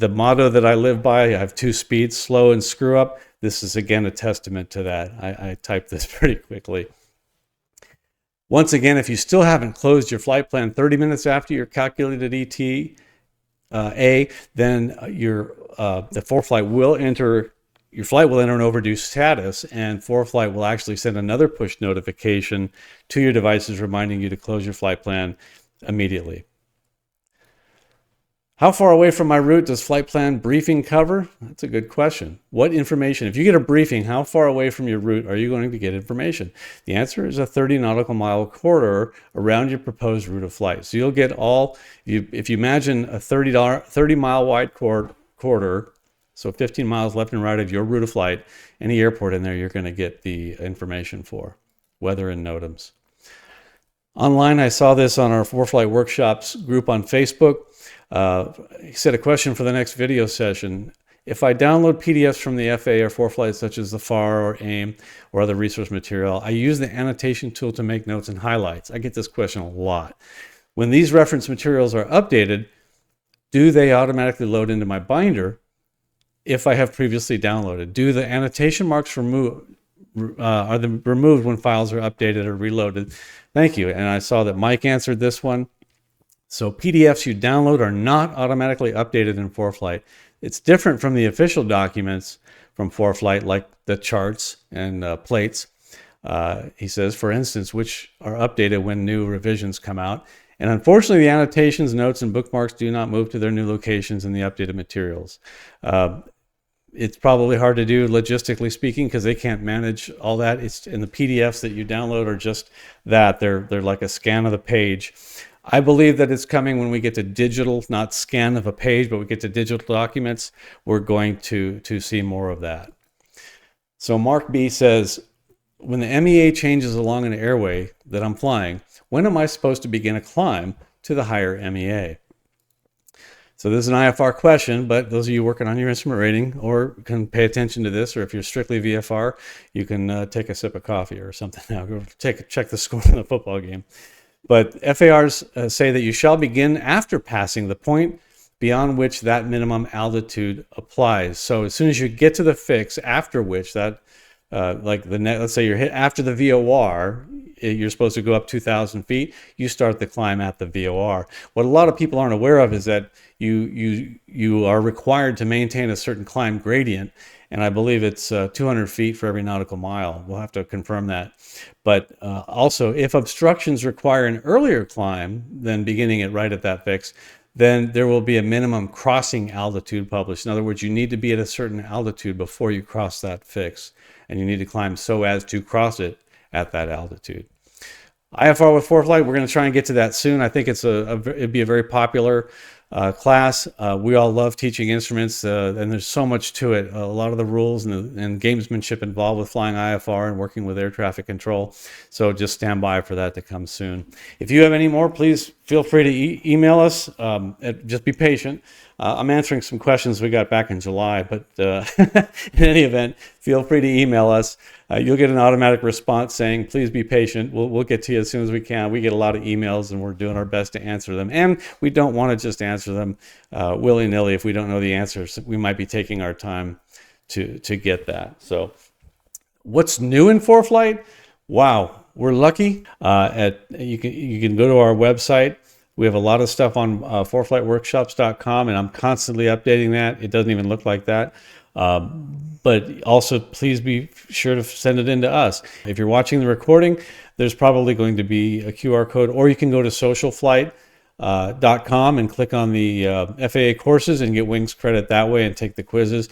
motto that I live by, I have 2 speeds, slow and screw up. This is again a testament to that. I typed this pretty quickly. Once again, if you still haven't closed your flight plan 30 minutes after your calculated ETA, then the ForeFlight will enter, your flight will enter an overdue status, and ForeFlight will actually send another push notification to your devices reminding you to close your flight plan immediately. How far away from my route does flight plan briefing cover? That's a good question. What information? If you get a briefing, how far away from your route are you going to get information? The answer is a 30 nautical mile corridor around your proposed route of flight. So you'll get all, if you imagine a 30 mile wide corridor, so 15 miles left and right of your route of flight, any airport in there you're going to get the information for, weather and NOTAMs. Online, I saw this on our ForeFlight Workshops group on Facebook. He said, a question for the next video session. If I download PDFs from the FAA or ForeFlight, such as the FAR or AIM or other resource material, I use the annotation tool to make notes and highlights. I get this question a lot. When these reference materials are updated, do they automatically load into my binder if I have previously downloaded? Do the annotation marks removed when files are updated or reloaded? Thank you. And I saw that Mike answered this one. So PDFs you download are not automatically updated in ForeFlight. It's different from the official documents from ForeFlight, like the charts and plates. He says, for instance, which are updated when new revisions come out. And unfortunately, the annotations, notes, and bookmarks do not move to their new locations in the updated materials. It's probably hard to do logistically speaking because they can't manage all that. It's in the PDFs that you download are just that. They're like a scan of the page. I believe that it's coming when we get to digital, not scan of a page, but we get to digital documents. We're going to see more of that. So Mark B says, when the MEA changes along an airway that I'm flying, when am I supposed to begin a climb to the higher MEA? So this is an IFR question, but those of you working on your instrument rating or can pay attention to this, or if you're strictly VFR, you can take a sip of coffee or something now. Go check the score in the football game. But FARs say that you shall begin after passing the point beyond which that minimum altitude applies. So as soon as you get to the fix, after which that, let's say you're hit after the VOR, you're supposed to go up 2,000 feet. You start the climb at the VOR. What a lot of people aren't aware of is that you are required to maintain a certain climb gradient, and I believe it's 200 feet for every nautical mile. We'll have to confirm that. But also, if obstructions require an earlier climb than beginning it right at that fix, then there will be a minimum crossing altitude published. In other words, you need to be at a certain altitude before you cross that fix, and you need to climb so as to cross it at that altitude. IFR with ForeFlight, we're going to try and get to that soon. I think it'd be a very popular class. We all love teaching instruments, and there's so much to it. A lot of the rules and gamesmanship involved with flying IFR and working with air traffic control. So just stand by for that to come soon. If you have any more, please feel free to email us. Just be patient. I'm answering some questions we got back in July, but in any event, feel free to email us. You'll get an automatic response saying, please be patient. We'll get to you as soon as we can. We get a lot of emails and we're doing our best to answer them. And we don't want to just answer them willy-nilly. If we don't know the answers, we might be taking our time to get that. So what's new in ForeFlight? Wow, we're lucky. You can go to our website. We have a lot of stuff on ForeFlightWorkshops.com, and I'm constantly updating that. It doesn't even look like that. But also, please be sure to send it in to us. If you're watching the recording, there's probably going to be a QR code, or you can go to socialflight.com and click on the FAA courses and get wings credit that way and take the quizzes.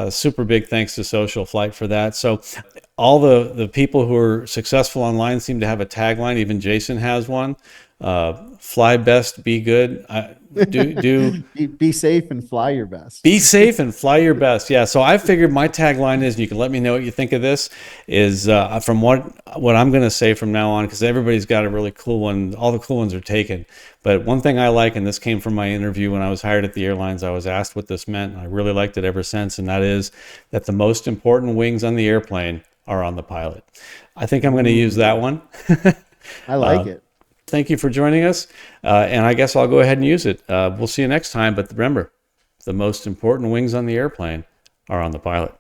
Super big thanks to Social Flight for that. So all the people who are successful online seem to have a tagline. Even Jason has one. Fly best, be good. Be safe and fly your best. Be safe and fly your best. Yeah. So I figured my tagline is, and you can let me know what you think of this, is from what I'm going to say from now on, because everybody's got a really cool one. All the cool ones are taken. But one thing I like, and this came from my interview when I was hired at the airlines, I was asked what this meant, and I really liked it ever since, and that is that the most important wings on the airplane are on the pilot. I think I'm going to use that one. I like it. Thank you for joining us, and I guess I'll go ahead and use it. We'll see you next time, but remember, the most important wings on the airplane are on the pilot.